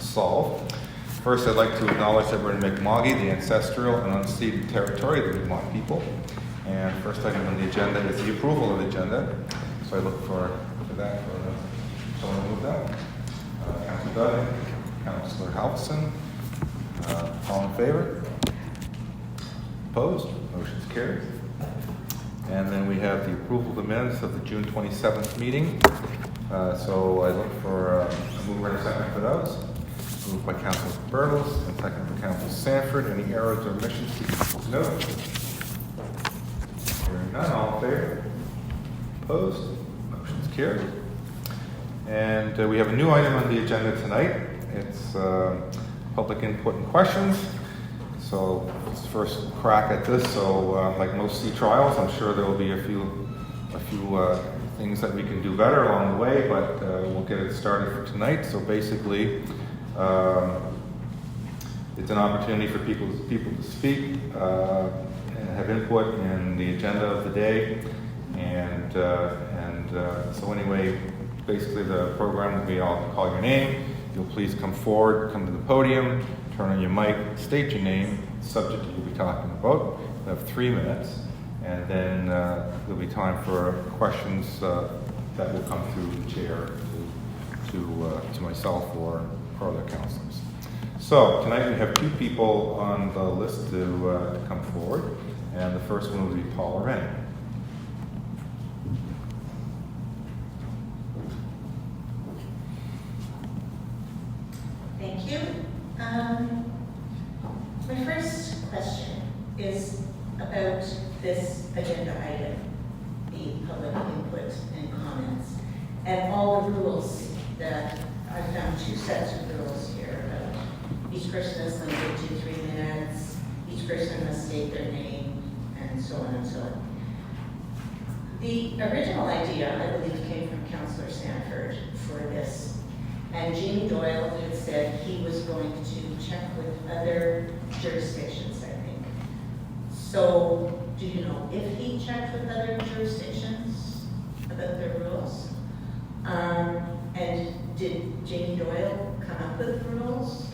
solved. First, I'd like to acknowledge that we're in Mi'kma'ki, the ancestral and unceded territory of the Mi'kmaq people. And first item on the agenda is the approval of the agenda. So I look for that, for someone to move that. Councilor Dudley, Councilor Halverson, all in favor? Opposed? Motion's carried. And then we have the approval of the minutes of the June 27th meeting. So I look for a mover and a second for those. Moved by Councilor Bertels and second by Councilor Sanford. Any errors or omissions? No. Hearing none, all in favor? Opposed? Motion's carried. And we have a new item on the agenda tonight. It's public input and questions. So it's the first crack at this. So like most sea trials, I'm sure there will be a few things that we can do better along the way, but we'll get it started for tonight. So basically, it's an opportunity for people to speak and have input in the agenda of the day. And so anyway, basically the program will be, I'll call your name. You'll please come forward, come to the podium, turn on your mic, state your name, subject you'll be talking about. You have 3 minutes, and then there'll be time for questions that will come through the chair to myself or other councilors. So tonight we have 2 people on the list to come forward, and the first one will be Paula Wren. Thank you. My first question is about this agenda item, the public input and comments, and all the rules that I found 2 sets of rules here about each person is limited to 3 minutes, each person must state their name, and so on and so on. The original idea, I believe, came from Councillor Sanford for this. And Jamie Doyle had said he was going to check with other jurisdictions, I think. So, do you know if he checked with other jurisdictions about their rules? And did Jamie Doyle come up with rules?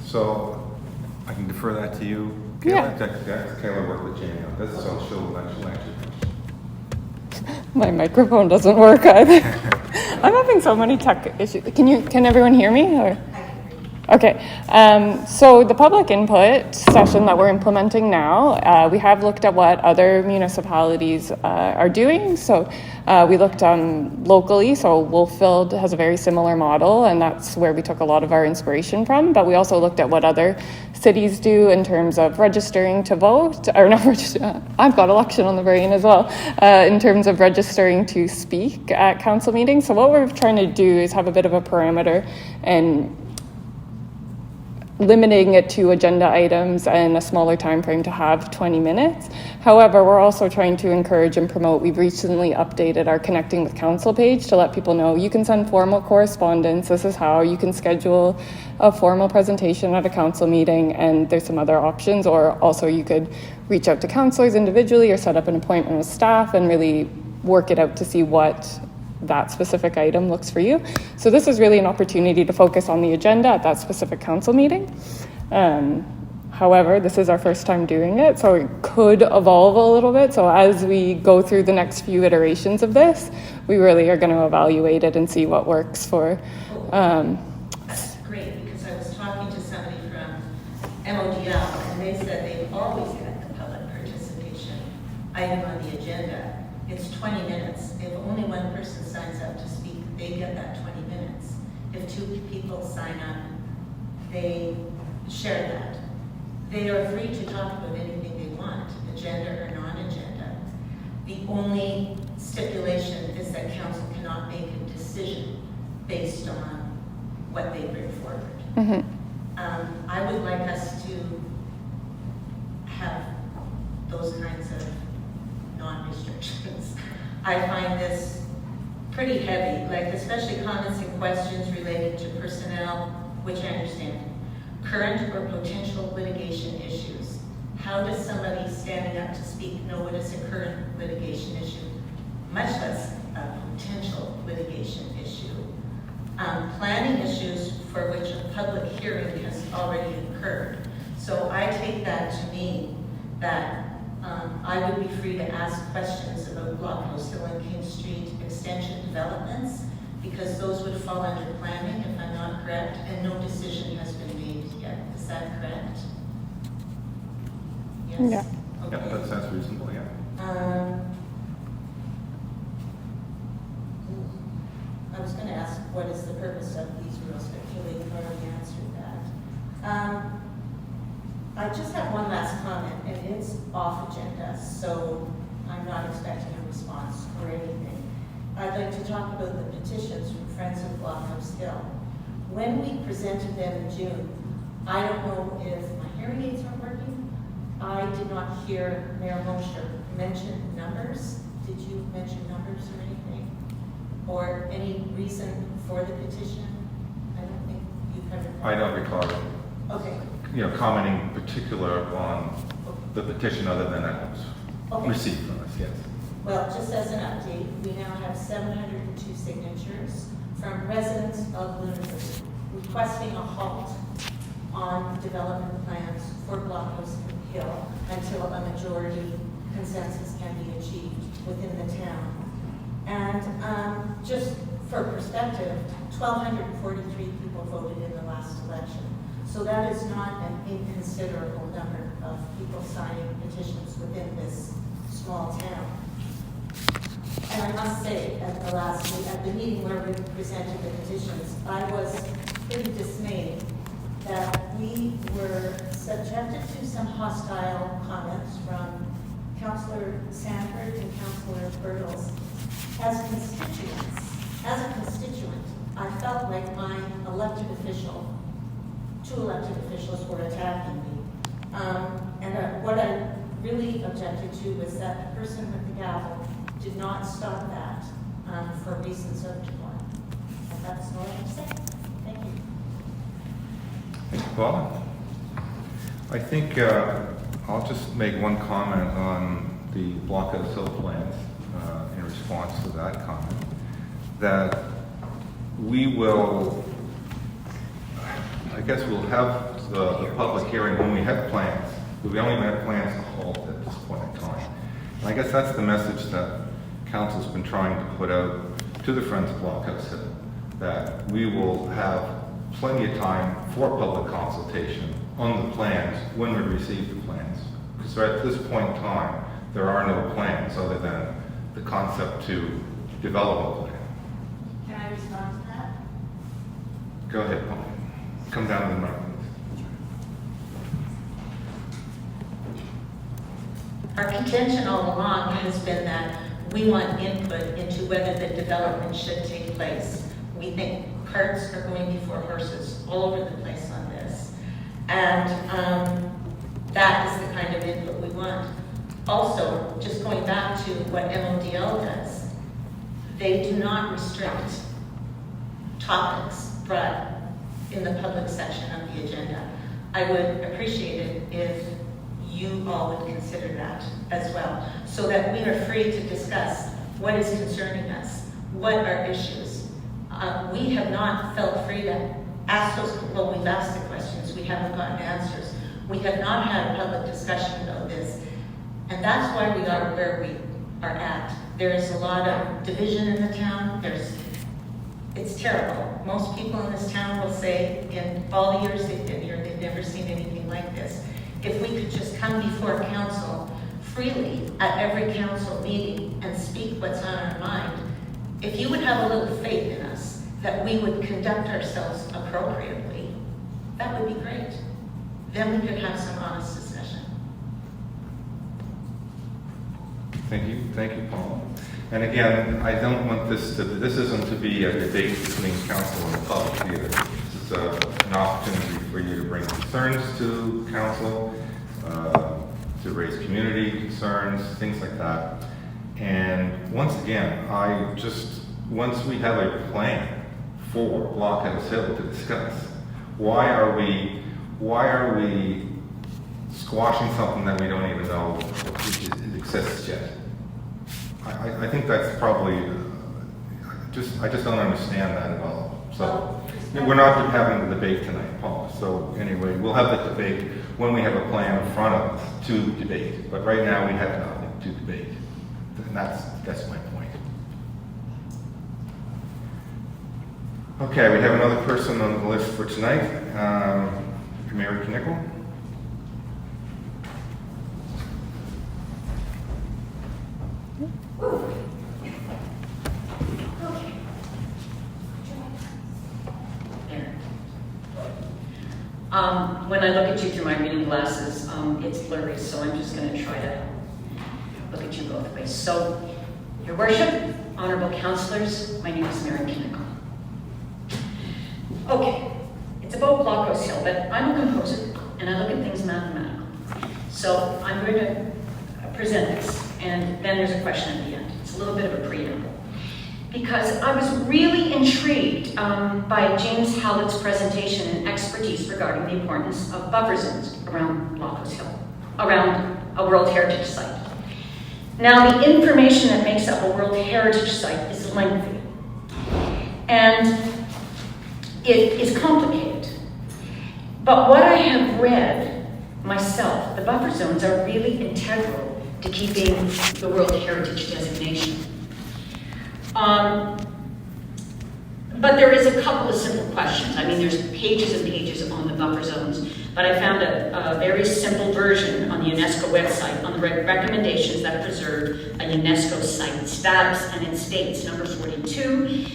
So, I can defer that to you, Kayla. Yeah. Kayla worked with Jamie on this, so she'll answer. My microphone doesn't work either. I'm having so many tech issues. Can everyone hear me? Or? Okay. So the public input session that we're implementing now, we have looked at what other municipalities are doing. So we looked locally. So Wolffield has a very similar model, and that's where we took a lot of our inspiration from. But we also looked at what other cities do in terms of registering to vote, or not register. I've got election on the brain as well, in terms of registering to speak at council meetings. So what we're trying to do is have a bit of a parameter and limiting it to agenda items and a smaller time frame to have 20 minutes. However, we're also trying to encourage and promote. We've recently updated our Connecting with Council page to let people know you can send formal correspondence. This is how you can schedule a formal presentation at a council meeting, and there's some other options. Or also you could reach out to councillors individually or set up an appointment with staff and really work it out to see what that specific item looks for you. So this is really an opportunity to focus on the agenda at that specific council meeting. However, this is our first time doing it, so it could evolve a little bit. So as we go through the next few iterations of this, we really are going to evaluate it and see what works for. That's great, because I was talking to somebody from MODL, and they said they've always had the public participation item on the agenda. It's 20 minutes. If only one person signs up to speak, they get that 20 minutes. If 2 people sign up, they share that. They are free to talk about anything they want, agenda or non-agenda. The only stipulation is that council cannot make a decision based on what they bring forward. Mm-hmm. I would like us to have those kinds of non-restrictions. I find this pretty heavy, like especially comments and questions related to personnel, which I understand, current or potential litigation issues. How does somebody standing up to speak know what is a current litigation issue, much less a potential litigation issue? planning issues for which a public hearing has already occurred. So I take that to mean that I would be free to ask questions about Blockhouse Hill and King Street extension developments, because those would fall under planning, if I'm not correct, and no decision has been made yet. Is that correct? Yes? Yeah. Yeah, Okay. that sounds reasonable, yeah. I was going to ask, what is the purpose of these rules, but Julie already answered that. I just have one last comment, and it's off agenda, so I'm not expecting a response or anything. I'd like to talk about the petitions from Friends of Blockhouse Hill. When we presented them in June, I don't know if my hearing aids aren't working. I did not hear Mayor Mosher mention numbers. Did you mention numbers or anything? Or any reason for the petition? I don't think you've heard of that. I don't recall, Okay. commenting in particular on the petition other than that was Okay. received from us, yes. Well, just as an update, we now have 702 signatures from residents of Lunenburg requesting a halt on development plans for Blockhouse Hill until a majority consensus can be achieved within the town. And just for perspective, 1,243 people voted in the last election. So that is not an inconsiderable number of people signing petitions within this small town. And I must say, at the meeting where we presented the petitions, I was pretty dismayed that we were subjected to some hostile comments from Councillor Sanford and Councillor Bertels. As a constituent, I felt like my two elected officials were attacking me. What I really objected to was that the person with the gavel did not stop that for reasons of decorum. And that's all I have to say. Thank you. Thank you, Paula. I think I'll just make one comment on the Blockhouse Hill plans in response to that comment. That we will, I guess we'll have the public hearing when we have plans. We only have plans to halt at this point in time. And I guess that's the message that Council's been trying to put out to the Friends of Blockhouse Hill, that we will have plenty of time for public consultation on the plans when we receive the plans. Because at this point in time, there are no plans other than the concept to develop a plan. Can I respond to that? Go ahead, Paul. Come down to the mic. Our contention all along has been that we want input into whether the development should take place. We think carts are going before horses all over the place on this. And that is the kind of input we want. Also, just going back to what MODL does, they do not restrict topics brought in the public section of the agenda. I would appreciate it if you all would consider that as well, so that we are free to discuss what is concerning us, what are issues. We have not felt free to ask those, well, we've asked the questions, we haven't gotten answers. We have not had a public discussion about this, and that's why we are where we are at. There is a lot of division in the town. It's terrible. Most people in this town will say in all the years they've been here, they've never seen anything like this. If we could just come before council freely at every council meeting and speak what's on our mind, if you would have a little faith in us that we would conduct ourselves appropriately, that would be great. Then we could have some honest discussion. Thank you, Paul. And again, I don't want this isn't to be a debate between council and the public either. This is an opportunity for you to bring concerns to council, to raise community concerns, things like that. And once again, once we have a plan for Blockhouse Hill to discuss, why are we squashing something that we don't even know exists yet? I think that's probably, I just don't understand that at all. So, Well, We're not having the debate tonight, Paul, so anyway, we'll have the debate when we have a plan in front of us to debate, but right now we have nothing to debate, and that's my point. Okay, we have another person on the list for tonight, Mary Knickel. When I look at you through my reading glasses, it's blurry, so I'm just going to try to look at you both ways. So, Your Worship, Honorable Councillors, my name is Mary Knickel. Okay, it's about Blockhouse Hill, but I'm a composer, and I look at things mathematical. So I'm going to present this, and then there's a question at the end. It's a little bit of a preamble. Because I was really intrigued by James Hallett's presentation and expertise regarding the importance of buffer zones around Blockhouse Hill, around a World Heritage Site. Now, the information that makes up a World Heritage Site is lengthy, and it is complicated. But what I have read myself, the buffer zones are really integral to keeping the World Heritage designation. But there is a couple of simple questions. I mean, there's pages and pages on the buffer zones, but I found a very simple version on the UNESCO website on the recommendations that preserve a UNESCO site status, and it states, number 42,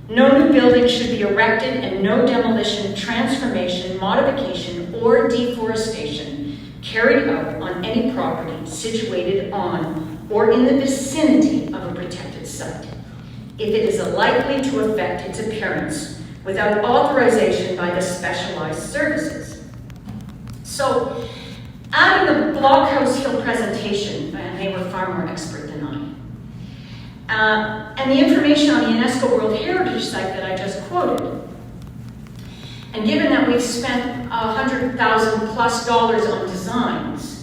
no new building should be erected and no demolition, transformation, modification, or deforestation carried out on any property situated on or in the vicinity of a protected site, if it is likely to affect its appearance without authorization by the specialized services. So, out of the Blockhouse Hill presentation, and they were far more expert than I, and the information on the UNESCO World Heritage Site that I just quoted, and given that we've spent $100,000 plus on designs,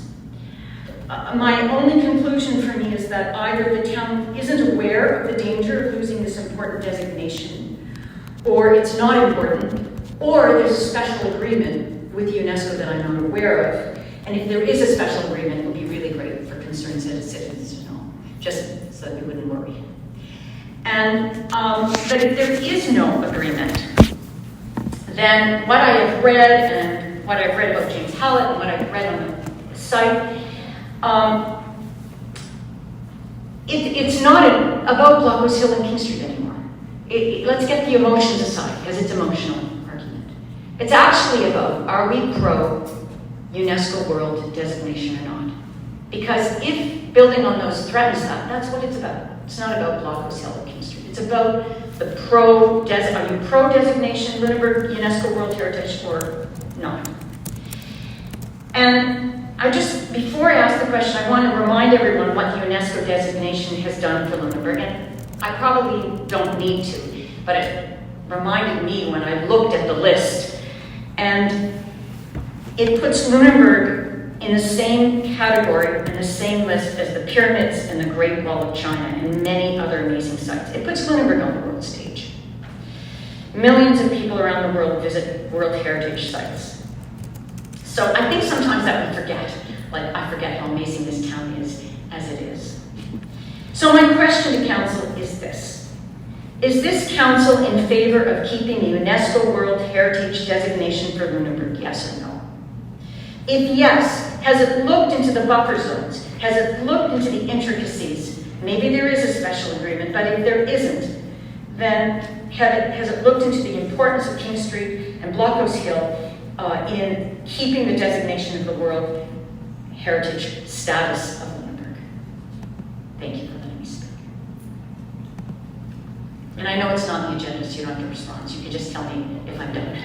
my only conclusion for me is that either the town isn't aware of the danger of losing this important designation, or it's not important, or there's a special agreement with UNESCO that I'm not aware of. And if there is a special agreement, it would be really great for concerned citizens to know, just so that we wouldn't worry. And, but if there is no agreement, then what I have read, and what I've read about James Hallett, and what I've read on the site, it's not about Blockhouse Hill and King Street anymore. Let's get the emotions aside, because it's an emotional argument. It's actually about, are we pro UNESCO World designation or not? Because if building on those threatens that, that's what it's about. It's not about Blockhouse Hill or King Street. It's about the are you pro designation, Lunenburg UNESCO World Heritage, or not? And before I ask the question, I want to remind everyone what the UNESCO designation has done for Lunenburg, and I probably don't need to, but it reminded me when I looked at the list, and it puts Lunenburg in the same category, in the same list as the pyramids and the Great Wall of China and many other amazing sites. It puts Lunenburg on the world stage. Millions of people around the world visit World Heritage sites. So I think sometimes that we forget, like I forget how amazing this town is as it is. So my question to council is this. Is this council in favor of keeping the UNESCO World Heritage designation for Lunenburg, yes or no? If yes, has it looked into the buffer zones? Has it looked into the intricacies? Maybe there is a special agreement, but if there isn't, then has it looked into the importance of King Street and Blockhouse Hill in keeping the designation of the World Heritage status of Lunenburg? Thank you for letting me speak. And I know it's not on the agenda, so you don't have to respond. You can just tell me if I'm done.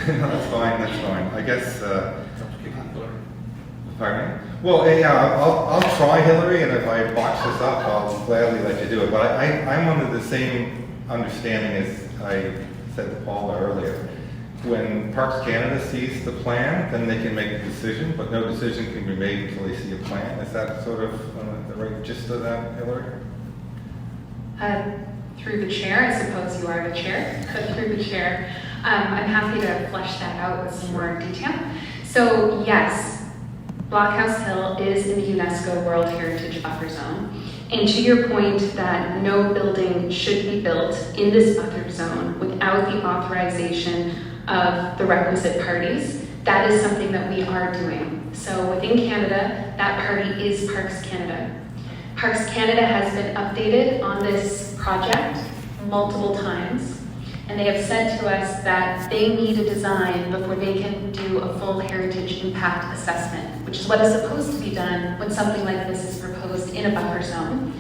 No, that's fine, that's fine. I guess, pardon me? Well, yeah, I'll try, Hillary, and if I botch this up, I'll gladly let you do it. But I'm under the same understanding as I said to Paula earlier. When Parks Canada sees the plan, then they can make a decision, but no decision can be made until they see a plan. Is that sort of the right gist of that, Hillary? through the chair, I suppose you are the chair, but through the chair, I'm happy to flesh that out with some more detail. So yes, Blockhouse Hill is in the UNESCO World Heritage Buffer Zone. And to your point that no building should be built in this buffer zone without the authorization of the requisite parties, that is something that we are doing. So within Canada, that party is Parks Canada. Parks Canada has been updated on this project multiple times, and they have said to us that they need a design before they can do a full heritage impact assessment, which is what is supposed to be done when something like this is proposed in a buffer zone.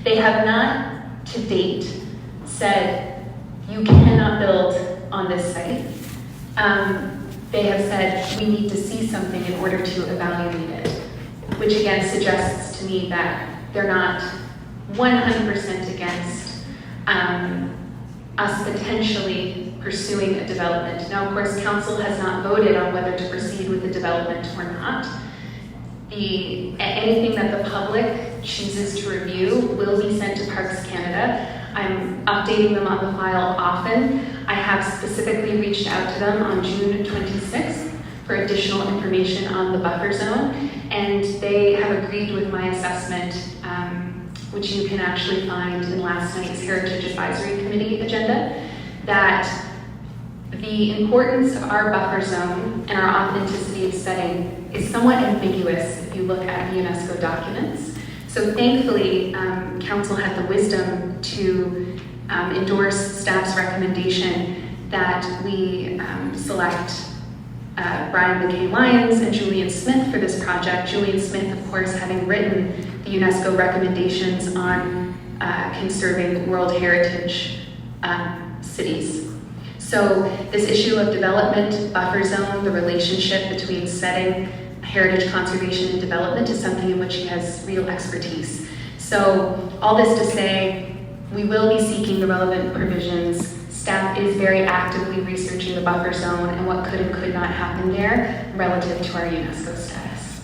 They have not, to date, said you cannot build on this site. They have said we need to see something in order to evaluate it, which again suggests to me that they're not 100% against us potentially pursuing a development. Now, of course, council has not voted on whether to proceed with the development or not. Anything that the public chooses to review will be sent to Parks Canada. I'm updating them on the file often. I have specifically reached out to them on June 26th for additional information on the buffer zone, and they have agreed with my assessment, which you can actually find in last night's Heritage Advisory Committee agenda, that the importance of our buffer zone and our authenticity of setting is somewhat ambiguous if you look at the UNESCO documents. So thankfully, Council had the wisdom to endorse staff's recommendation that we select Brian McKay-Lyons and Julian Smith for this project. Julian Smith, of course, having written the UNESCO recommendations on conserving World Heritage cities. So this issue of development, buffer zone, the relationship between setting, heritage conservation, and development is something in which he has real expertise. So all this to say, we will be seeking the relevant provisions. Staff is very actively researching the buffer zone and what could and could not happen there relative to our UNESCO status.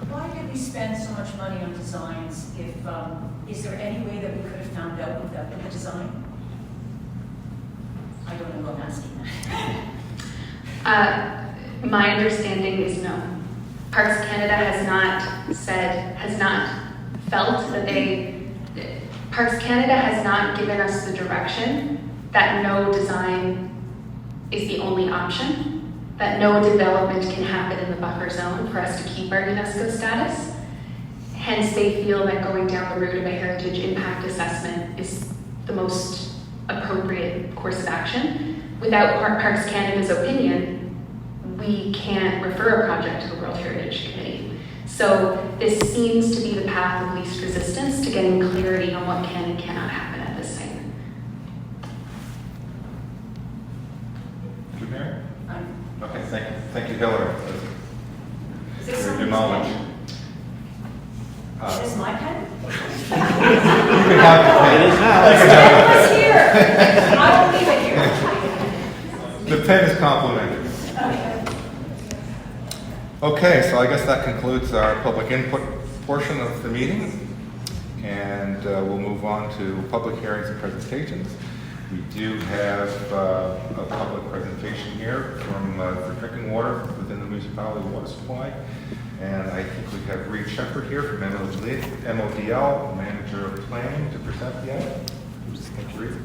Why did we spend so much money on designs if, is there any way that we could have found out without the design? I don't know who I'm asking that. My understanding is no. Parks Canada has not felt that Parks Canada has not given us the direction that no design is the only option, that no development can happen in the buffer zone for us to keep our UNESCO status. Hence, they feel that going down the route of a heritage impact assessment is the most appropriate course of action. Without Parks Canada's opinion, we can't refer a project to the World Heritage Committee. So this seems to be the path of least resistance to getting clarity on what can and cannot happen at this site. Thank you, Mary. Okay, thank you, Hillary. Is for this your somebody's knowledge. pen? Is this my pen? We have the pen. It is now. It's here. I will leave it here. The pen is complimentary. Okay, so I guess that concludes our public input portion of the meeting, and we'll move on to public hearings and presentations. We do have a public presentation here from for drinking water within the municipality water supply, and I think we have Reed Shepherd here from MODL, Manager of Planning, to present the item. Thank you, Reed.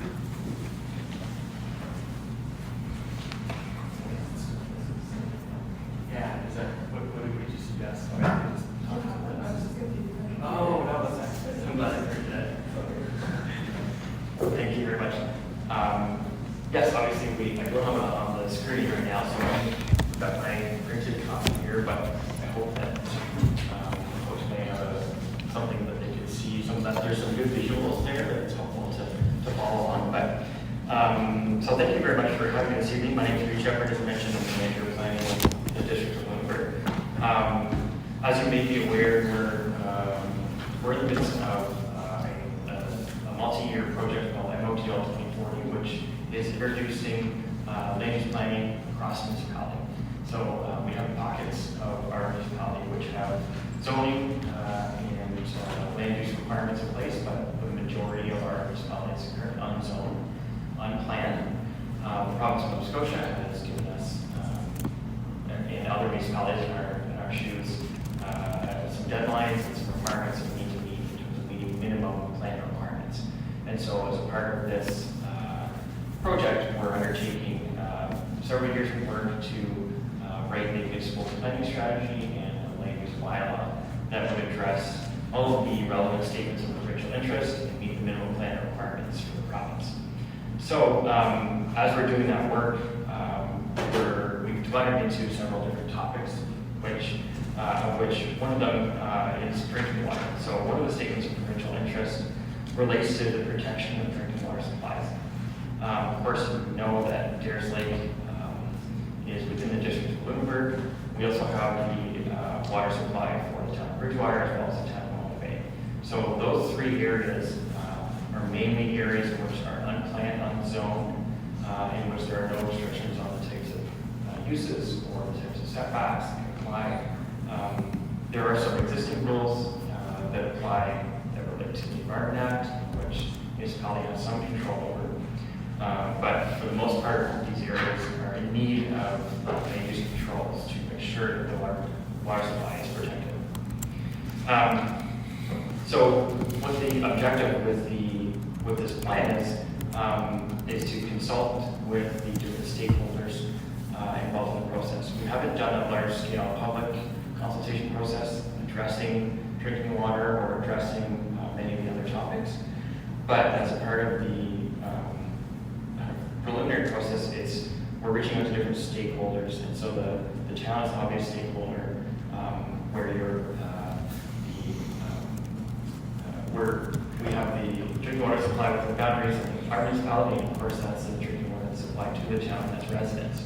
Yeah, is that, what did we just suggest? Oh, no, that's excellent. I'm glad I heard that. Thank you very much. Yes, obviously, I don't have it on the screen right now, so I've got my printed copy here, but I hope that folks may have something that they can see. There's some good visuals there that it's helpful to follow along. But so thank you very much for having me this evening. My name is Reed Shepherd, as mentioned, I'm the Manager of Planning in the District of Lunenburg. As you may be aware, we're in the midst of a multi-year project called MOTL 2040, which is introducing land use planning across the municipality. So we have pockets of our municipality which have zoning and land use requirements in place, but the majority of our municipalities are unzoned, unplanned. The province of Nova Scotia has given us, and other municipalities in our shoes, some deadlines and some requirements that we need to meet in terms of meeting minimum plan requirements. And so as a part of this project, we're undertaking several years of work to write the municipal planning strategy and a land use bylaw that would address all of the relevant statements of provincial interest and meet the minimum plan requirements for the province. So as we're doing that work, we've divided into several different topics, of which one of them is drinking water. So one of the statements of provincial interest relates to the protection of drinking water supplies. Of course, we know that Dares Lake is within the district of Lunenburg. We also have the water supply for the town of Bridgewater as well as the town of Mono Bay. So those three areas are mainly areas which are unplanned, unzoned, in which there are no restrictions on the types of uses or the types of setbacks that can apply. There are some existing rules that apply that relate to the Environment Act, which municipality has some control over. But for the most part, these areas are in need of land use controls to make sure that the water supply is protected. So what the objective with this plan is to consult with the different stakeholders involved in the process. We haven't done a large-scale public consultation process addressing drinking water or addressing many of the other topics, but as a part of the preliminary process, we're reaching out to different stakeholders, and so the town is an obvious stakeholder where we have the drinking water supply within the boundaries of our municipality, and of course that's the drinking water that's supplied to the town as residents.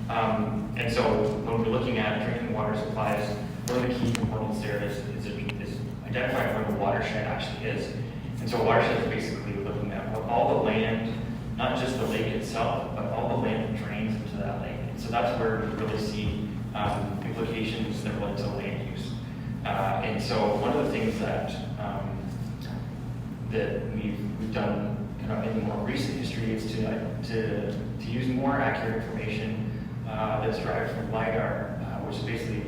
And so when we're looking at drinking water supplies, one of the key components there is identifying where the watershed actually is. And so watershed is basically looking at what all the land, not just the lake itself, but all the land that drains into that lake. And so that's where we really see implications that relate to land use. And so one of the things that we've done kind of in the more recent history is to use more accurate information that's derived from LiDAR, which is basically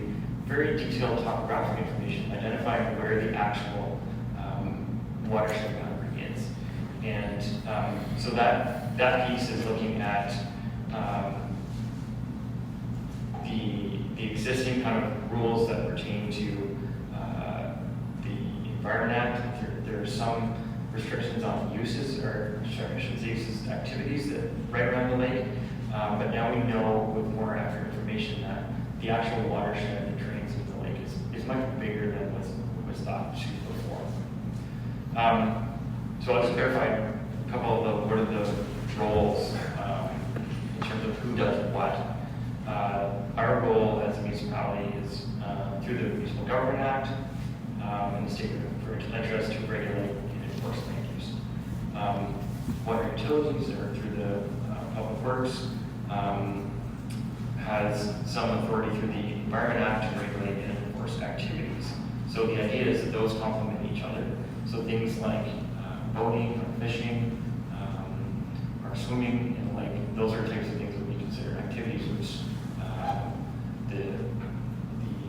very detailed topographic information, identifying where the actual watershed boundary is. And so that piece is looking at the existing kind of rules that pertain to the Environment Act. There are some restrictions on uses, or I should say uses, activities that right around the lake. But now we know with more accurate information that the actual watershed that drains into the lake is much bigger than was thought to before. So I'll just clarify a couple of what are the roles in terms of who does what. Our role as a municipality is through the Municipal Government Act and the Statement of Provincial Interest to regulate and enforce land use. Water utilities are through the Public Works, has some authority through the Environment Act to regulate and enforce activities. So the idea is that those complement each other. So things like boating or fishing or swimming in the lake, those are types of things that we consider activities which the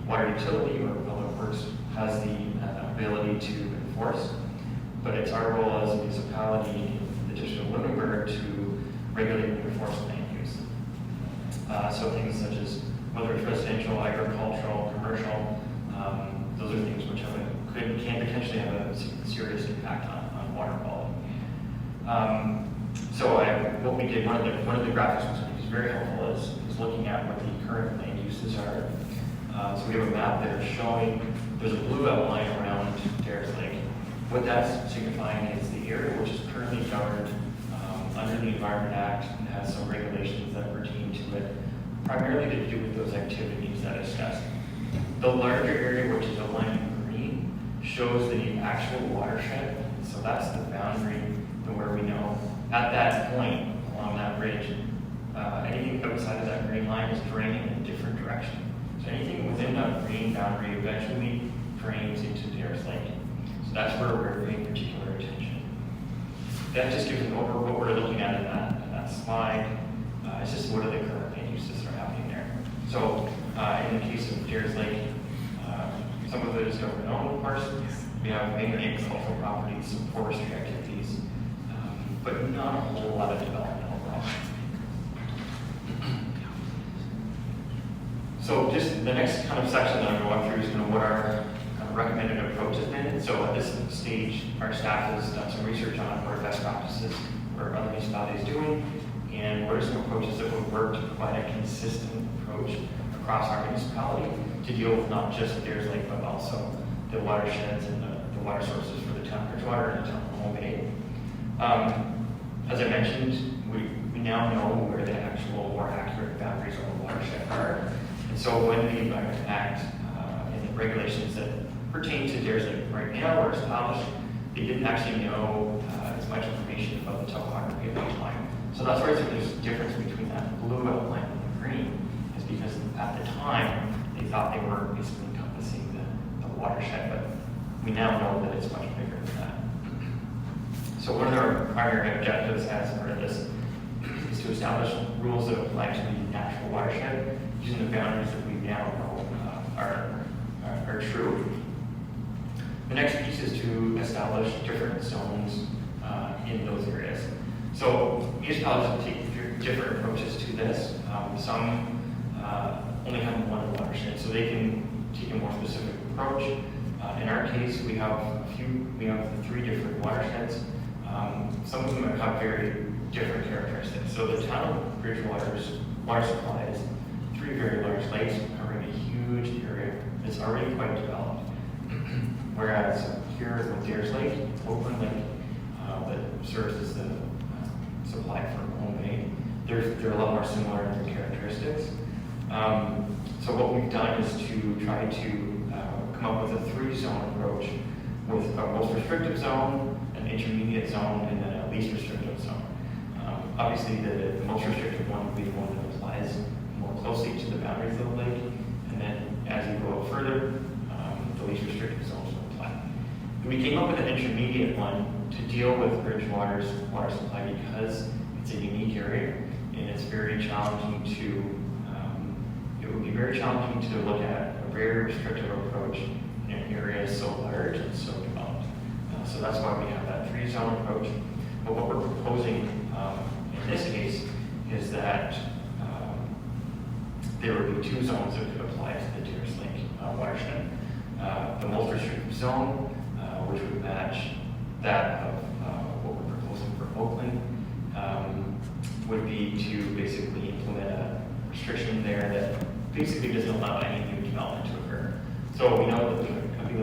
water utility or Public Works has the ability to enforce. But it's our role as a municipality in the district of Lunenburg to regulate and enforce land use. So things such as whether it's residential, agricultural, commercial, those are things which can potentially have a serious impact on water quality. So what we did, one of the graphics which I think is very helpful is looking at what the current land uses are. So we have a map there showing there's a blue outline around Dares Lake. What that's signifying is the area which is currently governed under the Environment Act and has some regulations that pertain to it, primarily to do with those activities that I discussed. The larger area, which is outlined in green, shows the actual watershed. So that's the boundary to where we know at that point along that ridge, anything outside of that green line is draining in a different direction. So anything within that green boundary eventually drains into Dares Lake. So that's where we're paying particular attention. that just gives an over what we're looking at in that slide. It's just what are the current land uses that are happening there. So in the case of Deers Lake, some of it is government-owned, of course. We have mainly agricultural properties, some forestry activities, but not a whole lot of development overall. So just the next kind of section that I'm going to walk through is kind of what our recommended approach has been. So at this stage, our staff has done some research on what are best practices, what are other municipalities doing, and what are some approaches that would work to provide a consistent approach across our municipality to deal with not just Deers Lake, but also the watersheds and the water sources for the town of Bridgewater and the town of Home Bay. As I mentioned, we now know where the actual more accurate boundaries of the watershed are. And so when the Environment Act and the regulations that pertain to Deers Lake right now were established, they didn't actually know as much information about the topography of the outline. So that's why there's a difference between that blue outline and the green, is because at the time, they thought they were basically encompassing the watershed, but we now know that it's much bigger than that. So one of our primary objectives as part of this is to establish rules that apply to the natural watershed using the boundaries that we now know are true. The next piece is to establish different zones in those areas. So municipalities take different approaches to this. Some only have one watershed, so they can take a more specific approach. In our case, we have three different watersheds. Some of them have very different characteristics. So the town of Bridgewater's water supply is three very large lakes covering a huge area that's already quite developed. Whereas here with Deers Lake, Oakland Lake, that serves as the supply for Home Bay, they're a lot more similar in their characteristics. So what we've done is to try to come up with a three-zone approach with a most restrictive zone, an intermediate zone, and then a least restrictive zone. Obviously, the most restrictive one would be the one that applies more closely to the boundaries of the lake, and then as you go out further, the least restrictive zones will apply. And we came up with an intermediate one to deal with Bridgewater's water supply because it's a unique area, and it's very challenging to it would be very challenging to look at a very restrictive approach in an area so large and so developed. So that's why we have that three-zone approach. But what we're proposing in this case is that there would be two zones that could apply to the Deers Lake watershed. The most restrictive zone, which would match that of what we're proposing for Oakland, would be to basically implement a restriction there that basically doesn't allow any new development to occur. So we know that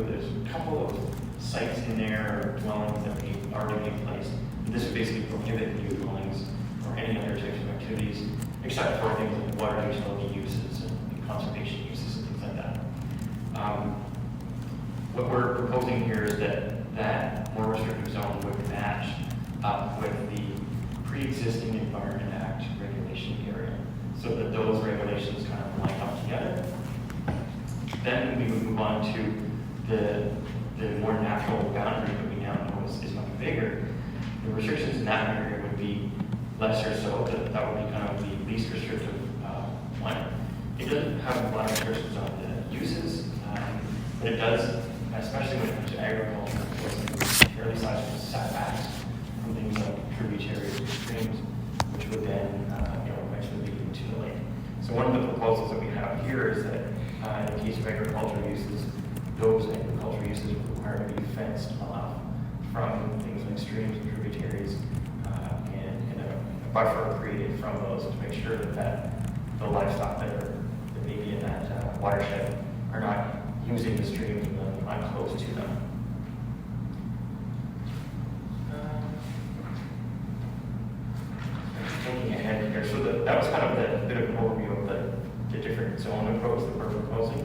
there's a couple of sites in there, or dwellings that we already in place. And this would basically prohibit new dwellings or any other types of activities, except for things like water utility uses and conservation uses and things like that. What we're proposing here is that more restrictive zone would match up with the pre-existing Environment Act regulation area, so that those regulations kind of line up together. Then we would move on to the more natural boundary that we now know is much bigger. The restrictions in that area would be lesser, so that would be kind of the least restrictive one. It doesn't have a lot of restrictions on the uses, but it does, especially when it comes to agriculture, some fairly sizable setbacks from things like tributaries and streams, which would then eventually lead into the lake. So one of the proposals that we have here is that in the case of agricultural uses, those agricultural uses require to be fenced off from things like streams and tributaries, and a buffer created from those to make sure that the livestock that may be in that watershed are not using the streams and not close to them. Thinking ahead here, so that was kind of a bit of an overview of the different zone approach that we're proposing.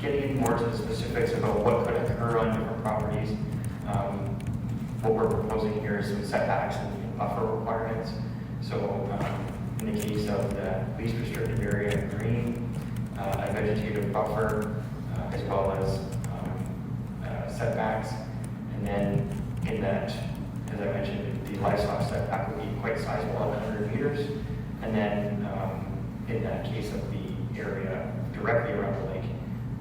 Getting more to the specifics about what could occur on different properties, what we're proposing here is some setbacks and buffer requirements. So in the case of the least restricted area in green, a vegetative buffer, as well as setbacks. And then in that, as I mentioned, the livestock setback would be quite sizable at 100 meters. And then in that case of the area directly around the lake,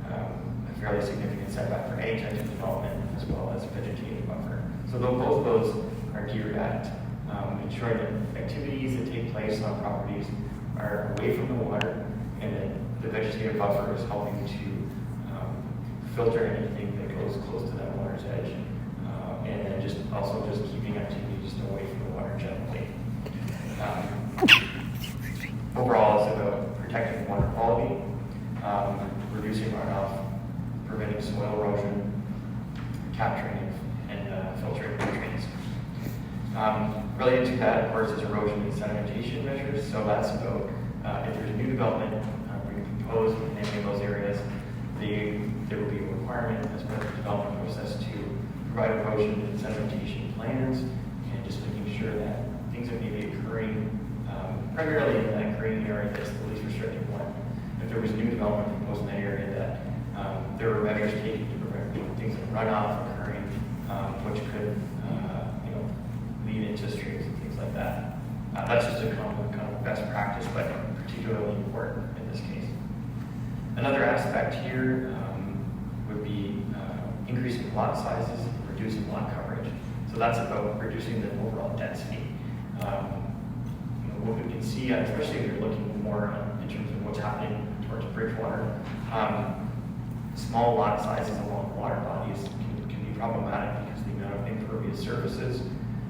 a fairly significant setback for any type of development as well as vegetative buffer. So both of those are geared at ensuring that activities that take place on properties are away from the water, and then the vegetative buffer is helping to filter anything that goes close to that water's edge, and then just keeping activities away from the water generally. Overall, it's about protecting water quality, reducing runoff, preventing soil erosion, capturing and filtering nutrients. Related to that, of course, is erosion and sedimentation measures. So that's about if there's new development being proposed in any of those areas, there will be a requirement as part of the development process to provide erosion and sedimentation plans, and just making sure that things that may be occurring primarily in that green area that's the least restrictive one. If there was new development proposed in that area, that there were measures taken to prevent things like runoff occurring, which could lead into streams and things like that. That's just a kind of best practice, but particularly important in this case. Another aspect here would be increasing lot sizes and reducing lot coverage. So that's about reducing the overall density. What we can see, especially if you're looking more in terms of what's happening towards Bridgewater, small lot sizes along water bodies can be problematic because the amount of impervious surfaces,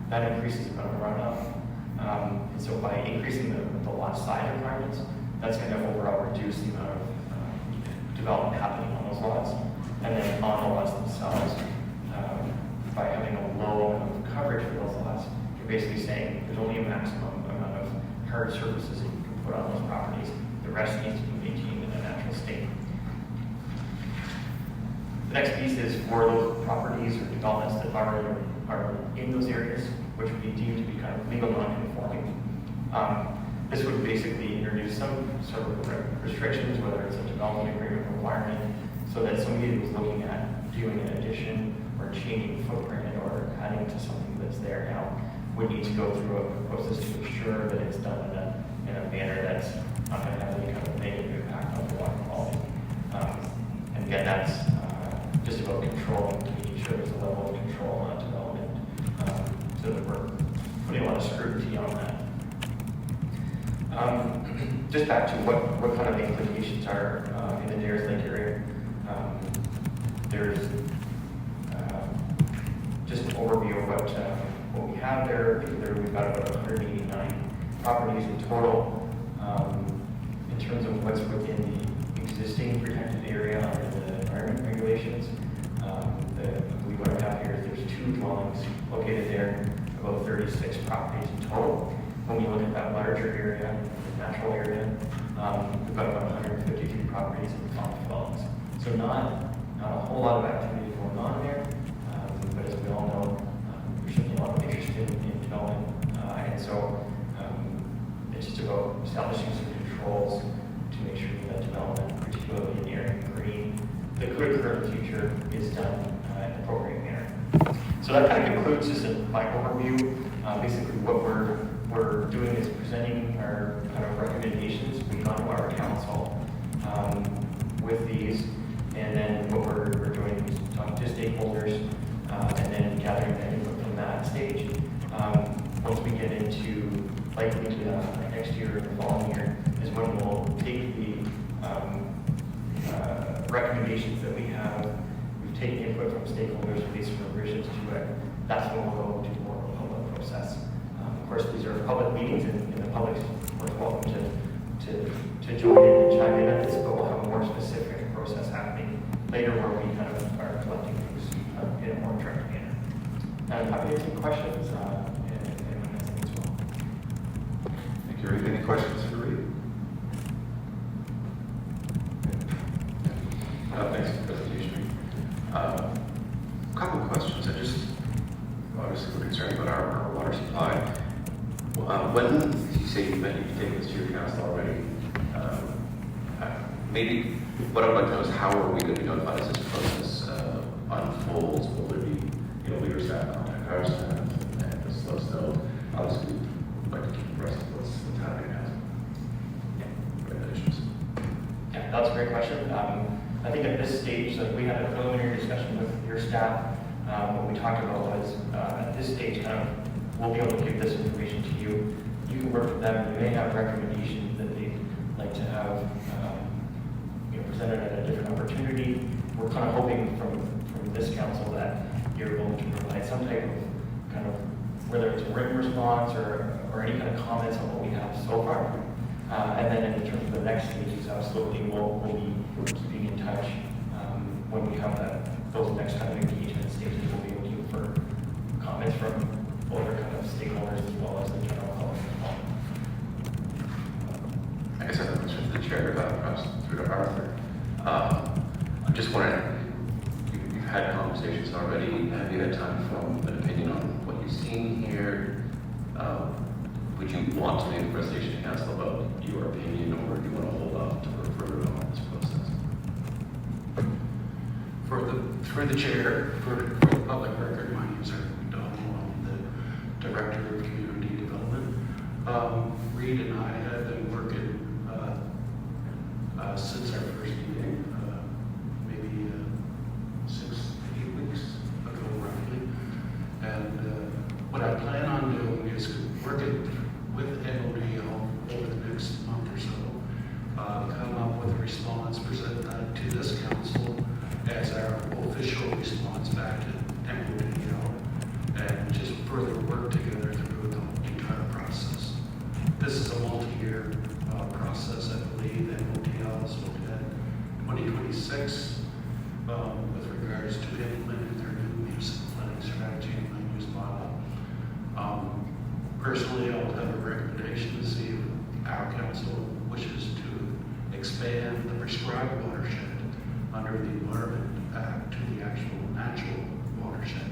that increases the amount of runoff. And so by increasing the lot size requirements, that's going to overall reduce the amount of development happening on those lots. And then on the lots themselves, by having a low amount of coverage for those lots, you're basically saying there's only a maximum amount of hard surfaces that you can put on those properties. The rest needs to be maintained in a natural state. The next piece is for those properties or developments that are in those areas, which would be deemed to be kind of legal non-conforming. This would basically introduce some sort of restrictions, whether it's a development agreement requirement, so that somebody who's looking at doing an addition or changing footprint or adding to something that's there now would need to go through a process to ensure that it's done in a manner that's not going to have any kind of negative impact on the water quality. And again, that's just about controlling, making sure there's a level of control on development, so that we're putting a lot of scrutiny on that. Just back to what kind of implications are in the Nares Lake area. There's just an overview of what we have there. We've got about 189 properties in total. In terms of what's within the existing protected area under the environment regulations, what I have here is there's 2 dwellings located there, about 36 properties in total. When we look at that larger area, the natural area, we've got about 153 properties in farm dwellings. So not a whole lot of activity going on there, but as we all know, there's certainly a lot of interest in development, and so it's just about establishing some controls to make sure that development, particularly in the area of green, that could occur in the future, is done in an appropriate manner. So that kind of concludes just my overview. Basically, what we're doing is presenting our kind of recommendations. We've gone to our council with these, and then what we're doing is talking to stakeholders and then gathering their input from that stage. Once we get into likely next year or the following year is when we'll take the recommendations that we have. We've taken input from stakeholders, made some revisions to it. That's when we'll go to more of a public process. Of course, these are public meetings, and the public is welcome to join in and chime in on this, but we'll have a more specific process happening later where we kind of are collecting things in a more direct manner. I'm happy to take questions, and anyone has any as well. Thank you, Reed. Any questions for Reed? Thanks for the presentation. A couple of questions. Obviously we're concerned about our water supply. When you say you've taken this to your council already, maybe what I'd like to know is how are we going to be notified as this process unfolds? Will there be leader staff contact? power staff and just let us know. Obviously, we'd like to keep abreast of what's happening now. Recommendations. Yeah, that's a great question. I think at this stage, like we had a preliminary discussion with your staff. What we talked about was at this stage, kind of, we'll be able to give this information to you. You can work with them. You may have recommendations that they'd like to have presented at a different opportunity. We're kind of hoping from this council that you're willing to provide some type of kind of, whether it's a written response or any kind of comments on what we have so far. And then in terms of the next stages, absolutely, we'll be keeping in touch when we have those next kind of engagement stages. We'll be looking for comments from other kind of stakeholders as well as the general public as well. I guess I have a question for the chair, perhaps through to Arthur. I'm just wondering, you've had conversations already. Have you had time to form an opinion on what you've seen here? Would you want to make a presentation to council about your opinion, or do you want to hold off to work further on this process? Through the chair, for the public record, my name is Eric McDonald. I'm the Director of Community Development. Reed and I have been working since our first meeting, maybe 6-8 weeks ago, roughly. And what I plan on doing is working with MOD over the next month or so, come up with a response, present that to this council as our official response back to MODL, and just further work together through the entire process. This is a multi-year process, I believe. MODL is looking at 2026 with regards to implementing their new music planning strategy and land use bylaw. Personally, I would have a recommendation to see if our council wishes to expand the prescribed watershed under the Environment Act to the actual natural watershed.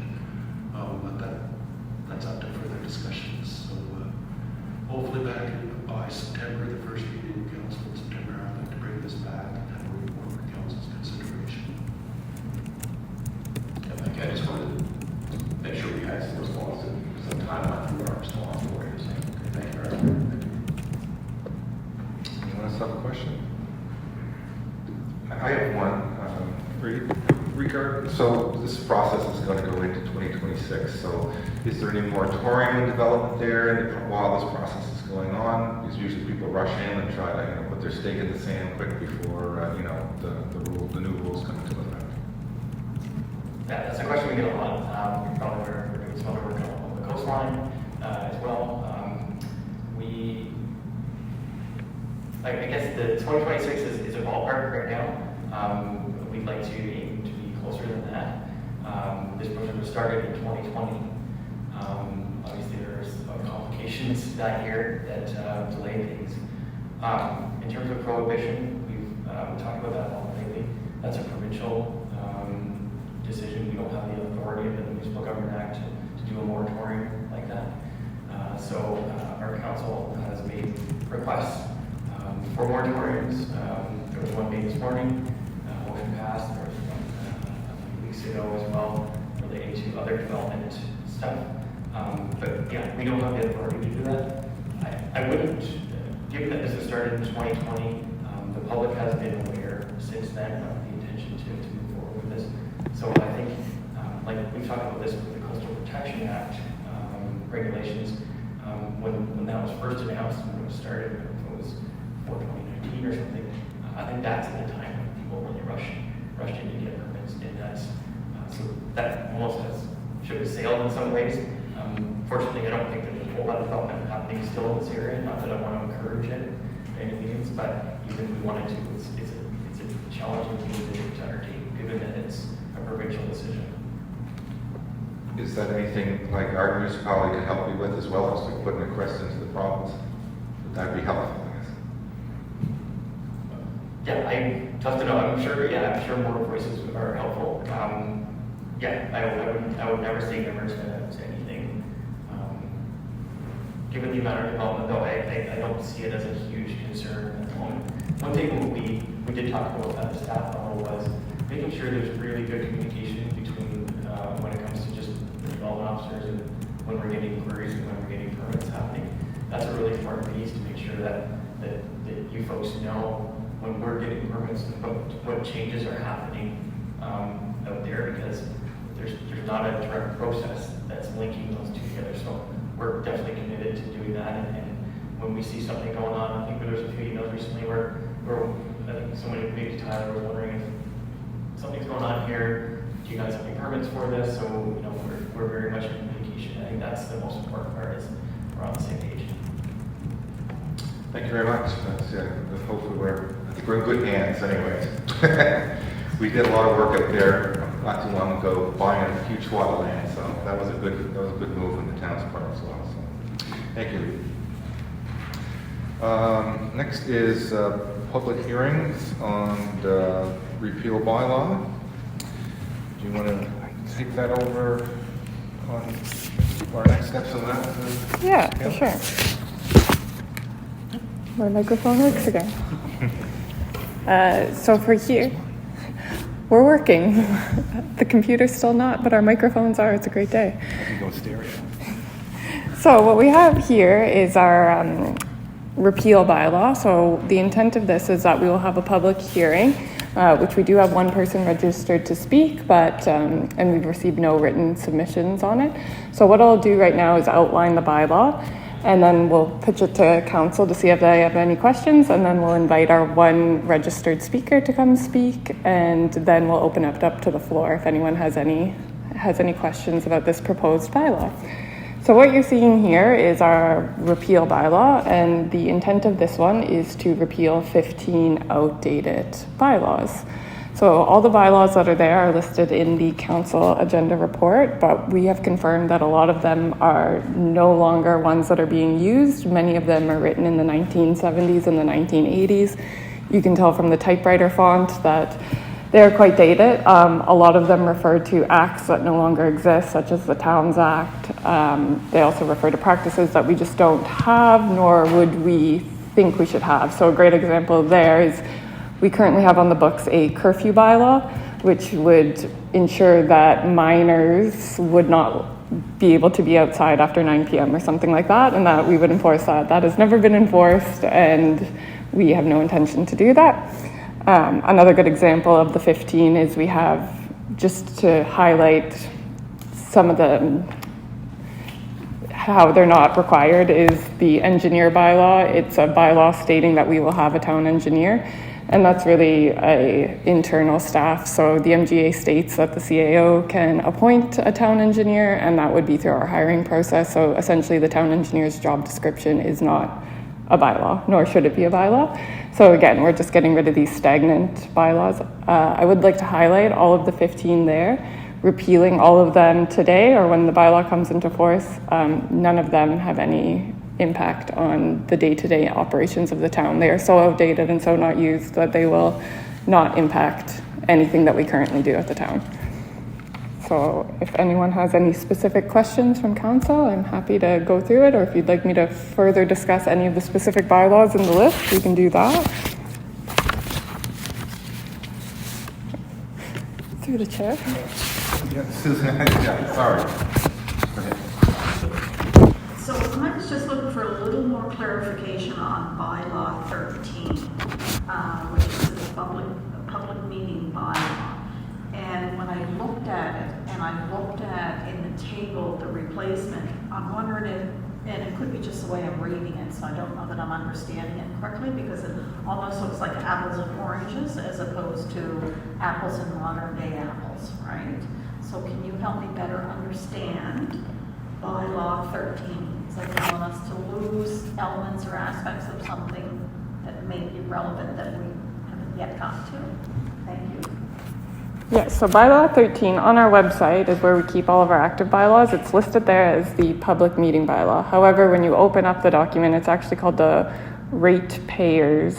But that's up to further discussions. So hopefully by September, the first meeting of council in September, I'd like to bring this back and have a report for council's consideration. I just wanted to make sure we had some response, some timeline for our response for you. So, thank you very much. Anyone else have a question? I have one. So this process is going to go into 2026. So is there any moratorium in development there while this process is going on? Because usually people rush in and try to put their stake in the sand quick before the new rules come into effect. Yeah, that's a question we get a lot. Probably we're doing some other work on the coastline as well. I guess the 2026 is a ballpark right now. We'd like to aim to be closer than that. This project was started in 2020. Obviously, there's complications that year that delayed things. In terms of prohibition, we've talked about that a lot lately. That's a provincial decision. We don't have the authority of the Municipal Government Act to do a moratorium like that. So our council has made requests for moratoriums. There was one made this morning, motion passed. There was one a few weeks ago as well, relating to other development stuff. But yeah, we don't have the authority to do that. I wouldn't, given that this was started in 2020, the public has been aware since then of the intention to move forward with this. So I think, like we've talked about this with the Coastal Protection Act regulations, when that was first announced, when it was started, it was for 2019 or something, I think that's at the time when people really rushed in to get permits, and that's, so that almost should have sailed in some ways. Fortunately, I don't think there's a whole lot of development happening still in this area, not that I want to encourage it by any means, but even if we wanted to, it's a challenging thing to undertake, given that it's a provincial decision. Is that anything like our municipality could help you with as well as like putting a crest into the province? Would that be helpful, I guess? Yeah, tough to know. I'm sure more voices are helpful. I would never say never to anything. Given the amount of development, though, I don't see it as a huge concern at the moment. One thing we did talk about at the staff level was making sure there's really good communication between when it comes to just the development officer officers and when we're getting inquiries and when we're getting permits happening. That's a really important piece to make sure that you folks know when we're getting permits and what changes are happening out there, because there's not a direct process that's linking those two together. So we're definitely committed to doing that. And when we see something going on, I think there was a few emails recently where I think somebody, maybe Tyler, was wondering if something's going on here. Do you guys have any permits for this? So we're very much in communication. I think that's the most important part, is we're on the same page. Thank you very much. Hopefully I think we're in good hands anyways. We did a lot of work up there not too long ago, buying a huge swath of land, so that was a good move on the town's part as well. So thank you. Next is public hearings on the repeal bylaw. Do you want to take that over on our next steps on that? Yeah, for sure. My microphone works again. So for here, we're working. The computer's still not, but our microphones are. It's a great day. I can go stereo. So what we have here is our repeal bylaw. So the intent of this is that we will have a public hearing, which we do have one person registered to speak, but and we've received no written submissions on it. So what I'll do right now is outline the bylaw, and then we'll pitch it to council to see if they have any questions, and then we'll invite our one registered speaker to come speak, and then we'll open it up to the floor if anyone has any questions about this proposed bylaw. So what you're seeing here is our repeal bylaw, and the intent of this one is to repeal 15 outdated bylaws. So all the bylaws that are there are listed in the council agenda report, but we have confirmed that a lot of them are no longer ones that are being used. Many of them are written in the 1970s and the 1980s. You can tell from the typewriter font that they're quite dated. A lot of them refer to acts that no longer exist, such as the Towns Act. They also refer to practices that we just don't have, nor would we think we should have. So a great example there is we currently have on the books a curfew bylaw, which would ensure that minors would not be able to be outside after 9 p.m. or something like that, and that we would enforce that. That has never been enforced, and we have no intention to do that. Another good example of the 15 is we have, just to highlight some of the how they're not required, is the engineer bylaw. It's a bylaw stating that we will have a town engineer, and that's really a internal staff. So the MGA states that the CAO can appoint a town engineer, and that would be through our hiring process. So essentially the town engineer's job description is not a bylaw, nor should it be a bylaw. So again, we're just getting rid of these stagnant bylaws. I would like to highlight all of the 15 there, repealing all of them today or when the bylaw comes into force. None of them have any impact on the day-to-day operations of the town. They are so outdated and so not used that they will not impact anything that we currently do at the town. So if anyone has any specific questions from council, I'm happy to go through it, or if you'd like me to further discuss any of the specific bylaws in the list, we can do that. Through the chair. Yeah, Susan, yeah, sorry. Go ahead. So I was just looking for a little more clarification on bylaw 13, which is the public meeting bylaw. And when I looked at it, and I looked at in the table the replacement, I'm wondering if, and it could be just the way I'm reading it, so I don't know that I'm understanding it correctly, because it almost looks like apples and oranges as opposed to apples and modern day apples, right? So can you help me better understand bylaw 13? It's like you want us to lose elements or aspects of something that may be relevant that we haven't yet got to. Thank you. Yes, so bylaw 13 on our website is where we keep all of our active bylaws. It's listed there as the public meeting bylaw. However, when you open up the document, it's actually called the ratepayers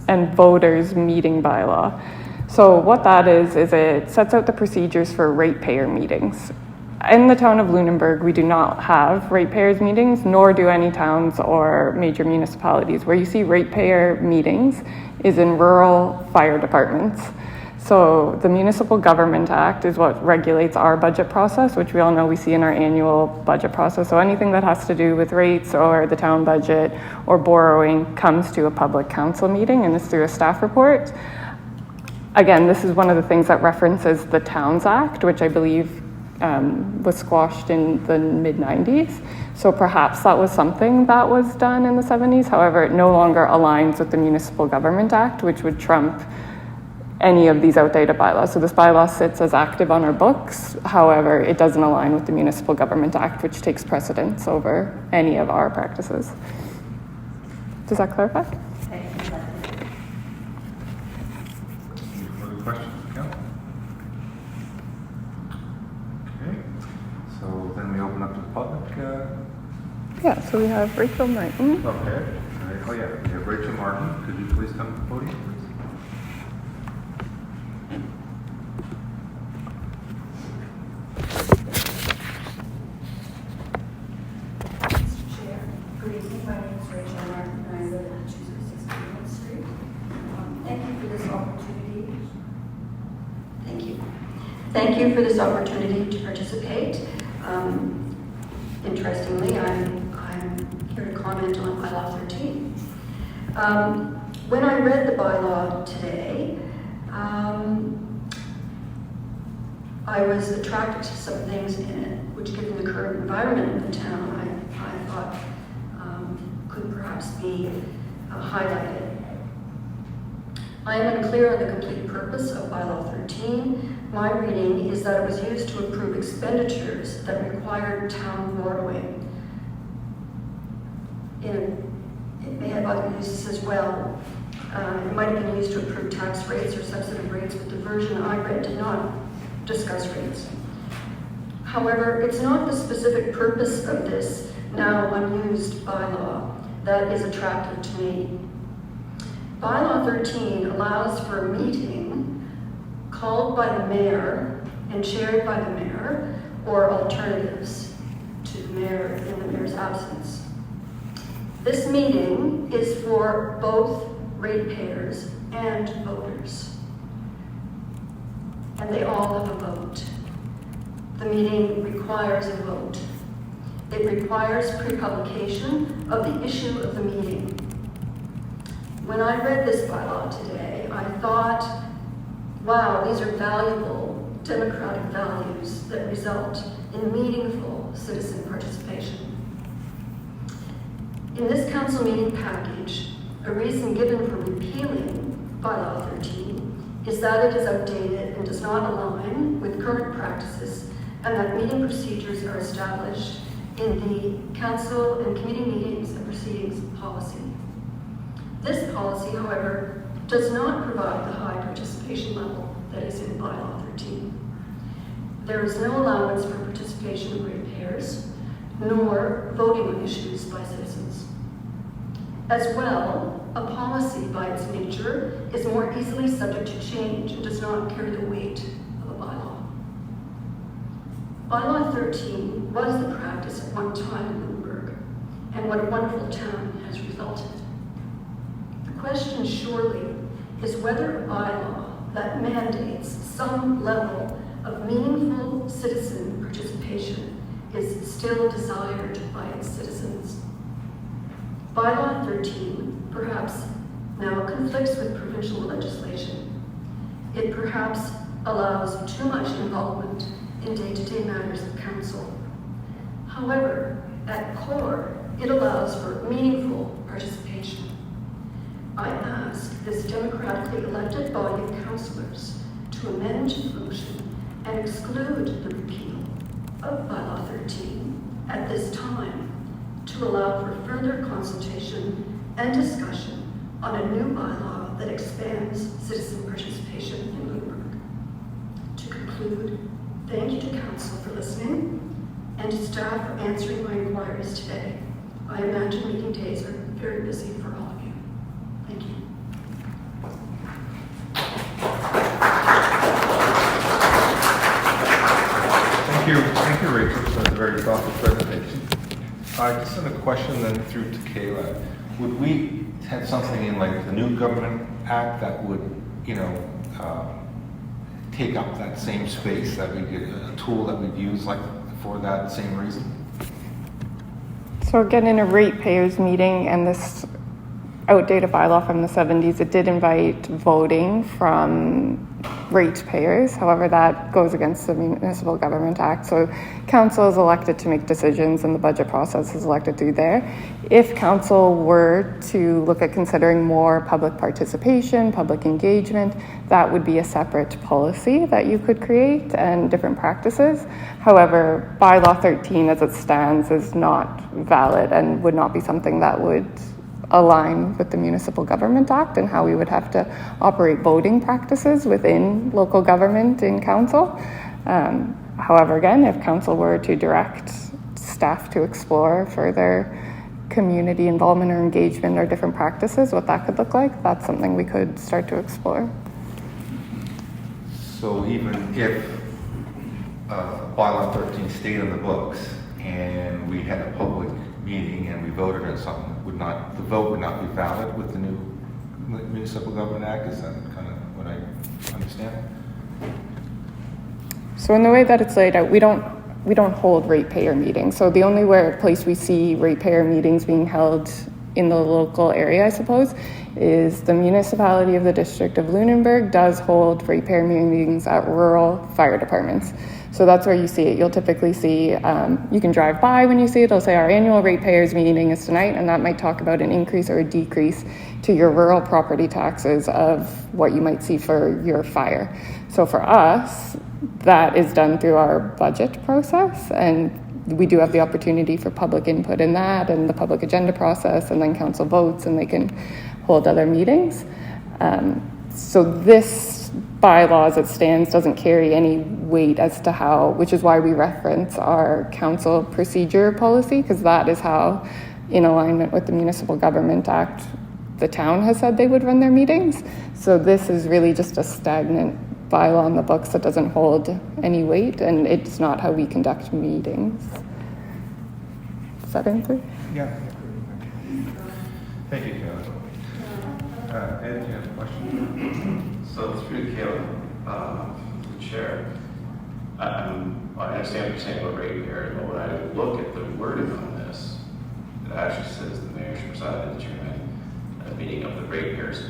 and voters meeting bylaw. So what that is it sets out the procedures for ratepayer meetings. In the town of Lunenburg, we do not have ratepayers meetings, nor do any towns or major municipalities. Where you see ratepayer meetings is in rural fire departments. So the Municipal Government Act is what regulates our budget process, which we all know we see in our annual budget process. So anything that has to do with rates or the town budget or borrowing comes to a public council meeting and is through a staff report. Again, this is one of the things that references the Towns Act, which I believe was squashed in the mid-90s. So perhaps that was something that was done in the 70s. However, it no longer aligns with the Municipal Government Act, which would trump any of these outdated bylaws. So this bylaw sits as active on our books. However, it doesn't align with the Municipal Government Act, which takes precedence over any of our practices. Does that clarify? Thank you. Any further questions, Cal? Okay, so then we open up to the public. Yeah, so we have Rachel Martin. Okay. Oh yeah, we have Rachel Martin. Could you please come to the podium, please? Mr. Chair, good evening. My name is Rachel Martin, and I live at 206 Greenwood Street. Thank you for this opportunity. Thank you. Thank you for this opportunity to participate. Interestingly, I'm here to comment on bylaw 13. When I read the bylaw today, I was attracted to some things in it, which given the current environment of the town, I thought could perhaps be highlighted. I am unclear on the complete purpose of bylaw 13. My reading is that it was used to approve expenditures that required town borrowing. It may have other uses as well. It might have been used to approve tax rates or subsidy rates, but the version I read did not discuss rates. However, it's not the specific purpose of this now unused bylaw that is attractive to me. Bylaw 13 allows for a meeting called by the mayor and chaired by the mayor, or alternatives to the mayor in the mayor's absence. This meeting is for both ratepayers and voters, and they all have a vote. The meeting requires a vote. It requires pre-publication of the issue of the meeting. When I read this bylaw today, I thought, wow, these are valuable democratic values that result in meaningful citizen participation. In this council meeting package, a reason given for repealing bylaw 13 is that it is outdated and does not align with current practices, and that meeting procedures are established in the council and committee meetings and proceedings policy. This policy, however, does not provide the high participation level that is in bylaw 13. There is no allowance for participation of ratepayers, nor voting on issues by citizens. As well, a policy by its nature is more easily subject to change and does not carry the weight of a bylaw. Bylaw 13 was the practice at one time in Lunenburg, and what a wonderful town has resulted. The question surely is whether a bylaw that mandates some level of meaningful citizen participation is still desired by its citizens. Bylaw 13 perhaps now conflicts with provincial legislation. It perhaps allows too much involvement in day-to-day matters of council. However, at core, it allows for meaningful participation. I ask this democratically elected body of councillors to amend the motion and exclude the repeal of bylaw 13 at this time to allow for further consultation and discussion on a new bylaw that expands citizen participation in Lunenburg. To conclude, thank you to council for listening and to staff for answering my inquiries today. I imagine meeting days are very busy for all of you. Thank you. Thank you, Rachel, for the very thoughtful presentation. I just had a question then through to Kayla. Would we have something in like the new government act that would, take up that same space, that we get a tool that we've used like for that same reason? So again, in a ratepayers meeting and this outdated bylaw from the 70s, it did invite voting from ratepayers. However, that goes against the Municipal Government Act. So council is elected to make decisions and the budget process is elected through there. If council were to look at considering more public participation, public engagement, that would be a separate policy that you could create and different practices. However, bylaw 13 as it stands is not valid and would not be something that would align with the Municipal Government Act and how we would have to operate voting practices within local government in council. However, again, if council were to direct staff to explore further community involvement or engagement or different practices, what that could look like, that's something we could start to explore. So even if bylaw 13 stayed in the books and we had a public meeting and we voted on something, the vote would not be valid with the new Municipal Government Act? Is that kind of what I understand? So in the way that it's laid out, we don't hold ratepayer meetings. So the only place we see ratepayer meetings being held in the local area, I suppose, is the municipality of the District of Lunenburg does hold ratepayer meetings at rural fire departments. So that's where you see it. You'll typically see, you can drive by when you see it, it'll say our annual ratepayers meeting is tonight, and that might talk about an increase or a decrease to your rural property taxes of what you might see for your fire. So for us, that is done through our budget process, and we do have the opportunity for public input in that and the public agenda process, and then council votes, and they can hold other meetings. So this bylaw as it stands doesn't carry any weight as to how, which is why we reference our council procedure policy, because that is how, in alignment with the Municipal Government Act, the town has said they would run their meetings. So this is really just a stagnant bylaw on the books that doesn't hold any weight, and it's not how we conduct meetings. Does that answer? Yeah. Thank you, Caleb. Ed, do you have a question? So through Caleb, the chair, I understand what you're saying about ratepayers, but when I look at the wording on this, it actually says the mayor should preside and chairman at a meeting of the ratepayers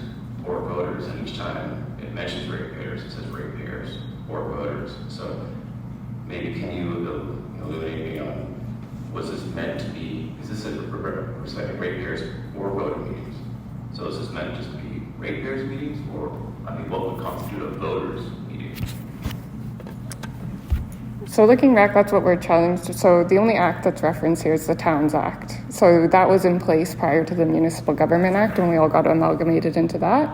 or voters, and each time it mentions ratepayers, it says ratepayers or voters. So maybe can you illuminate me on, was this meant to be, is this reciting ratepayers or voter meetings? So is this meant just to be ratepayers meetings, or what would constitute a voters meeting? So looking back, that's what we're challenged. So the only act that's referenced here is the Towns Act. So that was in place prior to the Municipal Government Act, and we all got amalgamated into that.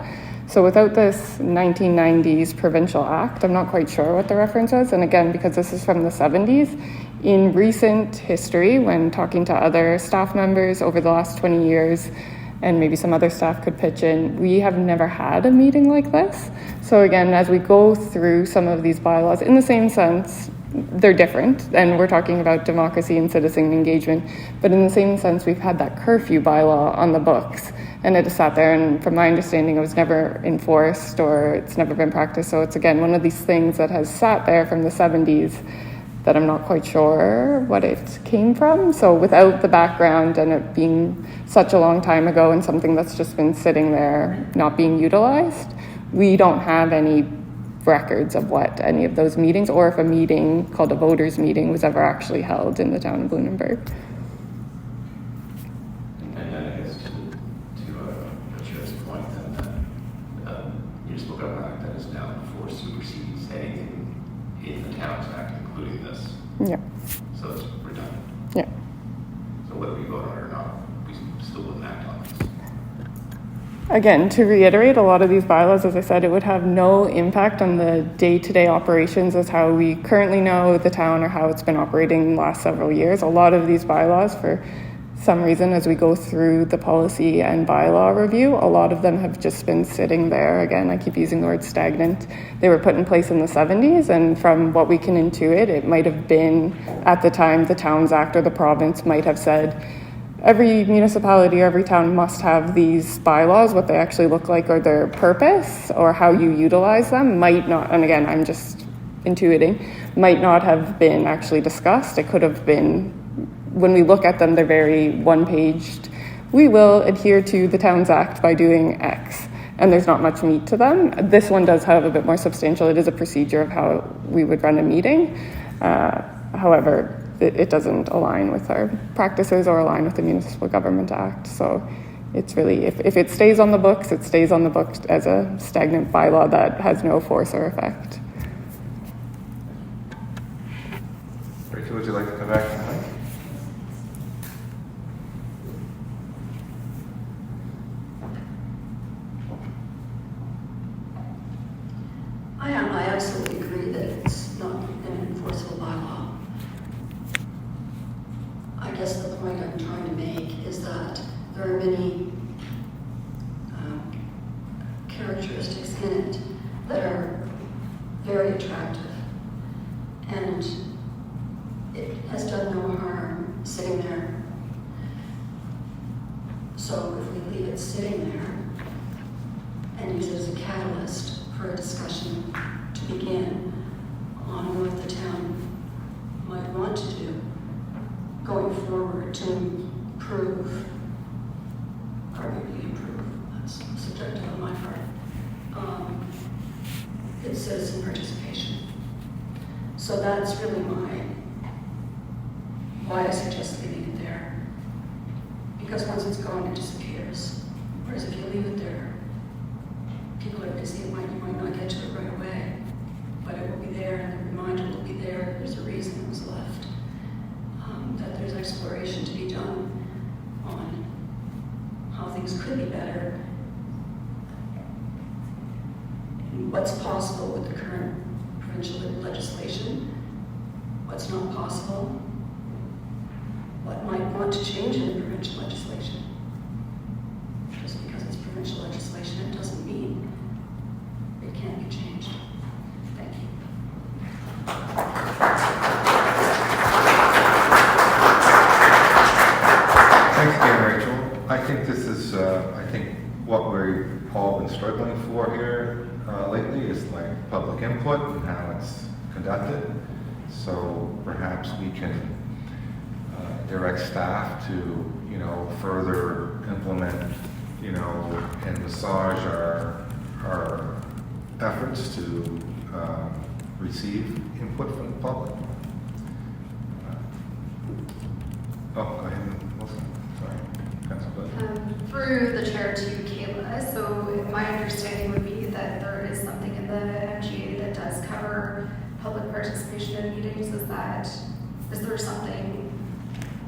So without this 1990s Provincial Act, I'm not quite sure what the reference was. And again, because this is from the 70s, in recent history, when talking to other staff members over the last 20 years, and maybe some other staff could pitch in, we have never had a meeting like this. So again, as we go through some of these bylaws, in the same sense, they're different, and we're talking about democracy and citizen engagement, but in the same sense, we've had that curfew bylaw on the books, and it has sat there, and from my understanding, it was never enforced, or it's never been practiced. So it's, again, one of these things that has sat there from the 70s that I'm not quite sure what it came from. So without the background and it being such a long time ago and something that's just been sitting there not being utilized, we don't have any records of what any of those meetings, or if a meeting called a voters meeting was ever actually held in the town of Lunenburg. And then I guess to the chair's point, then that Municipal Government Act that is now before supersedes anything in the Towns Act, including this. Yeah. So it's redundant. Yeah. So whether we vote on it or not, we still wouldn't act on this. Again, to reiterate, a lot of these bylaws, as I said, it would have no impact on the day-to-day operations as how we currently know the town or how it's been operating the last several years. A lot of these bylaws, for some reason, as we go through the policy and bylaw review, a lot of them have just been sitting there. Again, I keep using the word stagnant. They were put in place in the 70s, and from what we can intuit, it might have been, at the time, the Towns Act or the province might have said, every municipality or every town must have these bylaws. What they actually look like or their purpose or how you utilize them might not, and again, I'm just intuiting, might not have been actually discussed. It could have been, when we look at them, they're very one-paged. We will adhere to the Towns Act by doing X, and there's not much meat to them. This one does have a bit more substantial. It is a procedure of how we would run a meeting. However, it doesn't align with our practices or align with the Municipal Government Act. So it's really, if it stays on the books, it stays on the books as a stagnant bylaw that has no force or effect. Rachel, would you like to come back to the mic? I absolutely agree that it's not an enforceable bylaw. I guess the point I'm trying to make is that there are many characteristics in it that are very attractive, and it has done no harm sitting there. So if we leave it sitting there and use it as a catalyst for a discussion to begin on what the town might want to do going forward to improve, or maybe improve, that's subjective on my part, it's citizen participation. So that's really why I suggest leaving it there. Because once it's gone, it disappears. Whereas if you leave it there, people are busy, you might not get to it right away, but it will be there, and the reminder will be there. There's a reason it was left. That there's exploration to be done on how things could be better, and what's possible with the current provincial legislation, what's not possible, what might want to change in the provincial legislation. Just because it's provincial legislation, it doesn't mean it can't be changed. Thank you. Thanks again, Rachel. I think this is, I think what we've all been struggling for here lately is like public input and how it's conducted. So perhaps we can direct staff to, further implement, and massage our efforts to receive input from the public. Go ahead, Melissa. Sorry, Councilor Bud. Through the chair to Kayla, so my understanding would be that there is something in the MGA that does cover public participation in meetings. Is there something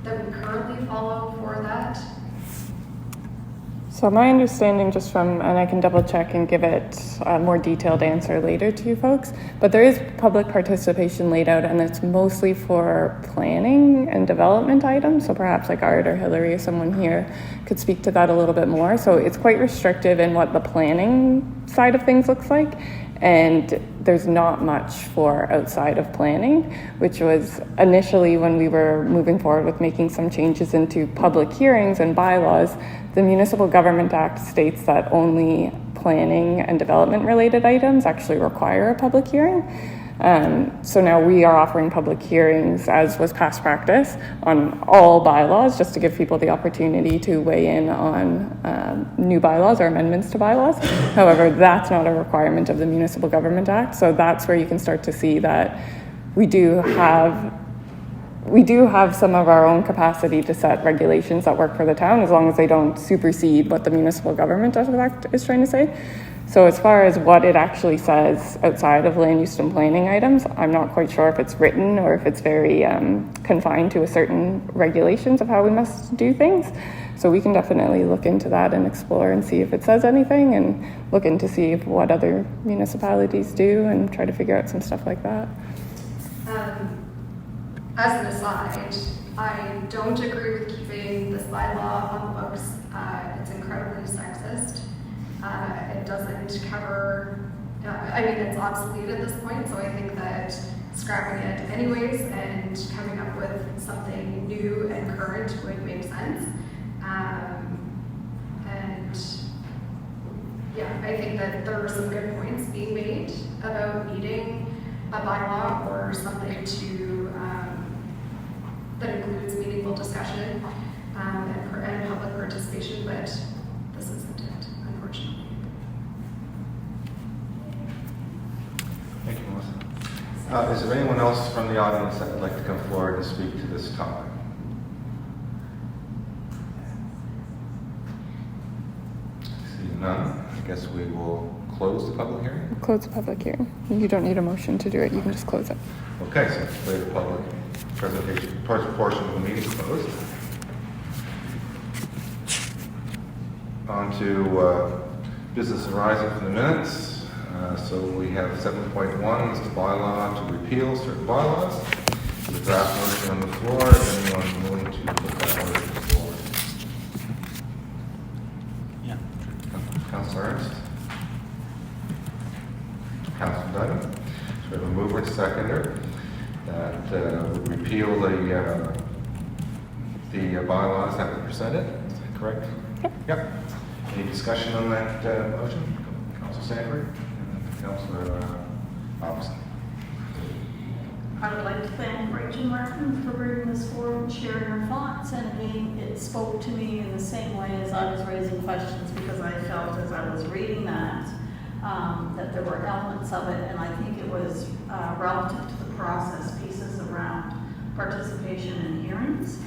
that we currently follow for that? So my understanding just from, and I can double check and give it a more detailed answer later to you folks, but there is public participation laid out, and it's mostly for planning and development items. So perhaps like Art or Hillary or someone here could speak to that a little bit more. So it's quite restrictive in what the planning side of things looks like. And there's not much for outside of planning, which was initially when we were moving forward with making some changes into public hearings and bylaws. The Municipal Government Act states that only planning and development related items actually require a public hearing. So now we are offering public hearings, as was past practice, on all bylaws, just to give people the opportunity to weigh in on new bylaws or amendments to bylaws. However, that's not a requirement of the Municipal Government Act, so that's where you can start to see that we do have some of our own capacity to set regulations that work for the town, as long as they don't supersede what the Municipal Government Act is trying to say. So as far as what it actually says outside of land use and planning items, I'm not quite sure if it's written or if it's very confined to a certain regulations of how we must do things. So we can definitely look into that and explore and see if it says anything, and look into see if what other municipalities do and try to figure out some stuff like that. As an aside, I don't agree with keeping this bylaw on the books. It's incredibly sexist. It doesn't cover, it's obsolete at this point, so I think that scrapping it anyways and coming up with something new and current would make sense. Yeah, I think that there are some good points being made about needing a bylaw or something to, that includes meaningful discussion and public participation, but this isn't it, unfortunately. Thank you, Melissa. Is there anyone else from the audience that would like to come forward and speak to this topic? See none, I guess we will close the public hearing. Close the public hearing. You don't need a motion to do it. You can just close it. Okay, so declare the public presentation portion of the meeting closed. On to business arising from the minutes. So we have 7.1, is the bylaw to repeal certain bylaws. The draft motion on the floor. Is anyone willing to put that motion forward? Yeah. Councilor Ernst? Councilor Dunn? So we have a mover and seconder that would repeal the bylaws that were presented. Is that correct? Yep. Any discussion on that motion? Councilor Sanford? Councilor Robinson. I would like to thank Rachel Martin for bringing this forward and sharing her thoughts. And again, it spoke to me in the same way as I was raising questions, because I felt as I was reading that, that there were elements of it, and I think it was relative to the process pieces around participation in hearings.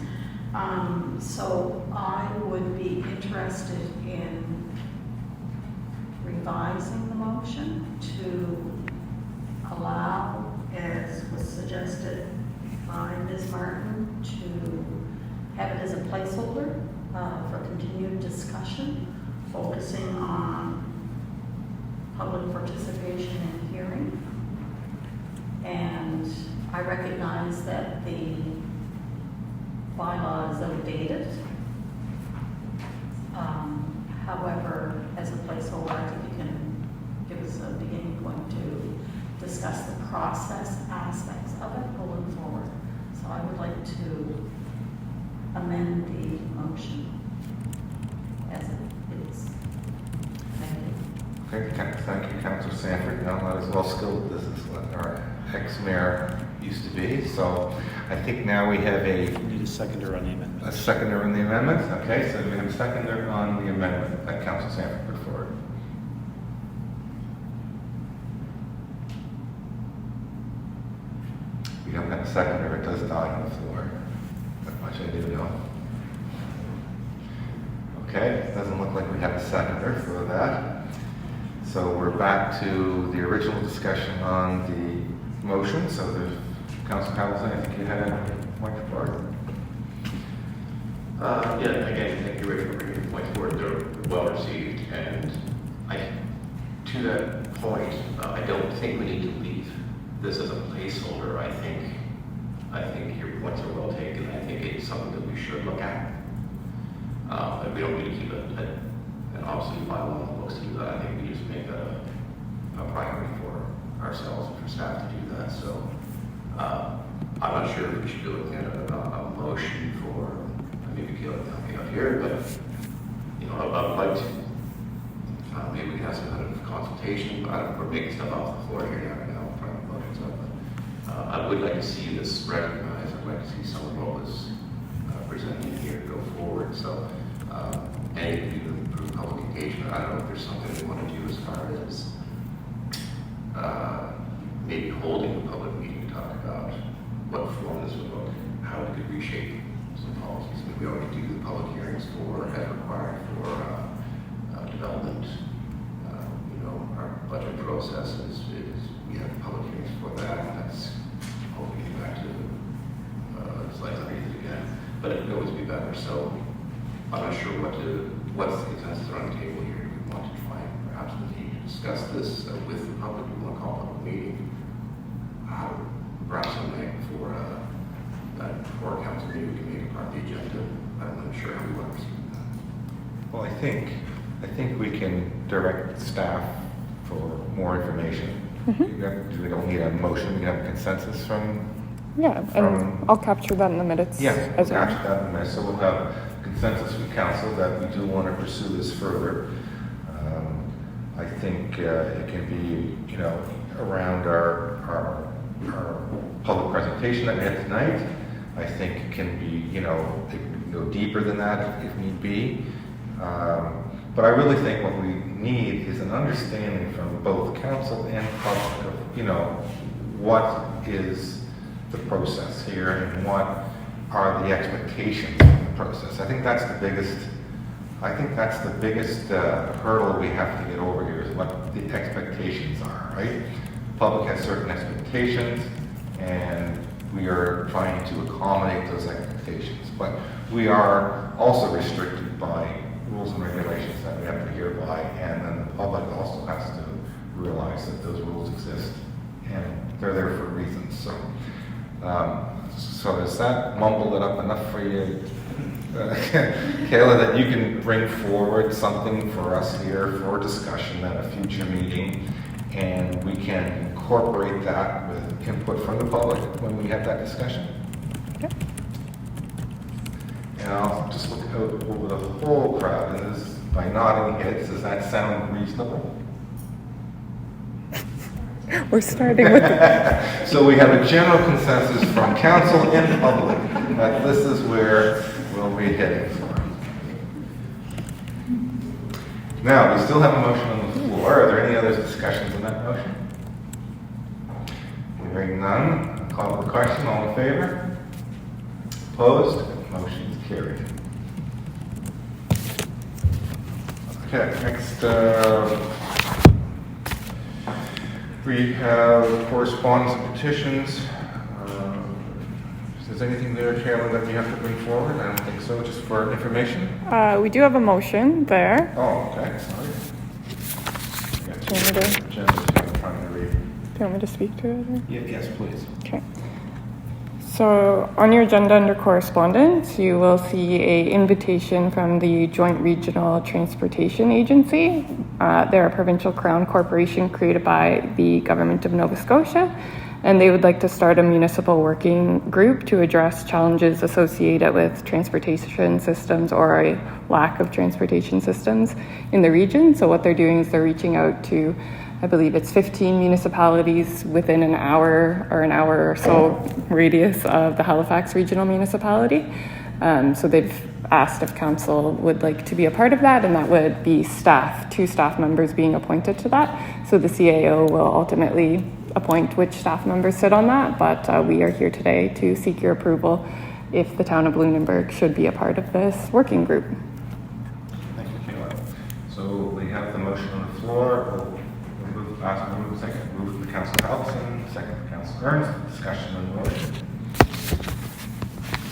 So I would be interested in revising the motion to allow, as was suggested by Ms. Martin, to have it as a placeholder for continued discussion, focusing on public participation in hearing. And I recognize that the bylaw is outdated. However, as a placeholder, I think you can give us a beginning point to discuss the process aspects of it going forward. So I would like to amend the motion as it is. Thank you. Okay, thank you, Councilor Sanford. You're not as well skilled as this is what our ex-mayor used to be. So I think now we have We need a seconder on the amendment. a seconder on the amendment. Okay, so we have a seconder on the amendment that Councilor Sanford put forward. We don't have a seconder, it does die on the floor. That much I do know. Okay, it doesn't look like we have a seconder for that. So we're back to the original discussion on the motion. So there's Councilor Hamilton, I think you had a point forward. Yeah, again, thank you, Rick, for bringing the points forward. They're well received, and to that point, I don't think we need to leave this as a placeholder. I think your points are well taken. I think it's something that we should look at. And we don't need to keep an obsolete bylaw on the books to do that. I think we just make that a priority for ourselves and for staff to do that. So I'm not sure if we should be looking at a motion for maybe killing up here, but I would like to. Maybe we can have some kind of consultation. We're making stuff off the floor here right now, trying to look at stuff. But I would like to see this recognized. I'd like to see some of what was presented here go forward. So, and to improve public engagement. I don't know if there's something we want to do as far as maybe holding a public meeting to talk about what form this would look, how we could reshape some policies. We already do the public hearings as required for development. Our budget process is we have public hearings for that, and that's hoping to get back to slides underneath it again. But it could always be better. So I'm not sure what's the consensus on the table here. We want to try and perhaps continue to discuss this with the public. We want to call a public meeting. Perhaps something before council meeting we can make it part of the agenda. I'm not sure how we want to proceed with that. Well, I think we can direct staff for more information. We don't need a motion. We can have a consensus from. Yeah, and I'll capture that in the minutes. Yeah, we'll as well. capture that in there. So we'll have consensus from council that we do want to pursue this further. I think it can be, you know, around our public presentation that we had tonight. I think it can be, you know, it can go deeper than that if need be. But I really think what we need is an understanding from both council and public of, you know, what is the process here and what are the expectations of the process. I think that's the biggest hurdle we have to get over here is what the expectations are, right? The public has certain expectations and we are trying to accommodate those expectations. But we are also restricted by rules and regulations that we have to adhere by, and then the public also has to realize that those rules exist and they're there for reasons. So, so does that mumble it up enough for you, Kayla, that you can bring forward something for us here for discussion at a future meeting, and we can incorporate that with input from the public when we have that discussion? Okay. And I'll just look out over the whole crowd, and this, by nodding heads, does that sound reasonable? We're starting with So we have a general consensus from council and public that this is where we'll be heading for. Now, we still have a motion on the floor. Are there any other discussions on that motion? Hearing none, I'll call the question. All in favor? Opposed? Motion is carried. Okay, next we have correspondence and petitions. Is there anything there, Carolyn, that we have to bring forward? I don't think so, just for information. we do have a motion there. Oh, okay, sorry. Do you want me to- Agenda, I'm trying to read. Do you want me to speak to it? Or? Yes, please. Okay. So on your agenda under correspondence, you will see an invitation from the Joint Regional Transportation Agency. They're a provincial crown corporation created by the Government of Nova Scotia, and they would like to start a municipal working group to address challenges associated with transportation systems or a lack of transportation systems in the region. So what they're doing is they're reaching out to, I believe it's 15 municipalities within an hour or so radius of the Halifax Regional Municipality. So they've asked if council would like to be a part of that, and that would be staff, 2 staff members being appointed to that. So the CAO will ultimately appoint which staff members sit on that, but we are here today to seek your approval if the town of Lunenburg should be a part of this working group. Thank you, Kayla. So we have the motion on the floor. Second, moved by Councillor Halverson, second by Councillor Ernst. Discussion on the motion.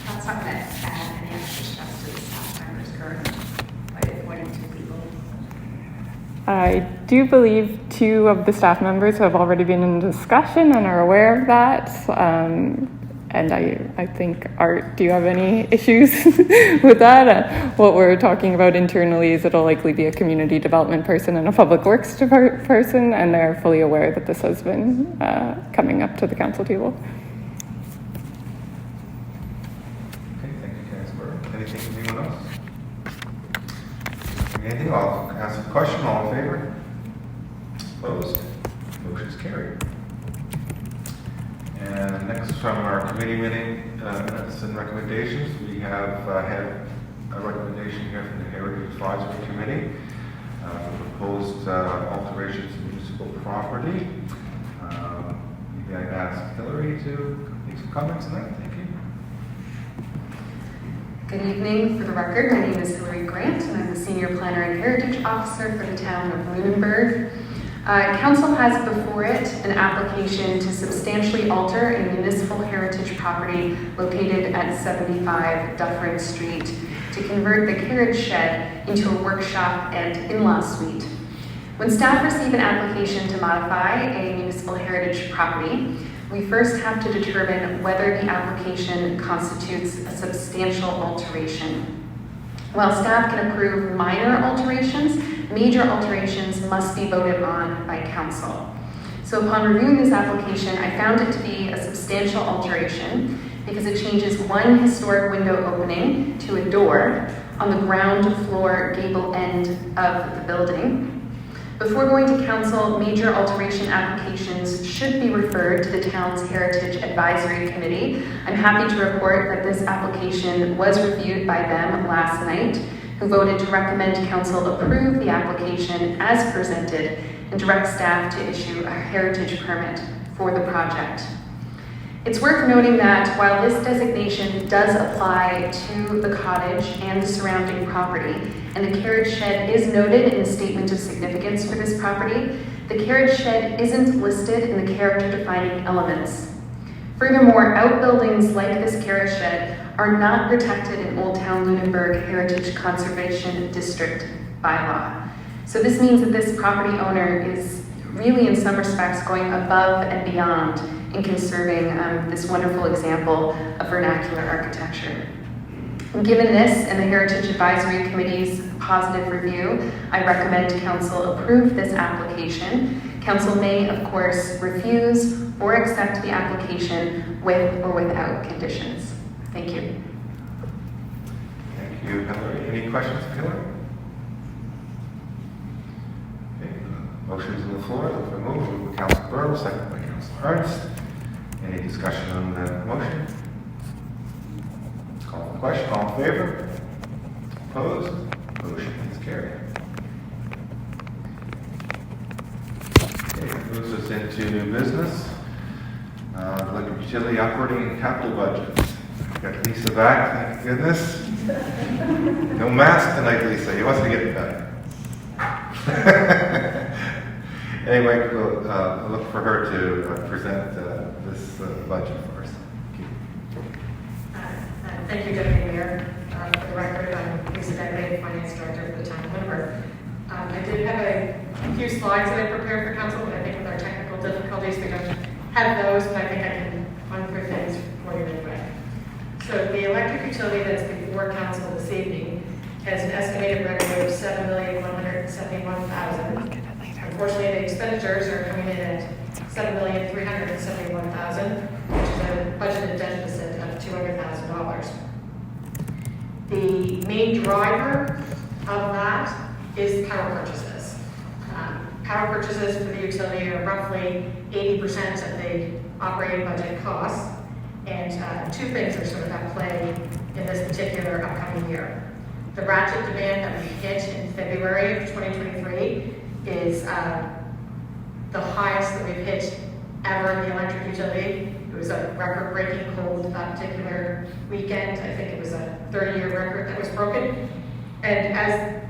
That's not going to add any extra steps to the staff members currently by appointing 2 people. I do believe 2 of the staff members have already been in discussion and are aware of that. And I think, Art, do you have any issues with that? What we're talking about internally is it'll likely be a community development person and a public works person, and they're fully aware that this has been coming up to the council table. Okay, thank you, Councillor. Anything from anyone else? Anything? I'll ask a question. All in favor? Opposed? Motion is carried. And next from our committee meeting minutes and recommendations, we have had a recommendation here from the Heritage Advisory Committee. Proposed alterations to municipal property. Maybe I'd ask Hillary to make some comments on that. Thank you. Good evening. For the record, my name is Hillary Grant, and I'm the Senior Planner and Heritage Officer for the town of Lunenburg. Council has before it an application to substantially alter a municipal heritage property located at 75 Dufferin Street to convert the carriage shed into a workshop and in-law suite. When staff receive an application to modify a municipal heritage property, we first have to determine whether the application constitutes a substantial alteration. While staff can approve minor alterations, major alterations must be voted on by council. So upon reviewing this application, I found it to be a substantial alteration because it changes one historic window opening to a door on the ground floor gable end of the building. Before going to council, major alteration applications should be referred to the town's Heritage Advisory Committee. I'm happy to report that this application was reviewed by them last night, who voted to recommend council approve the application as presented and direct staff to issue a heritage permit for the project. It's worth noting that while this designation does apply to the cottage and the surrounding property, and the carriage shed is noted in the statement of significance for this property, the carriage shed isn't listed in the character-defining elements. Furthermore, outbuildings like this carriage shed are not protected in Old Town Lunenburg Heritage Conservation District bylaw. So this means that this property owner is really in some respects going above and beyond in conserving this wonderful example of vernacular architecture. Given this and the Heritage Advisory Committee's positive review, I recommend council approve this application. Council may, of course, refuse or accept the application with or without conditions. Thank you. Thank you, Hillary. Any questions for Hillary? Okay, motion's on the floor. Look for move by Councilor Burrow, second by Councilor Ernst. Any discussion on that motion? Call the question. All in favor? Opposed? Motion is carried. Okay, that moves us into new business. Electric utility operating and capital budgets. Got Lisa back, thank goodness. No mask tonight, Lisa. He wants to get better. Anyway, we'll look for her to present this budget for us. Thank you, Deputy Mayor. For the record, I'm Lisa Begley, Finance Director for the Town of Lunenburg. I did have a few slides that I prepared for council, but I think with our technical difficulties, we don't have those, but I think I can run through things for you anyway. So the electric utility that's before council this evening has an estimated revenue of $7,171,000. Unfortunately, the expenditures are coming in at $7,371,000, which is a budgeted deficit of $200,000. The main driver of that is power purchases. Power purchases for the utility are roughly 80% of the operating budget costs, and two things are sort of at play in this particular upcoming year. The ratchet demand that we hit in February of 2023 is the highest that we've hit ever in the electric utility. It was a record-breaking cold that particular weekend. I think it was a 30-year record that was broken. And as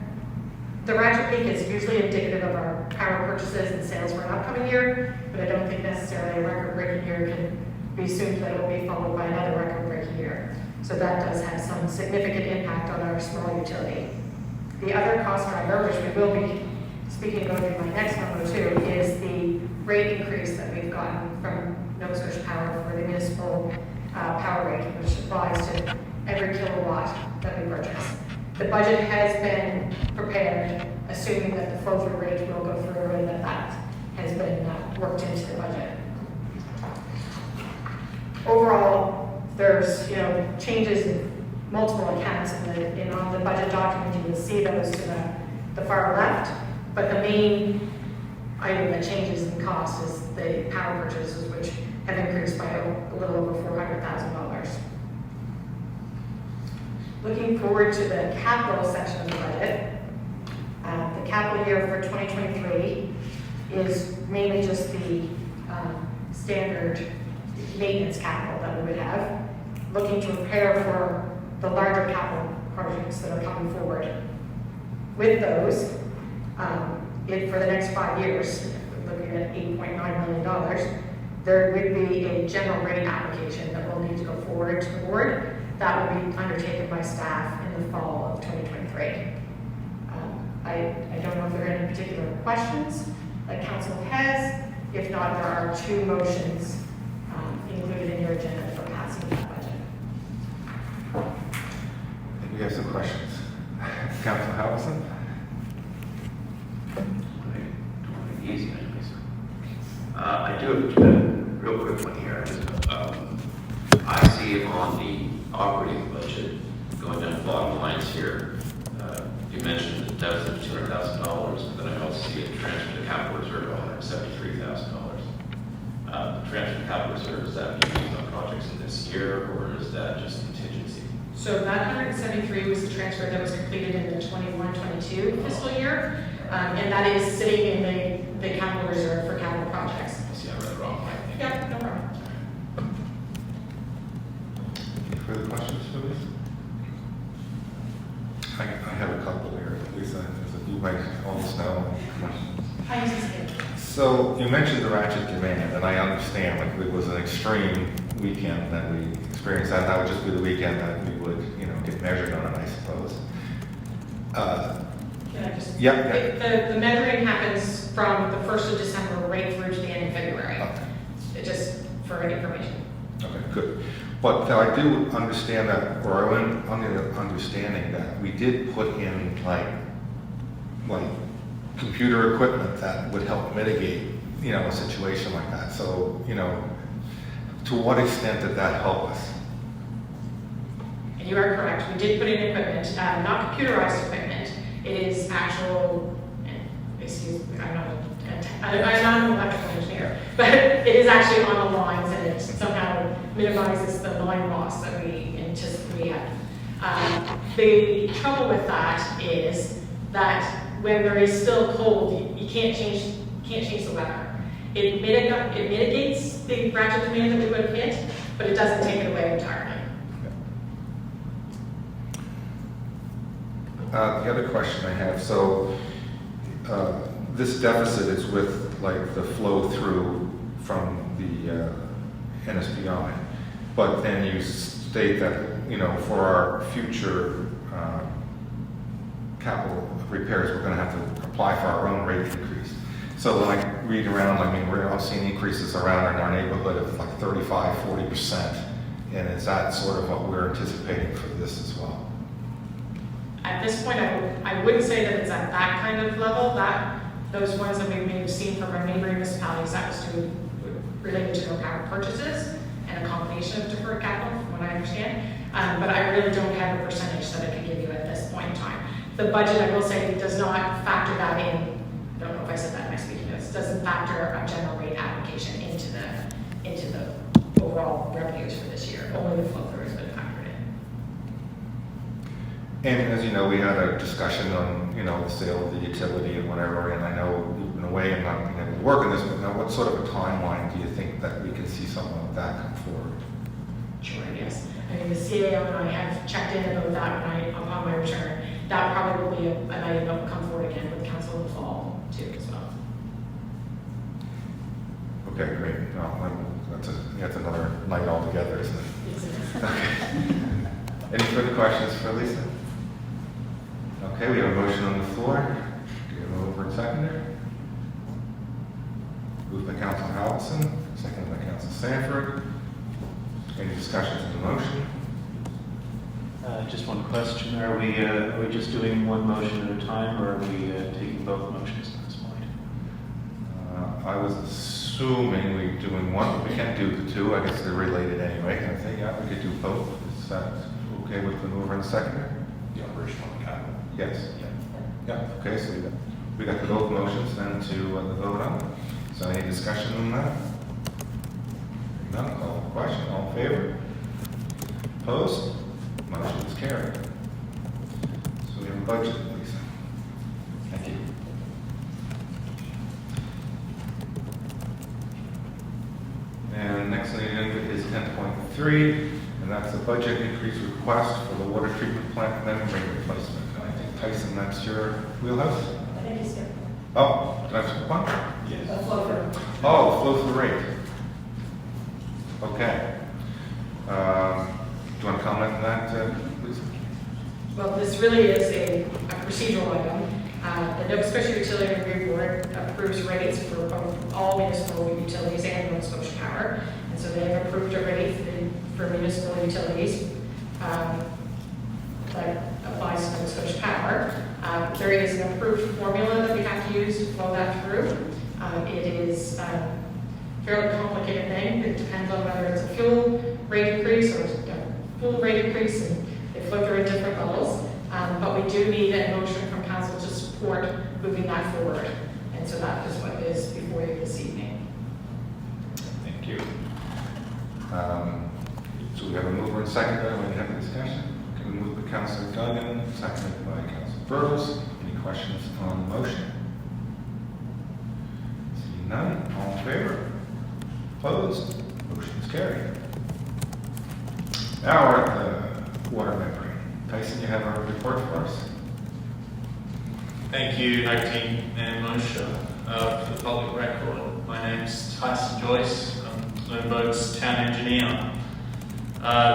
the ratchet peak is usually indicative of our power purchases and sales for an upcoming year, but I don't think necessarily a record-breaking year can be assumed that it will be followed by another record-breaking year. So that does have some significant impact on our small utility. The other cost driver, which we will be speaking about in my next memo too, is the rate increase that we've gotten from Nova Scotia Power for the municipal power rate, which applies to every kilowatt that we purchase. The budget has been prepared, assuming that the flow-through rate will go through and that has been worked into the budget. Overall, there's changes in multiple accounts on the budget document. You will see those to the far left, but the main item that changes in cost is the power purchases, which have increased by a little over $400,000. Looking forward to the capital section of the budget, the capital year for 2023 is mainly just the standard maintenance capital that we would have, looking to prepare for the larger capital projects that are coming forward. With those, for the next 5 years, looking at $8.9 million, there would be a general rate application that will need to go forward to the board. That will be undertaken by staff in the fall of 2023. I don't know if there are any particular questions that council has. If not, there are two motions included in your agenda for passing that budget. I think we have some questions. Councilor Howison? Easy, I do have a real quick one here. I see on the operating budget, going down the bottom lines here, you mentioned the deficit of $200,000, but then I also see a transfer to capital reserve of $173,000. The transfer to capital reserve, is that being used on projects in this year, or is that just contingency? So that 173 was the transfer that was completed in the 21-22 fiscal year, and that is sitting in the capital reserve for capital projects. I see, I read it wrong. Yep, no problem. Any further questions for Lisa? I have a couple here, Lisa, as you might almost know. Hi, Mrs. Hill. So you mentioned the ratchet demand, and I understand, like, it was an extreme weekend that we experienced. That would just be the weekend that we would, get measured on it, I suppose. Can I just? Yeah. The measuring happens from the 1st of December right through to the end of February. Okay. Just for information. Okay, good. But I do understand that, or I'm under the understanding that we did put in like computer equipment that would help mitigate, a situation like that. So, to what extent did that help us? And you are correct. We did put in equipment, not computerized equipment. It is actual, excuse me, I'm not an electrical engineer, but it is actually on the lines, and it somehow minimizes the line loss that we had. The trouble with that is that when there is still cold, you can't change the weather. It mitigates the ratchet demand that we would have hit, but it doesn't take it away entirely. The other question I have, so this deficit is with the flow through from the NSPI, but then you state that for our future capital repairs, we're going to have to apply for our own rate increase. So when I read around, we're seeing increases around in our neighborhood of 35-40%, and is that sort of what we're anticipating for this as well? At this point, I wouldn't say that it's at that kind of level. Those ones that we may have seen from our neighboring municipalities, that was related to their power purchases and a combination of deferred capital, from what I understand. But I really don't have a percentage that I can give you at this point in time. The budget, I will say, does not factor that in. I don't know if I said that in my speaking notes. Doesn't factor a general rate application into the overall revenues for this year. Only the flow through has been factored in. And as you know, we had a discussion on, the sale of the utility and whatever, and I know you've been away and not been able to work on this, but now what sort of a timeline do you think that we can see something like that come forward? Sure, yes. I mean, the CAO and I have checked in about that upon my return. That probably will be an item that will come forward again with council in the fall, too, as well. Okay, great. No, that's another night altogether, isn't it? Yes, it is. Okay. Any further questions for Lisa? Okay, we have a motion on the floor. Do you have a mover and seconder? Moved by Council Allison, seconded by Council Sanford. Any discussions on the motion? Just one question. Are we just doing one motion at a time, or are we taking both motions at this point? I was assuming we're doing one, but we can't do the two. I guess they're related anyway. I think, yeah, we could do both. Is that okay with the mover and seconder? The operational capital. Yes. Yeah, okay, so we got the both motions then to the vote on. So any discussion on that? None, call the question. All in favor? Opposed? Motion is carried. So we have a budget, Lisa. Thank you. And next on the agenda is 10.3, and that's a budget increase request for the water treatment plant membrane replacement. And I think, Tyson, that's your wheelhouse? I think it's good. Oh, did I skip one? Yes. The flow through. Oh, the flow through rate. Okay. Do you want to comment on that, Lisa? Well, this really is a procedural item. The Nova Scotia Utility Review Board approves rates for all municipal utilities and Nova Scotia Power. And so they have approved a rate for municipal utilities that applies to Nova Scotia Power. There is an approved formula that we have to use to flow that through. It is a fairly complicated thing. It depends on whether it's a fuel rate increase or a full rate increase, and they flow through at different levels. But we do need a motion from council to support moving that forward. And so that is what is before you this evening. Thank you. So we have a mover and seconder. We have a discussion. Can we move by Councillor Duggan, seconded by Councillor Burrows? Any questions on the motion? Seeing none, all in favor? Opposed? Motion is carried. Now we're at the water membrane. Tyson, you have a report for us? Thank you, Acting Mayor Mosher. For the public record, my name's Tyson Joyce. I'm Bloomberg's town engineer.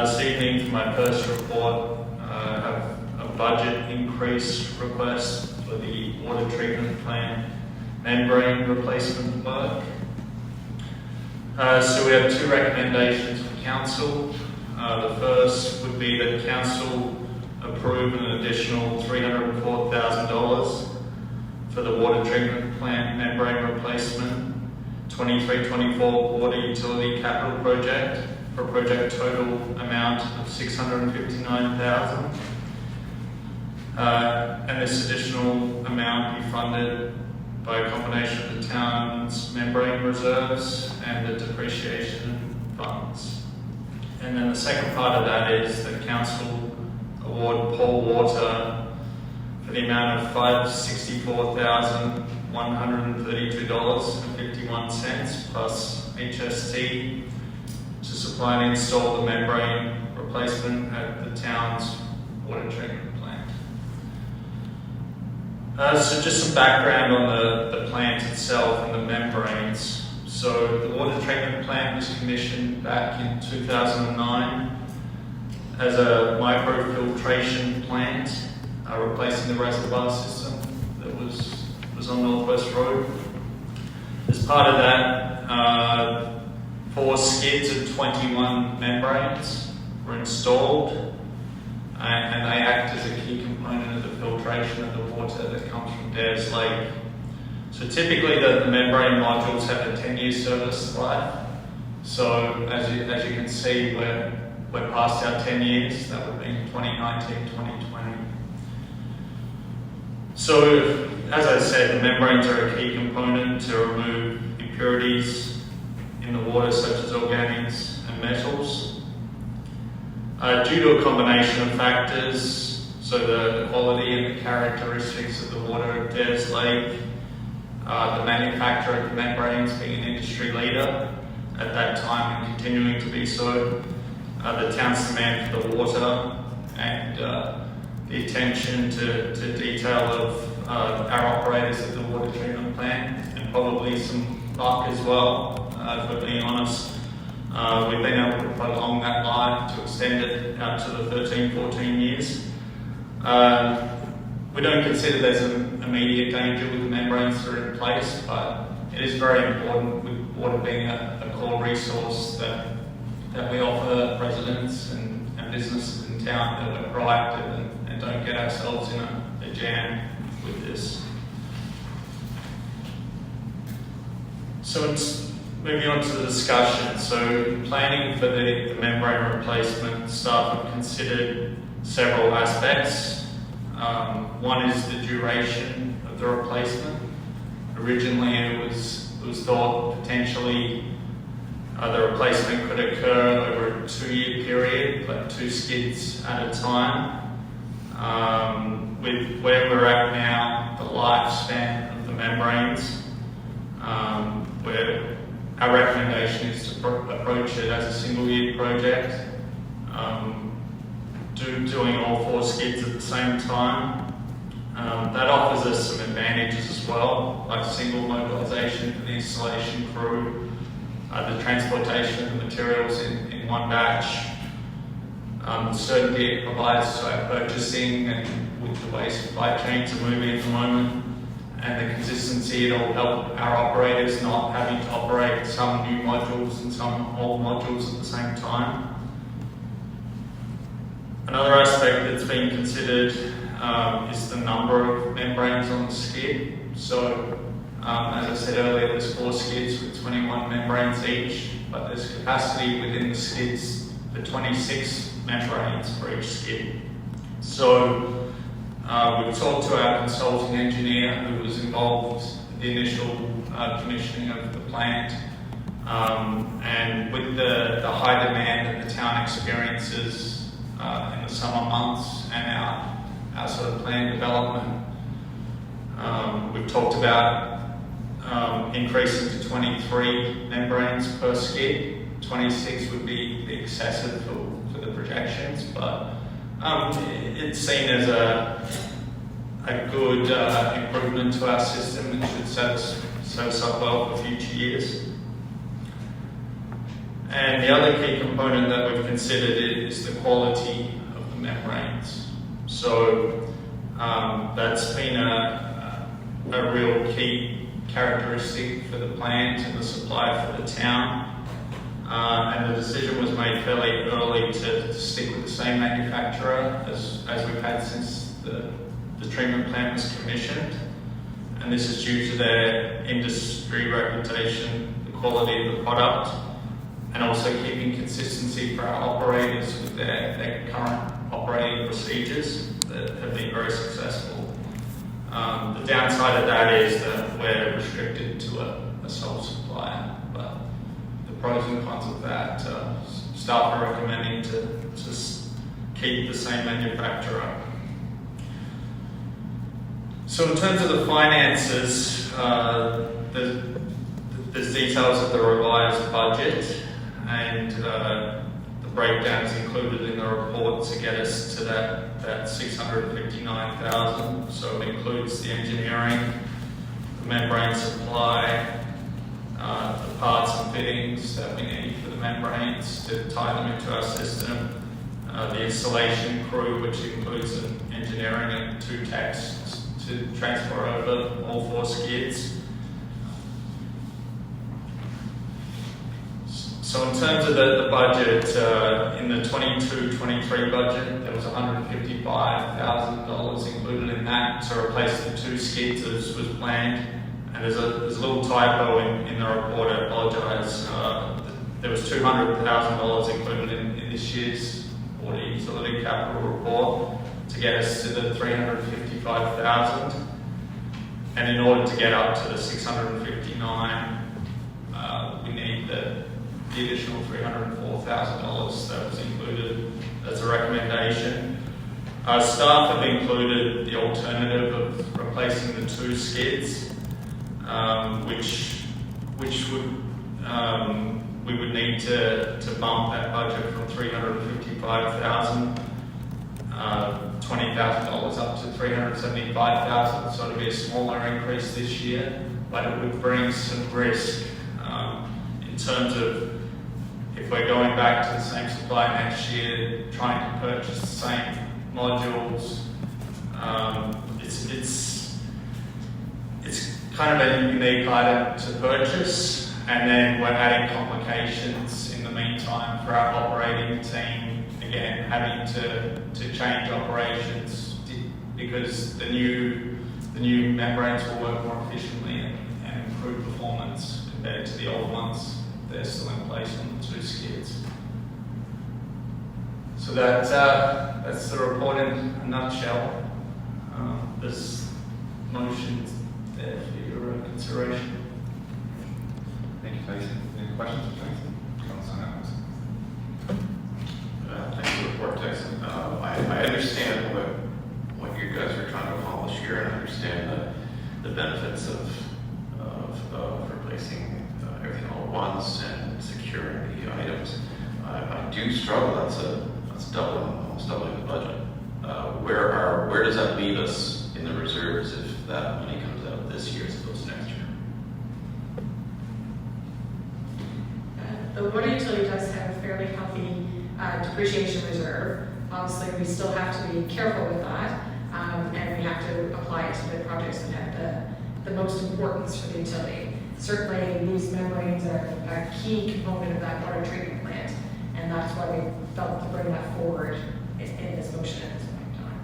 This evening, for my first report, I have a budget increase request for the water treatment plant membrane replacement work. So we have two recommendations for council. The first would be that council approve an additional $304,000 for the water treatment plant membrane replacement 23-24 water utility capital project for a project total amount of $659,000. And this additional amount be funded by a combination of the town's membrane reserves and the depreciation funds. And then the second part of that is that council award Paul Water for the amount of $564,132.51 plus HST to supply and install the membrane replacement at the town's water treatment plant. So just some background on the plant itself and the membranes. So the water treatment plant was commissioned back in 2009 as a microfiltration plant, replacing the reservoir system that was on Northwest Road. As part of that, 4 skids of 21 membranes were installed, and they act as a key component of the filtration of the water that comes from Dares Lake. So typically the membrane modules have a 10-year service life. So as you can see, we're past our 10 years. That would be 2019, 2020. So as I said, the membranes are a key component to remove impurities in the water such as organics and metals. Due to a combination of factors, so the quality and the characteristics of the water at Dares Lake, the manufacturer of the membranes being an industry leader at that time and continuing to be so, the town's demand for the water and the attention to detail of our operators at the water treatment plant, and probably some luck as well, if we're being honest. We've been able to prolong that life to extend it out to the 13, 14 years. We don't consider there's an immediate danger with the membranes that are in place, but it is very important, with water being a core resource, that we offer residents and businesses in town that we're proactive and don't get ourselves in a jam with this. So it's moving on to the discussion. So planning for the membrane replacement, staff have considered several aspects. One is the duration of the replacement. Originally it was thought potentially the replacement could occur over a 2-year period, like 2 skids at a time. With where we're at now, the lifespan of the membranes, where our recommendation is to approach it as a single-year project, doing all 4 skids at the same time. That offers us some advantages as well, like single mobilisation for the installation crew, the transportation of the materials in one batch, the certainty it provides to our purchasing and with the way supply chains are moving at the moment, and the consistency it'll help our operators not having to operate some new modules and some old modules at the same time. Another aspect that's been considered is the number of membranes on the skid. So, as I said earlier, there's 4 skids with 21 membranes each, but there's capacity within the skids for 26 membranes for each skid. So, We've talked to our consulting engineer who was involved in the initial commissioning of the plant. And with the high demand that the town experiences in the summer months and our sort of planned development, we've talked about increasing to 23 membranes per skid. 26 would be excessive for the projections, but it's seen as a good improvement to our system and should set us up well for future years. And the other key component that we've considered is the quality of the membranes. So that's been a real key characteristic for the plant and the supply for the town. And the decision was made fairly early to stick with the same manufacturer as we've had since the treatment plant was commissioned. And this is due to their industry reputation, the quality of the product, and also keeping consistency for our operators with their current operating procedures that have been very successful. The downside of that is that we're restricted to a sole supplier, but the pros and cons of that, staff are recommending to keep the same manufacturer. So in terms of the finances, there's details of the revised budget, and the breakdown is included in the report to get us to that 659,000. So it includes the engineering, the membrane supply, the parts and fittings that we need for the membranes to tie them into our system, the installation crew, which includes an engineering and 2 techs to transfer over all 4 skids. So in terms of the budget, in the 22-23 budget, there was $155,000 included in that to replace the 2 skids as was planned. And there's a little typo in the report, I apologise. There was $200,000 included in this year's water utility capital report to get us to the $355,000. And in order to get up to the 659, we need the additional $304,000 that was included as a recommendation. Staff have included the alternative of replacing the 2 skids, which would we would need to bump that budget from $355,000, $20,000 up to $375,000. So it'll be a smaller increase this year, but it would bring some risk in terms of if we're going back to the same supply next year, trying to purchase the same modules. It's kind of a unique item to purchase, and then we're adding complications in the meantime for our operating team. Again, having to change operations because the new membranes will work more efficiently and improve performance compared to the old ones. They're still in place on the 2 skids. So that's the report in a nutshell. There's motions there for your consideration. Thank you, Tyson. Any questions for Tyson? Thanks for the report, Tyson. I understand what you guys are trying to accomplish here, and I understand the benefits of replacing everything all at once and securing the items. I do struggle. That's almost doubling the budget. Where does that leave us in the reserves if that money comes out this year as opposed to next year? The water utility does have a fairly healthy depreciation reserve. Obviously, we still have to be careful with that, and we have to apply it to the projects that have the most importance for the utility. Certainly, these membranes are a key component of that water treatment plant, and that's why we felt to bring that forward in this motion at this point in time.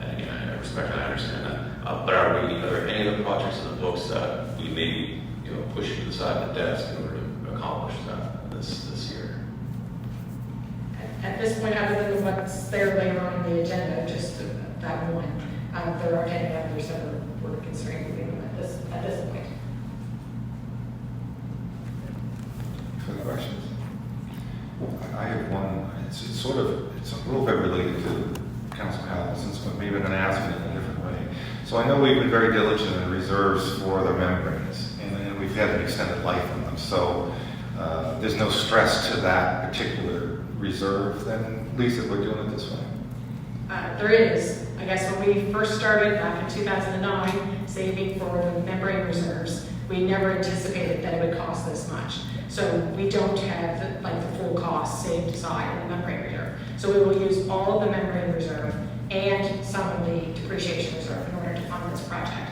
And again, I respect and I understand that. But are there any of the projects in the books that we may push to the side of the desk in order to accomplish that this year? At this point, other than what's there later on in the agenda, just that one. There aren't any others that we're considering moving them at this point. Further questions? I have one. It's a little bit related to Council Hallison's, but maybe I'm going to ask it in a different way. So I know we've been very diligent in reserves for the membranes, and we've had an extended life on them. So there's no stress to that particular reserve. Then, Lisa, we're doing it this way. There is. I guess when we first started back in 2009, saving for the membrane reserves, we never anticipated that it would cost this much. So we don't have the full cost saved aside in the membrane reserve. So we will use all of the membrane reserve and some of the depreciation reserve in order to fund this project.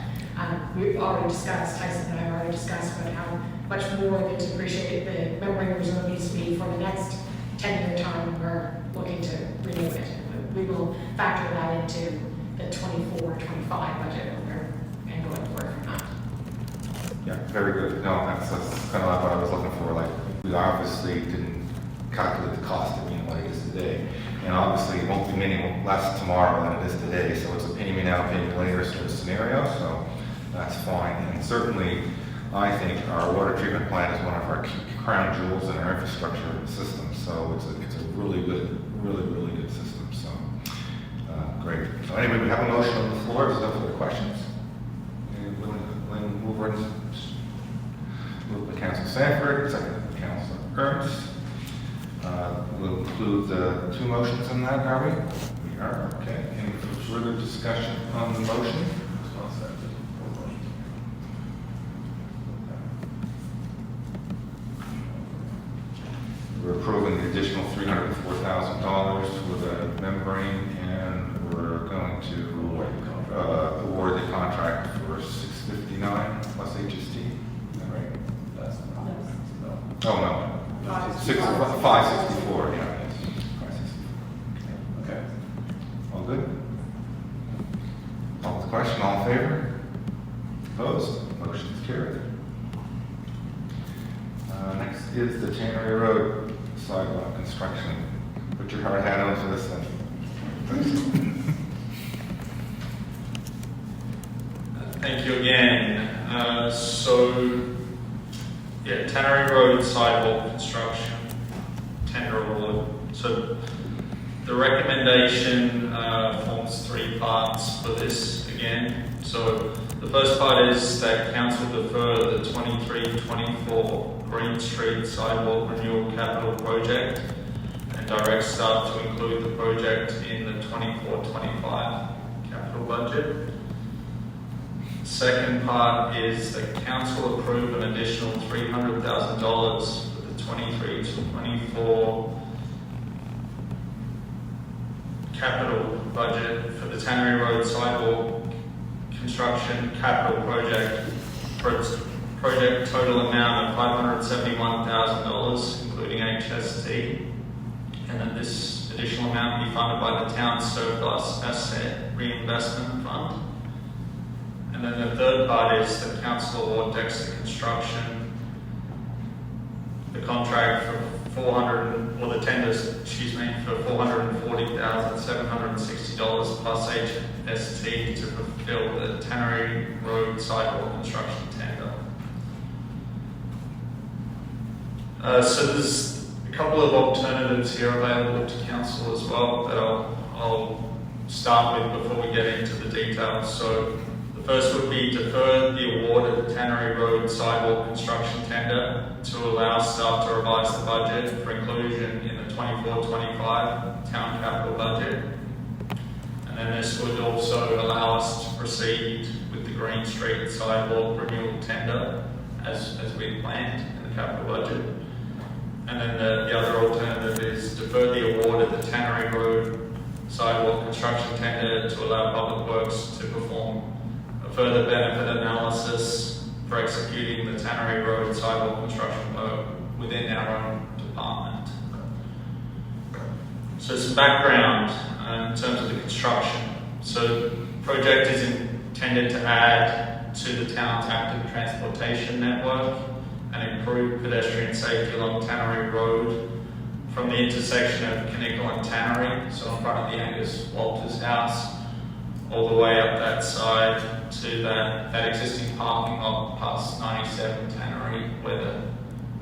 We've already discussed, Tyson and I have already discussed about how much more the membrane reserve needs to be for the next 10-year time we're looking to renew it. We will factor that into the 24-25 budget and going forward from that. Yeah, very good. No, that's kind of like what I was looking for. Like, we obviously didn't calculate the cost of being what it is today. And obviously it won't be any less tomorrow than it is today. So it's a penny me now, penny me later sort of scenario. So that's fine. And certainly, I think our water treatment plant is one of our key crown jewels in our infrastructure system. So it's a really good, really good system. So great. So anyway, we have a motion on the floor. There's no further questions. Moved by Councilor Sanford, seconded by Councilor Ernst. We'll include the two motions in that, are we? We are, okay. Any further discussion on the motion? We're approving the additional $304,000 for the membrane, and we're going to award the contract for $659 plus HST. Is that right? Oh, no. 564, yeah. 564. Okay. All good? Call the question. All in favor? Opposed? Motion is carried. Next is the Tannery Road sidewalk construction. Put your hard hat on for this one. Thank you again. Tannery Road sidewalk construction tender award. So the recommendation forms three parts for this again. So the first part is that council defer the 23-24 Green Street sidewalk renewal capital project and direct staff to include the project in the 24-25 capital budget. Second part is that council approve an additional $300,000 for the 23-24 capital budget for the Tannery Road sidewalk construction capital project for its project total amount of $571,000, including HST, and then this additional amount be funded by the town's surplus asset reinvestment fund. And then the third part is that council award Dexter Construction the contract for the tenders, for $440,760 plus HST to fulfill the Tannery Road sidewalk construction tender. So there's a couple of alternatives here available to council as well that I'll start with before we get into the details. So the first would be defer the award of the Tannery Road sidewalk construction tender to allow staff to revise the budget for inclusion in the 24-25 town capital budget. And then this would also allow us to proceed with the Green Street sidewalk renewal tender as we planned in the capital budget. And then the other alternative is defer the award of the Tannery Road sidewalk construction tender to allow Public Works to perform a further benefit analysis for executing the Tannery Road sidewalk construction work within our own department. So some background in terms of the construction. So the project is intended to add to the town's active transportation network and improve pedestrian safety along Tannery Road from the intersection of Knickle and Tannery, so in front of the Angus Walters house, all the way up that side to that existing parking lot past 97 Tannery, where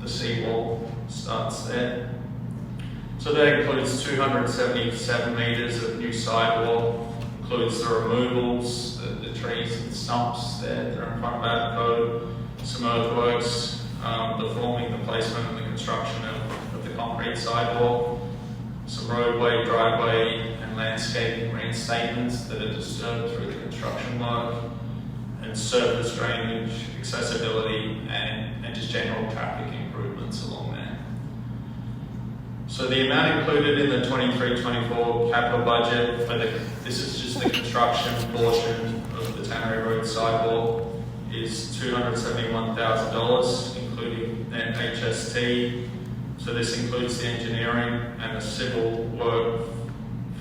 the seawall starts there. So that includes 277 metres of new sidewalk, includes the removals, the trees and stumps there that are in front of APCO, some earthworks, the forming, the placement and the construction of the concrete sidewalk, some roadway, driveway and landscaping reinstatements that are disturbed through the construction work, and surface drainage, accessibility and just general traffic improvements along there. So the amount included in the 23-24 capital budget this is just the construction portion of the Tannery Road sidewalk, is $271,000, including an HST. So this includes the engineering and the civil work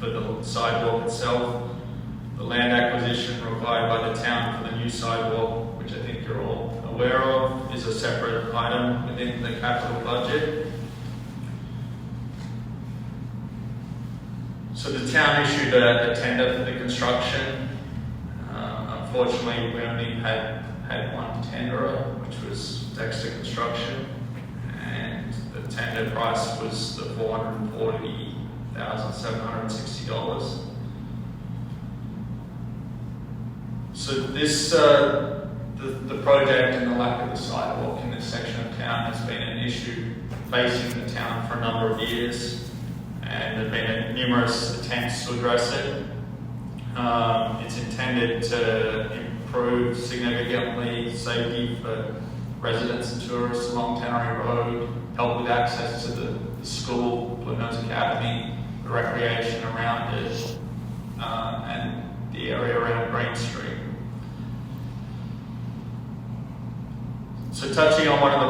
for the sidewalk itself, the land acquisition required by the town for the new sidewalk, which I think you're all aware of, is a separate item within the capital budget. So the town issued a tender for the construction. Unfortunately, we only had one tenderer, which was Dexter Construction, and the tender price was the $440,760. So this, the project and the lack of the sidewalk in this section of town has been an issue facing the town for a number of years, and there have been numerous attempts to address it. It's intended to improve significantly safety for residents and tourists along Tannery Road, help with access to the school, Blue Nose Academy, the recreation around it, and the area around Green Street. So touching on one of the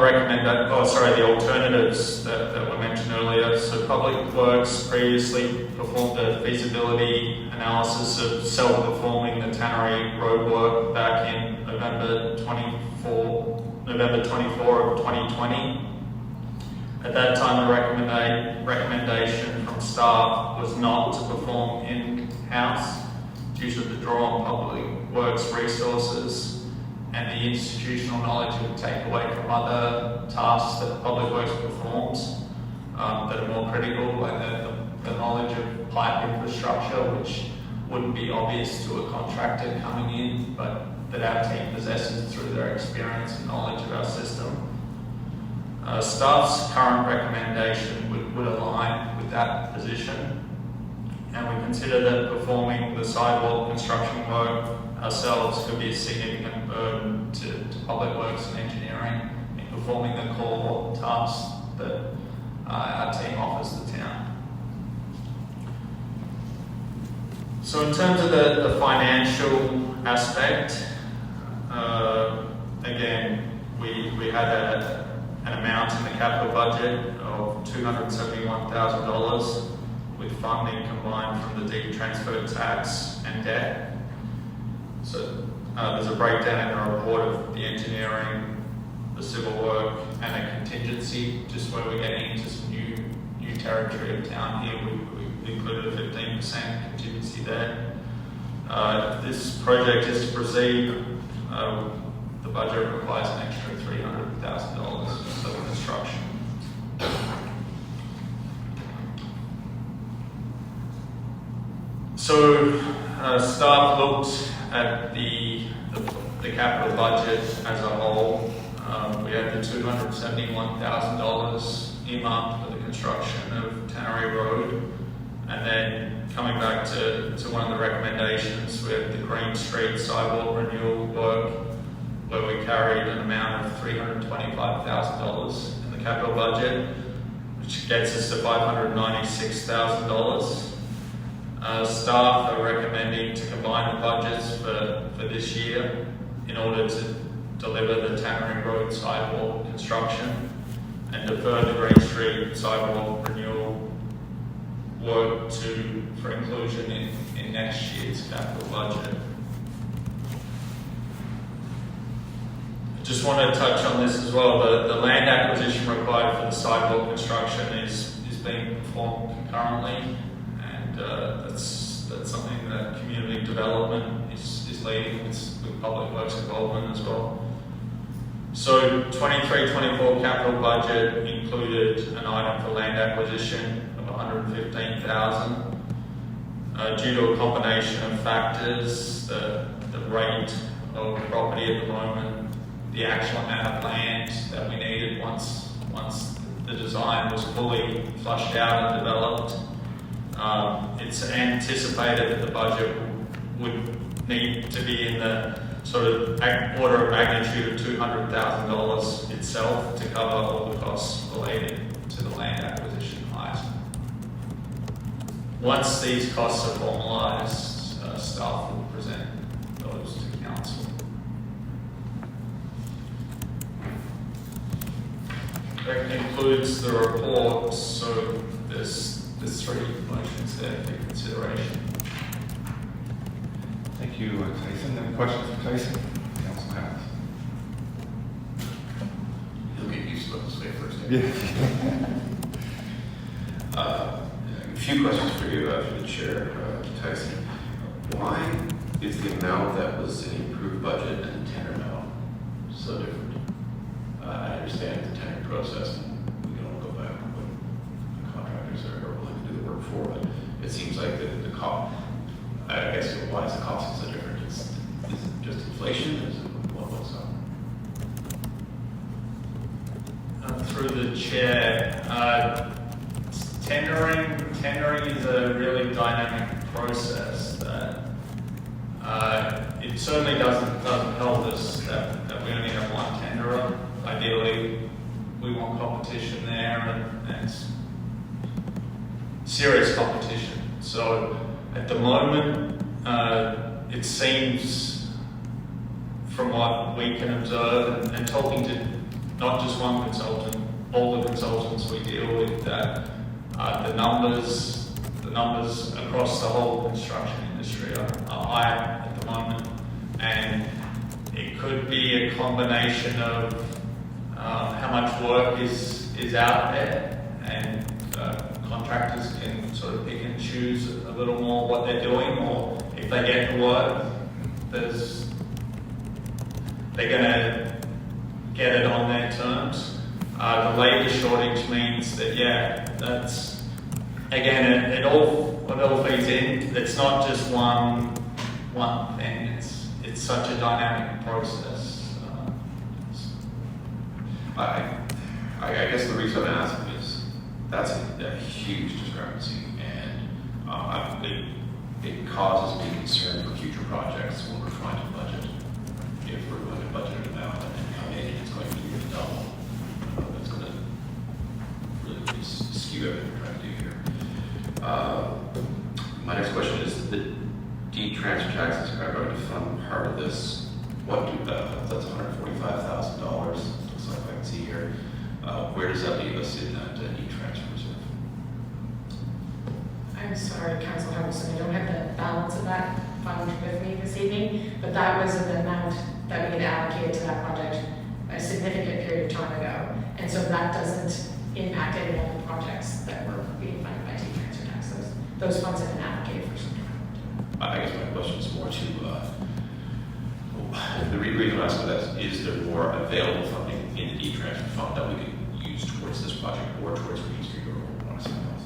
the alternatives that were mentioned earlier. So Public Works previously performed a feasibility analysis of self-performing the Tannery Road work back in November 24 of 2020. At that time, the recommendation from staff was not to perform in-house due to the draw on Public Works resources and the institutional knowledge it would take away from other tasks that Public Works performs that are more critical, like the knowledge of pipe infrastructure, which wouldn't be obvious to a contractor coming in, but that our team possesses through their experience and knowledge of our system. Staff's current recommendation would align with that position, and we consider that performing the sidewalk construction work ourselves could be a significant burden to Public Works and Engineering in performing the core tasks that our team offers the town. So in terms of the financial aspect, again, we had an amount in the capital budget of $271,000 with funding combined from the deed transfer tax and debt. So there's a breakdown in the report of the engineering, the civil work, and a contingency, just where we're getting into some new territory of town here. We included a 15% contingency there. If this project is to proceed, the budget requires an extra $300,000 for the construction. So staff looked at the capital budget as a whole. We had the $271,000 earmarked for the construction of Tannery Road, and then coming back to one of the recommendations, we had the Green Street sidewalk renewal work, where we carried an amount of $325,000 in the capital budget, which gets us to $596,000. Staff are recommending to combine the budgets for this year in order to deliver the Tannery Road sidewalk construction and defer the Green Street sidewalk renewal work for inclusion in next year's capital budget. I just want to touch on this as well. The land acquisition required for the sidewalk construction is being performed concurrently. That's that's something that community development is leading with public works involvement as well. So 23-24 capital budget included an item for land acquisition of 115,000. Due to a combination of factors, the rate of property at the moment, the actual amount of land that we needed once the design was fully flushed out and developed, it's anticipated that the budget would need to be in the sort of order of magnitude of $200,000 itself to cover all the costs related to the land acquisition item. Once these costs are formalised, staff will present those to council. That concludes the report, so there's 3 motions there for consideration. Thank you, Tyson. Any questions for Tyson? Council has. He'll get used to this way first. Yeah. A few questions for you, for the chair, Tyson. Why is the amount that was in the approved budget and the tender amount so different? I understand the tender process, and we can all go back and what the contractors are willing to do the work for, but it seems like the cost, I guess, why is the cost so different? Is it just inflation? Is it what's up? Through the chair, tendering is a really dynamic process that it certainly doesn't help us that we only have one tenderer. Ideally, we want competition there and serious competition. So at the moment, it seems, from what we can observe and talking to not just one consultant, all the consultants we deal with, that the numbers across the whole construction industry are high at the moment, and it could be a combination of how much work is out there, and contractors can sort of pick and choose a little more what they're doing, or if they get the work, they're going to get it on their terms. The labour shortage means that, that's, again, it all feeds in. It's not just one thing. It's such a dynamic process. I guess the reason I'm asking is that's a huge discrepancy, and it causes me concern for future projects when we're trying to budget. If we're going to budget an amount and how maybe it's going to be double, that's going to really skew everything we're trying to do here. My next question is: the D-transfer taxes are going to fund part of this. What do that's $145,000. Looks like I can see here. Where does that leave us in that D-transfer reserve? I'm sorry, Councillor Harrison, I don't have the balance of that fund with me this evening, but that was an amount that we had allocated to that project a significant period of time ago. And so that doesn't impact any of the projects that were being funded by T-transfer taxes. Those funds have been allocated for some time. I guess my question is more to the reason I'm asking that is there more available funding in the D-transfer fund that we could use towards this project or towards Green Street or something else?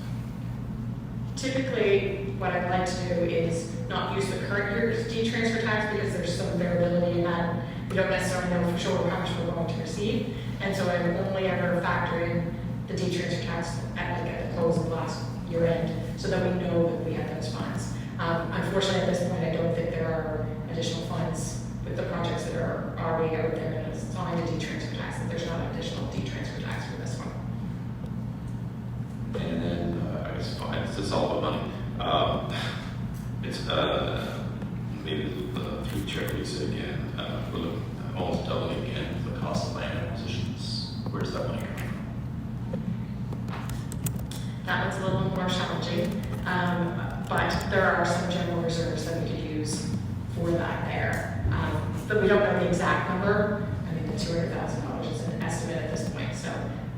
Typically, what I'd like to do is not use the current year's D-transfer tax because there's some variability in that. We don't necessarily know for sure how much we're going to receive. And so I would only ever factor in the D-transfer tax at the close of last year end so that we know that we have those funds. Unfortunately, at this point, I don't think there are additional funds with the projects that are already out there and assigned a D-transfer tax, that there's not an additional D-transfer tax for this one. And then, I guess, fine, it's all about money. It's, maybe through Chair Lisa again, we're looking almost doubling again the cost of land acquisitions. Where does that money come from? That one's a little more challenging, but there are some general reserves that we could use for that there. But we don't know the exact number. I think the $200,000 is an estimate at this point. So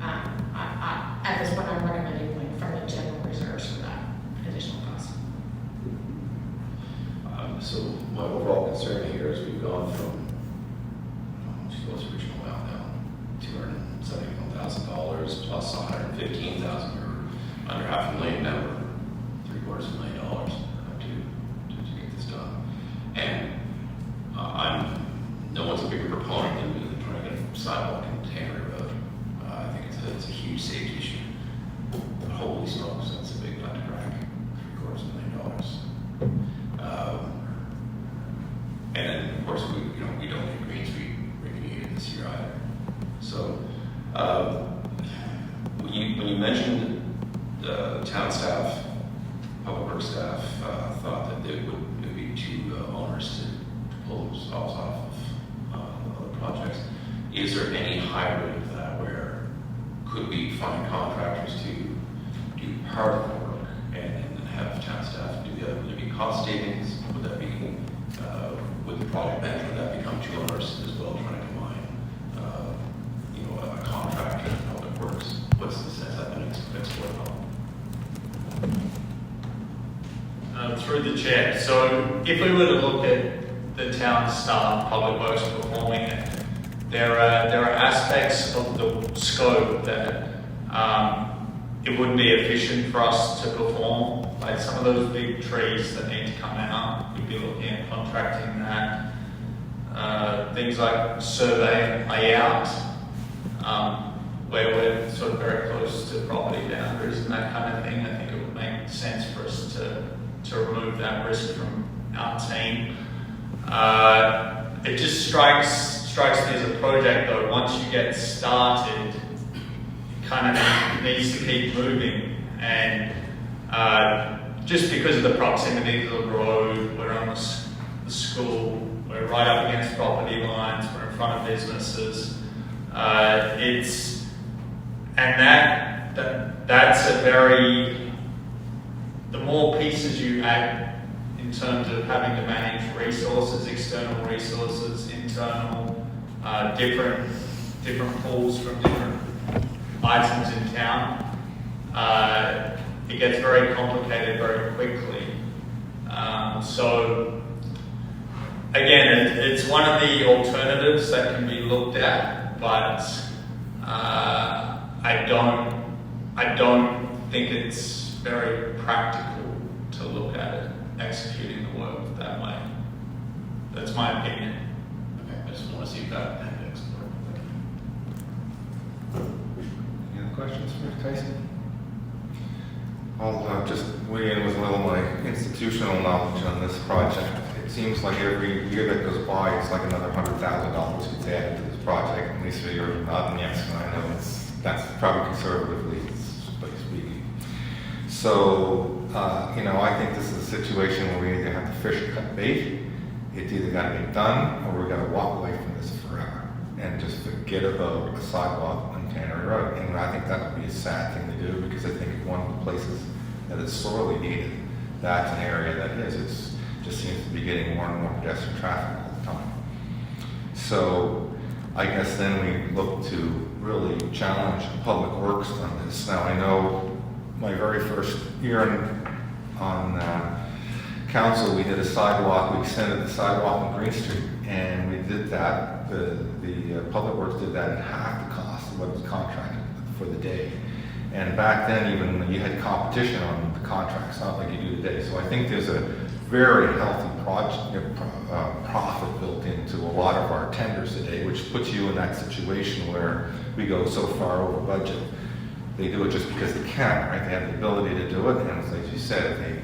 at this point, I'm recommending going from the general reserves for that additional cost. concern here is we've gone from, what's the original amount now? $271,000 plus $115,000, or under $500,000 now, we're $750,000 to get this done. And no one's a bigger proponent than me trying to get a sidewalk in Tannery Road. I think it's a huge safety issue. But holy smokes, that's a big nut to crack, $750,000. And then, of course, we don't get Green Street remediated this year either. So, when you mentioned the town staff, public works staff thought that it would be too onerous to pull themselves off of other projects, is there any hybrid of that where could we find contractors to do part of the work and then have town staff do the other? Would there be cost savings? Would that be with the project manager, would that become too onerous as well, trying to combine, a contractor and public works? What's the sense that been explored on? Through the chair. So if we were to look at the town staff, public works performing it, there are aspects of the scope that it wouldn't be efficient for us to perform. Like some of those big trees that need to come out, we'd be looking at contracting that. Things like survey layout, where we're sort of very close to property boundaries and that kind of thing. I think it would make sense for us to remove that risk from our team. It just strikes me as a project though, once you get started, it kind of needs to keep moving. And just because of the proximity to the road, we're on the school, we're right up against property lines, we're in front of businesses. That's a very, the more pieces you add in terms of having to manage resources, external resources, internal, different pools from different items in town, it gets very complicated very quickly. So again, it's one of the alternatives that can be looked at, but I don't think it's very practical to look at it, executing the work that way. That's my opinion. Okay, I just want to see if that explored. Any other questions for Tyson? I'll just weigh in with a little of my institutional knowledge on this project. It seems like every year that goes by, it's like another $100,000 gets added to this project. At least you're nodding yes, and I know that's probably conservatively speaking. So, I think this is a situation where we either have to fish or cut bait. It's either got to get done, or we're going to walk away from this forever and just forget about a sidewalk on Tannery Road. And I think that would be a sad thing to do, because I think one of the places that is sorely needed, that's an area that just seems to be getting more and more pedestrian traffic all the time. So I guess then we look to really challenge Public Works on this. Now I know my very first year on council, we did a sidewalk, we extended the sidewalk on Green Street, and we did that, the Public Works did that at half the cost of what was contracted for the day. And back then, even you had competition on the contracts, not like you do today. So I think there's a very healthy profit built into a lot of our tenders today, which puts you in that situation where we go so far over budget. They do it just because they can, right? They have the ability to do it, and as you said, they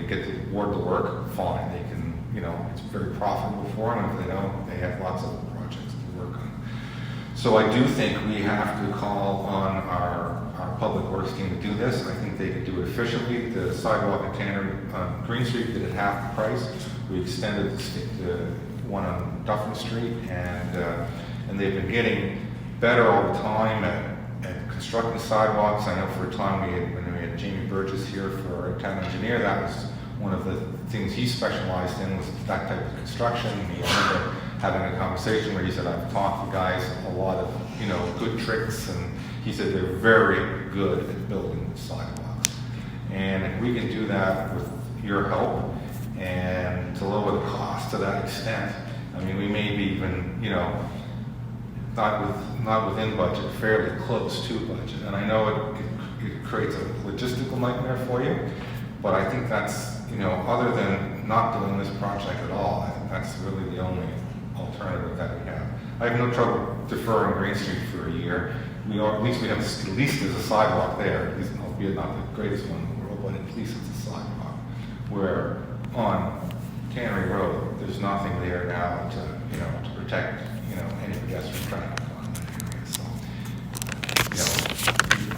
get to award the work, fine. They can, it's very profitable for them. If they don't, they have lots of projects to work on. So I do think we have to call on our Public Works team to do this. I think they could do it efficiently. The sidewalk at Tannery on Green Street did it half the price. We extended the one on Dufferin Street, and they've been getting better all the time at constructing sidewalks. I know for a time when we had Jamie Burgess here for our town engineer, that was one of the things he specialized in, was that type of construction. He remember having a conversation where he said, I've taught the guys a lot of good tricks, and he said they're very good at building sidewalks. And if we can do that with your help, and to lower the cost to that extent. I mean, we may be even, you know, not within budget, fairly close to budget. And I know it creates a logistical nightmare for you, but I think that's, you know, other than not doing this project at all, I think that's really the only alternative that we have. I have no trouble deferring Green Street for a year. At least there's a sidewalk there, at least, albeit not the greatest one in the world, but at least it's a sidewalk. Where on Tannery Road, there's nothing there now to, you know, to protect, you know, any pedestrian traffic on that area. So, you know,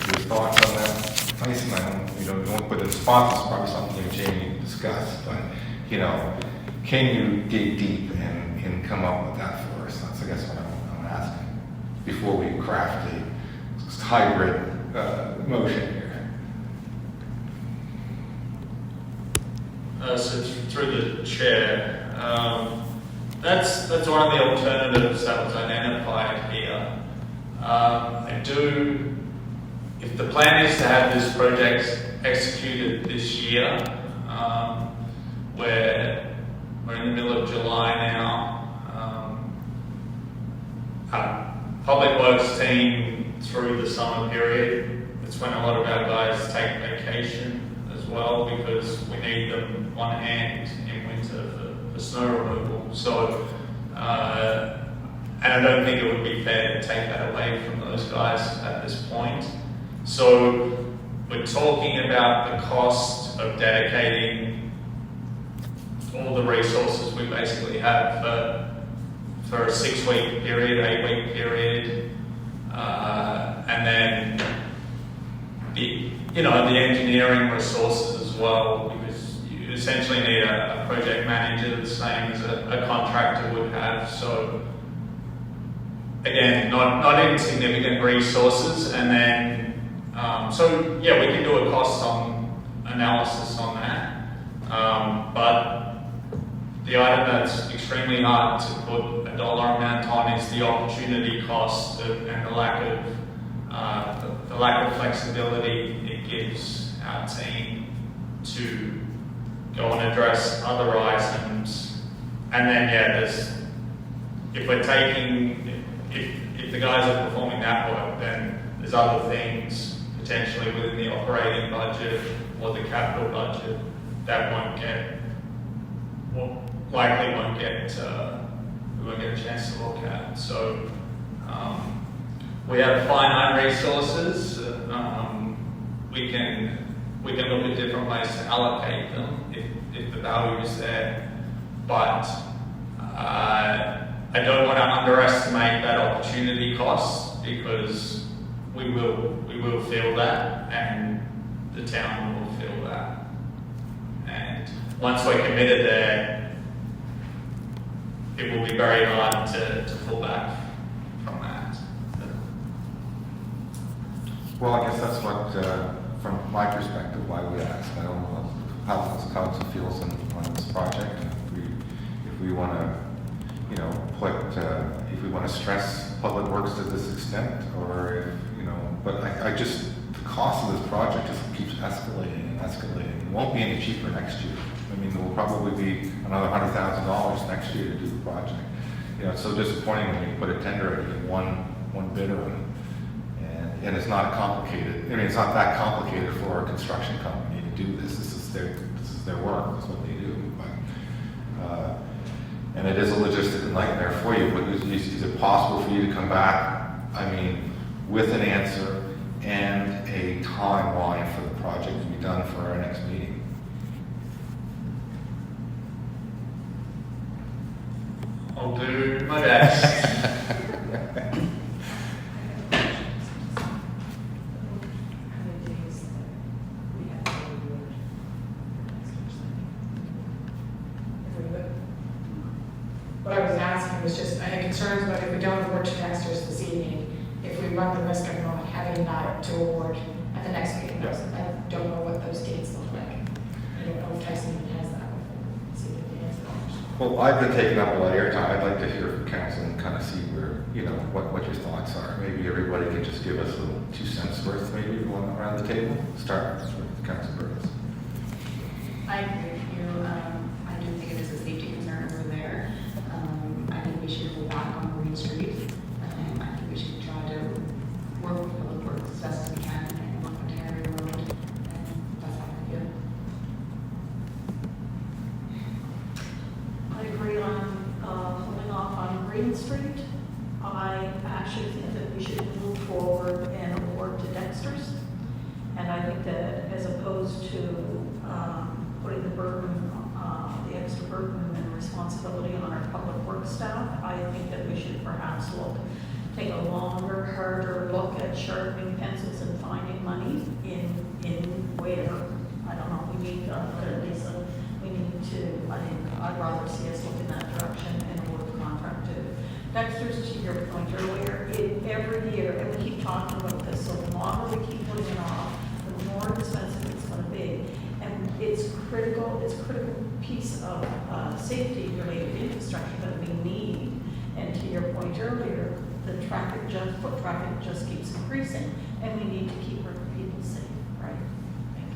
your thoughts on that, Tyson? I don't put the response is probably something you and Jamie can discuss, but, you know, can you dig deep and come up with that for us? That's, I guess, what I'm asking before we craft a hybrid motion here. So through the chair, that's one of the alternatives that was identified here. If the plan is to have this project executed this year, where we're in the middle of July now, our Public Works team through the summer period, it's when a lot of our guys take vacation as well, because we need them on hand in winter for snow removal. So, and I don't think it would be fair to take that away from those guys at this point. So we're talking about the cost of dedicating all the resources we basically have for a 6-week period, 8-week period, and then the engineering resources as well, because you essentially need a project manager the same as a contractor would have. So again, not insignificant resources, and then so yeah, we can do a cost analysis on that, but the item that's extremely hard to put a dollar amount on is the opportunity cost and the lack of flexibility it gives our team to go and address other items. And then if the guys are performing that work, then there's other things potentially within the operating budget or the capital budget that likely won't get a chance to look at. So we have finite resources. We can look at different ways to allocate them if the value is there, but I don't want to underestimate that opportunity cost, because we will feel that, and the town will feel that. And once we're committed there, it will be very hard to pull back from that. Well, I guess that's what, from my perspective, why we asked. I don't know how the council feels on this project. If we want to, you know, if we want to stress public works to this extent, or if, you know, but the cost of this project just keeps escalating and escalating. It won't be any cheaper next year. I mean, there will probably be another $100,000 next year to do the project. You know, it's so disappointing when you put a tender in and one bidder on it. And it's not complicated. I mean, it's not that complicated for a construction company to do this. This is their work. That's what they do. But, and it is a logistical nightmare for you. But is it possible for you to come back, I mean, with an answer and a timeline for the project to be done for our next meeting? I'll do my best. What I was asking was just, I had concerns about if we don't award to Dexter's this evening, if we run the risk of not having that to award at the next meeting. Yes. I don't know what those dates look like. I don't know if Tyson even has that. See if he has that. Well, I've been taking up a lot of airtime. I'd like to hear from council and kind of see where, you know, what your thoughts are. Maybe everybody can just give us a little 2 cents worth, maybe, going around the table. Start with Council Burgess. I agree with you. I opposed to putting the burden, the extra burden and responsibility on our public works staff. I think that we should perhaps take a longer, harder look at sharpening pencils and finding money in where, I don't know, we need, but at least we need to, I think, I'd rather see us look in that direction and award contract to Dexter's. To your point earlier, every year, and we keep talking about this, so the longer we keep putting it off, the more expensive it's going to be. And it's a critical piece of safety-related infrastructure that we need. And to your point earlier, foot traffic just keeps increasing, and we need to keep our people safe, right? Thank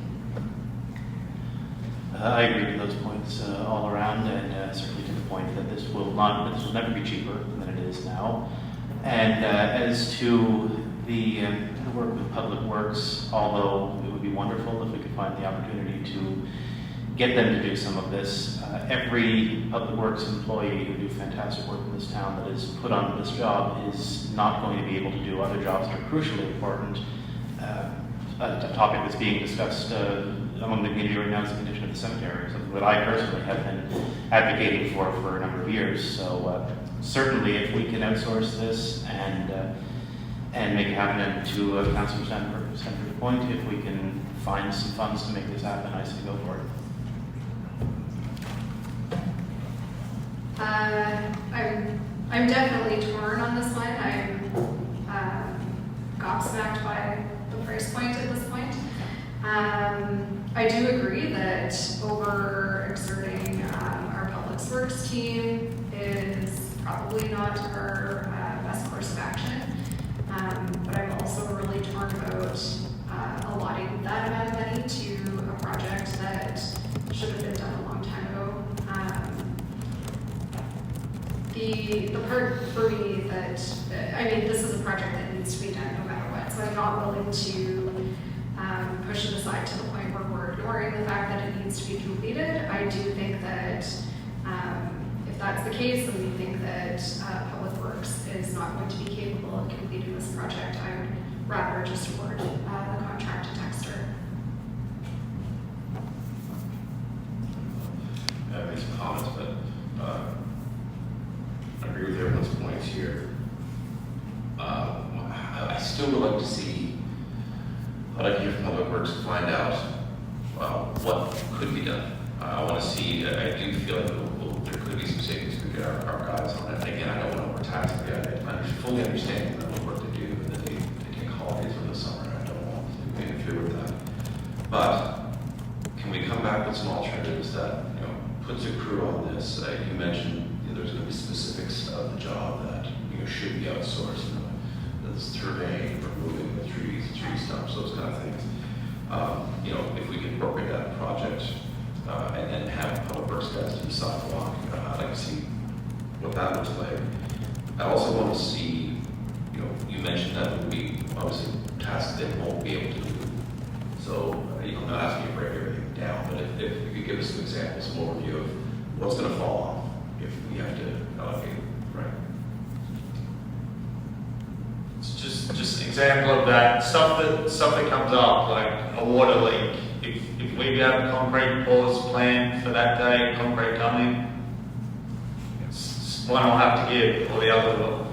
you. I agree with those points all around, and certainly to the point that this will never be cheaper than it is now. And as to the work with Public Works, although it would be wonderful if we could find the opportunity to get them to do some of this. Every Public Works employee who do fantastic work in this town that is put onto this job is not going to be able to do other jobs that are crucially important. A topic that's being discussed among the community right now is the condition of the cemetery, something that I personally have been advocating for a number of years. So certainly if we can outsource this and make it happen, and to Councillor Sandberg's point, if we can find some funds to make this happen, I say go for it. I'm definitely torn on this one. I'm gobsmacked by the price point at this point. I do agree that overexerting our Public Works team is probably not our best course of action. But I'm also really torn about allotting that amount of money to a project that should have been done a long time ago. The part for me that, this is a project that needs to be done no matter what, so I'm not willing to push it aside to the point where we're ignoring the fact that it needs to be completed. I do think that if that's the case, and we think that Public Works is not going to be capable of completing this project, I would rather just award the contract to Dexter. I make some comments, but I agree with everyone's points here. I still would like to see, I'd like to hear from Public Works to find out what could be done. I want to see, I do feel like there could be some savings to get our guys on it. And again, I don't want to overtax the guy. I fully understand the work they do, and that they take holidays from the summer. I don't want to interfere with that. But can we come back with some alternatives that, puts a crew on this? You mentioned there's going to be specifics of the job that should be outsourced. The surveying, removing the trees, tree stumps, those kind of things. If we can appropriate that project and then have Public Works guys do the sidewalk, I'd like to see what that looks like. I also want to see, you mentioned that would be obviously tasks they won't be able to do. So, I'm not asking you to break everything down, but if you could give us some examples, some overview of what's going to fall off if we have to allocate, right? It's just an example of that stuff that comes up, like a water leak. If we have concrete pours planned for that day, concrete coming, one will have to give, or the other will.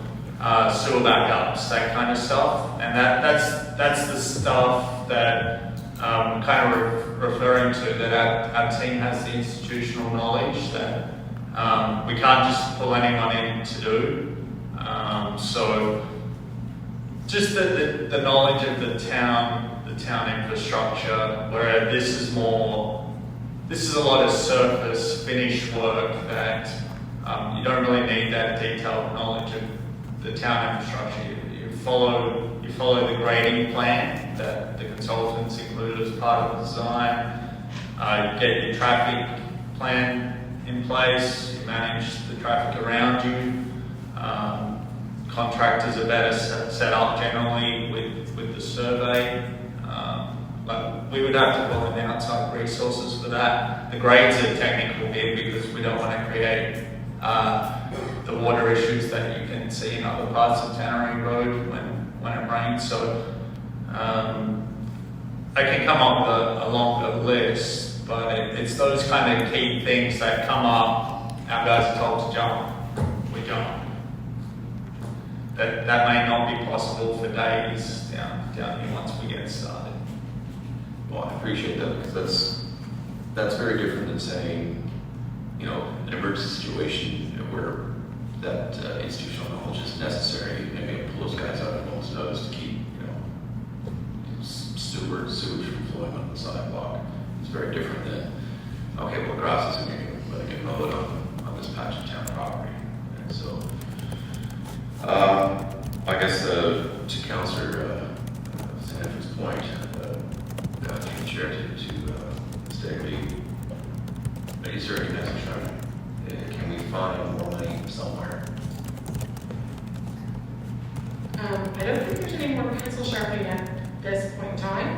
Sewer backups, that kind of stuff, and that's the stuff that I'm kind of referring to, that our team has the institutional knowledge that we can't just pull anyone in to do. So just the knowledge of the town infrastructure, where this is a lot of surface finish work that you don't really need that detailed knowledge of the town infrastructure. You follow the grading plan that the consultants included as part of the design. Get your traffic plan in place. You manage the traffic around you. Contractors are better set up generally with the survey. But we would have to pull in outside resources for that. The grades are technical here because we don't want to create the water issues that you can see in other parts of Tannery Road when it rains. So I can come up with a longer list, but it's those kind of key things that come up. Our guys are told to jump, we jump. That may not be possible for days down here once we get started. Well, I appreciate that, because that's very different than saying, you know, an emergency situation where that institutional knowledge is necessary, and maybe pull those guys out at a moment's notice to keep, you know, sewage from flowing on the sidewalk. It's very different than, okay, well, grass is going to get mowed on this patch of town property. And so, I guess to Councillor Sanders' point, to the chair to stay, is there any message can we find more money somewhere? I don't think there's any more pencil sharpening at this point in time.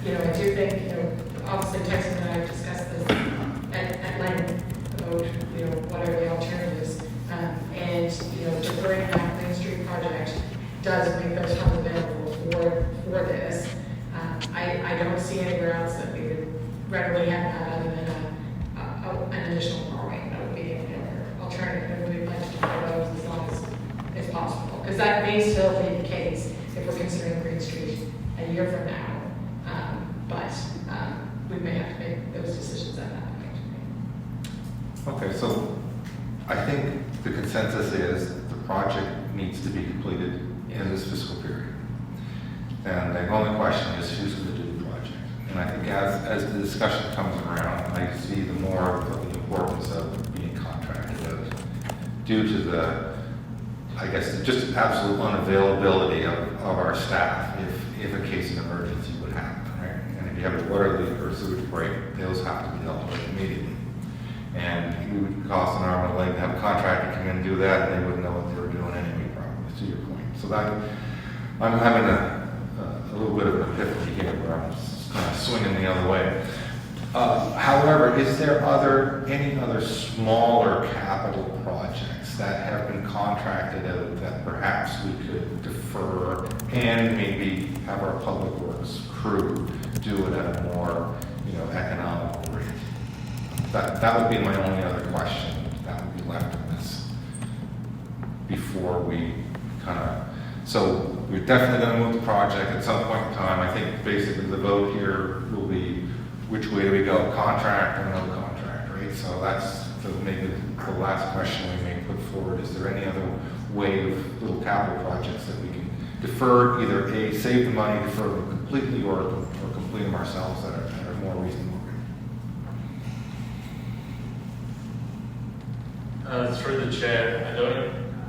You know, I do think, you know, obviously Tyson and I have discussed this at length about, you know, what are the alternatives. And, you know, deferring that Main Street project does make those funds available for this. I don't see anywhere else that we would readily have that other than an additional borrowing. That would be an alternative, and we'd like to defer those as long as possible. Because that may still be the case if we're considering Green Street a year from now. But we may have to make those decisions at that point. Okay, so I think the consensus is the project needs to be completed in this fiscal period. And the only question is who's going to do the project. And I think as the discussion comes around, I see the more of the importance of being contracted out due to the, I guess, just absolute unavailability of our staff if a case of emergency would happen, right? And if you have a water leak or a sewage break, those have to be dealt with immediately. And it would cost an arm and a leg to have a contractor come in and do that, and they wouldn't know what they were doing anyway, probably, to your point. So that, I'm having a little bit of an epiphany here where I'm kind of swinging the other way. However, is there any other smaller capital projects that have been contracted out that perhaps we could defer and maybe have our public works crew do it at a more, you know, economical rate? That would be my only other question that would be left in this before we kind of. So we're definitely going to move the project at some point in time. I think basically the vote here will be which way do we go, contract or no contract, right? So that's maybe the last question we may put forward. Is there any other way of little capital projects that we can defer, either A, save the money, defer them completely, or complete them ourselves that are more reasonable? Through the chair,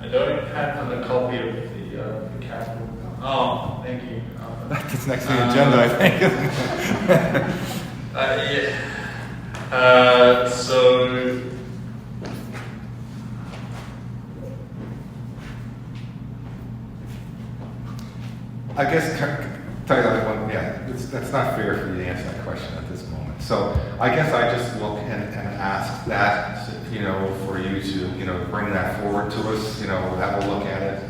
I don't have a copy of the capital. Oh, thank you. That's next to the agenda, I think. Yeah. So I guess, tell you that one, yeah, that's not fair for you to answer that question at this moment. So I guess I just look and ask that, you know, for you to, you know, bring that forward to us, you know, have a look at it,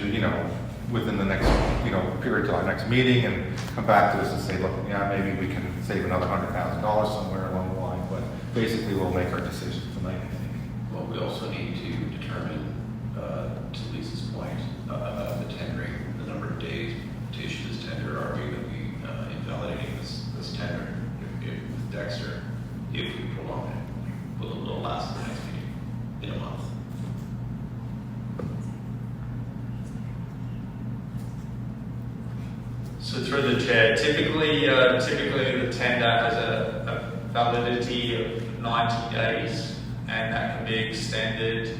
you know, within the next, you know, period till our next meeting, and come back to us and say, look, yeah, maybe we can save another $100,000 somewhere along the line, but basically we'll make our decision tonight, I think. Well, we also need to determine, to Lisa's point, the tendering, the number of days to issue this tender. Are we going to be invalidating this tender with Dexter if we prolong it? Will it last the next meeting in a month? So through the chair, typically the tender has a validity of 90 days, and that can be extended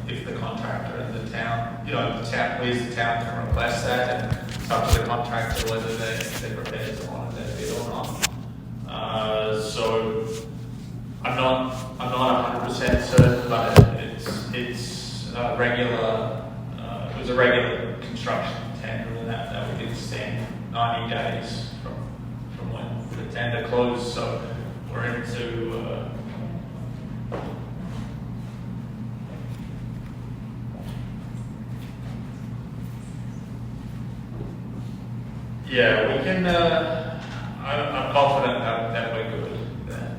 if the contractor and the town, you know, we as the town can request that, and it's up to the contractor whether they're prepared to honor that bid or not. So I'm not 100% certain, but it's regular. It was a regular construction tender, and that would extend 90 days from when the tender closed. So we're into Yeah, we can, I'm confident that we're good there.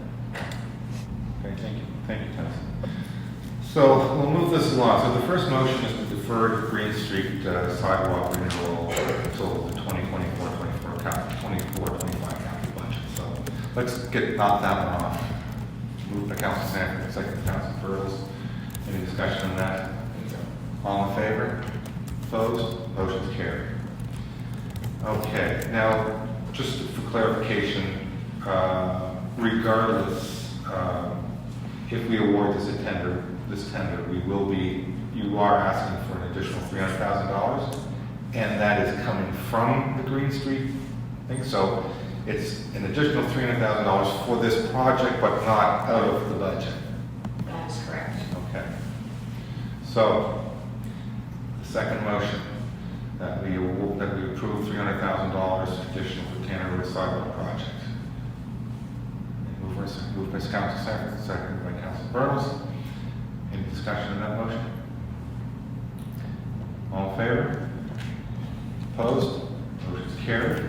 Okay, thank you, Tennyson. So we'll move this along. So the first motion is to defer the Green Street sidewalk renewal until the 2024-25 capital budget. So let's knock that one off. Move by Council Sanford, second by Council Burles. Any discussion on that? All in favor? Opposed? Motion's carried. Okay, now just for clarification, regardless, if we award this tender, you are asking for an additional $300,000, and that is coming from the Green Street thing. So it's an additional $300,000 for this project, but not out of the budget. That is correct. Okay. So the second motion that we approve $300,000 additional for Tanner Road sidewalk project. Moved by Council Sanford, seconded by Council Burles. Any discussion on that motion? All in favor? Opposed? Motion's carried.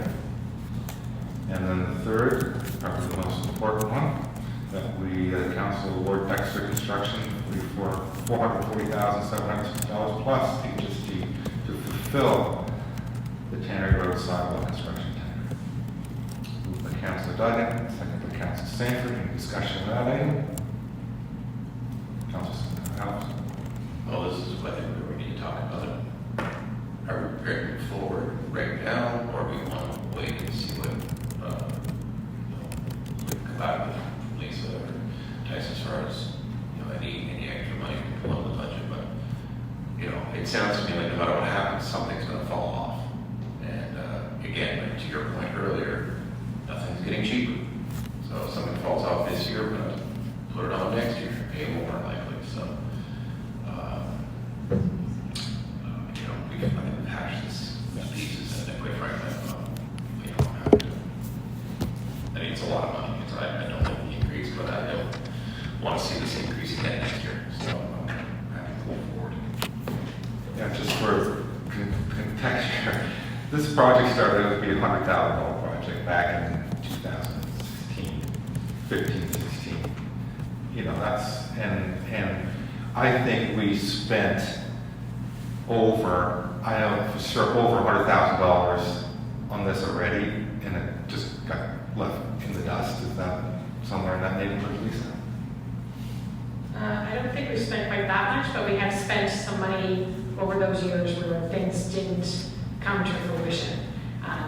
And then the third, probably the most important one, that we, council award Dexter Construction for $440,760 plus HST to fulfill the Tannery Road sidewalk construction tender. Moved by Councilor Duggan, second by Councilor Sanford. Any discussion on that item? Councilor House. Well, this is what I think we need to talk about it. Are we prepared to move forward right now, or we want to wait and see what we come back with Lisa or Tyson as far as any extra money to pull out of the budget? But it sounds to me like no matter what happens, something's going to fall off. And again, to your point earlier, nothing's getting cheaper. So if something falls off this year, we're going to put it on next year, pay more likely. So. We can hash this pieces, and quite frankly, we don't have to. I mean, it's a lot of money. I don't like the increase, but I don't want to see this increase again next year. So I'm happy to move forward. Yeah, just for contexture, this project started out to be a $100,000 project back in 2016, 15, 16. That's, and I think we spent over $100,000 on this already, and it just got left in the dust. Is that somewhere in that neighborhood, Lisa? I don't think we spent quite that much, but we have spent some money over those years where things didn't come to fruition,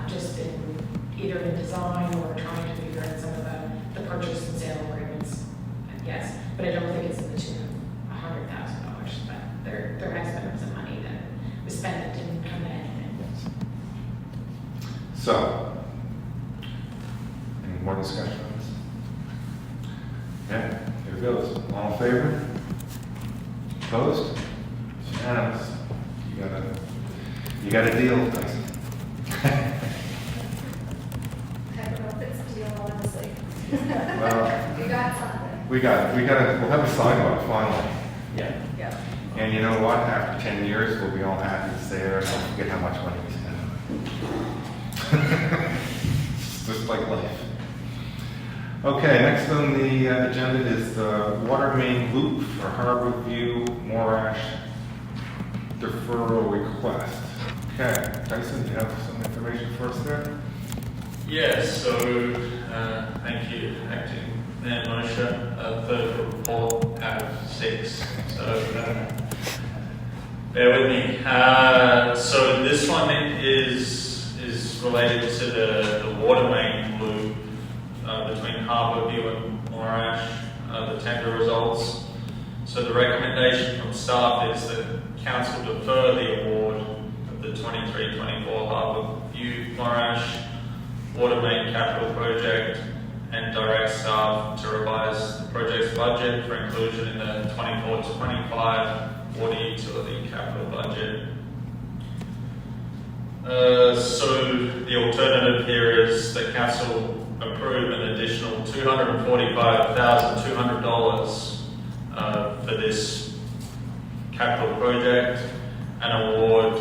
just in either in design or trying to figure out some of the purchase and sale agreements. Yes, but I don't think it's in the tune of $100,000. But there has been some money that was spent that didn't come to anything. So, any more discussion on this? Okay, here it goes. All in favor? Opposed? It's unanimous. You got a deal, Tyson. I don't know if it's a deal, honestly. Well, You got something. we'll have a sidewalk finally. Yeah. Yeah. And you know what? After 10 years, we'll be all happy to say, don't forget how much money we spent. It's just like life. Okay, next on the agenda is the water main loop for Harbor View Morash deferral request. Okay, Tyson, do you have some information for us there? Yes, so thank you, Acting Mayor Moshe. Third report out of 6. So bear with me. So this one is related to the water main loop between Harbour View and Morash, the tender results. So the recommendation from staff is that Council defer the award of the 23-24 Harbour View Morash water main capital project and direct staff to revise the project's budget for inclusion in the 24-25 water utility capital budget. So the alternative here is that Council approve an additional $245,200 for this capital project and award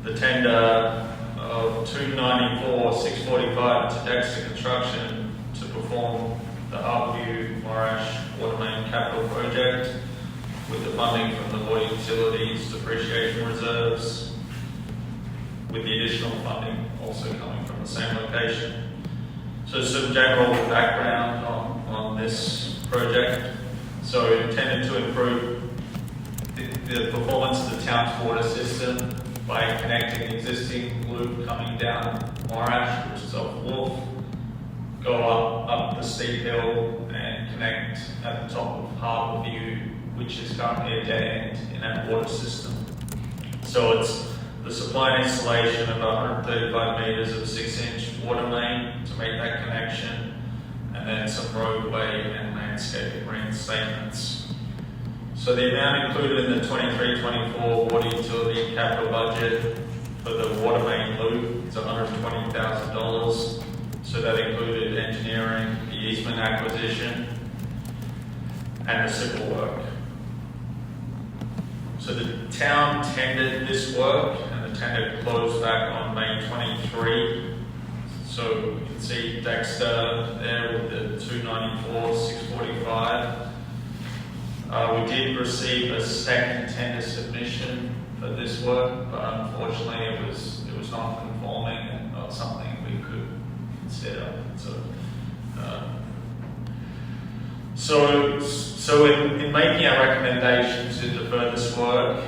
the tender of $294,645 to Dexter Construction to perform the Harbourview Morash Water Main Capital Project with the funding from the Water Utilities Depreciation Reserves, with the additional funding also coming from the same location. So some general background on this project. So intended to improve the performance of the town's water system by connecting the existing loop coming down Morash, which is off Wolf, go up the steep hill and connect at the top of Harbourview, which is currently a dead end in that water system. So it's the supply and installation of 135 metres of 6-inch water main to make that connection, and then some roadway and landscaping reinstatements. So the amount included in the 23-24 water utility capital budget for the water main loop is $120,000. So that included engineering, the easement acquisition, and the civil work. So the town tendered this work, and the tender closed back on May 23. So you can see Dexter there with the $294,645. We did receive a second tender submission for this work, but unfortunately it was not conforming and not something we could consider. So in making our recommendation to defer this work,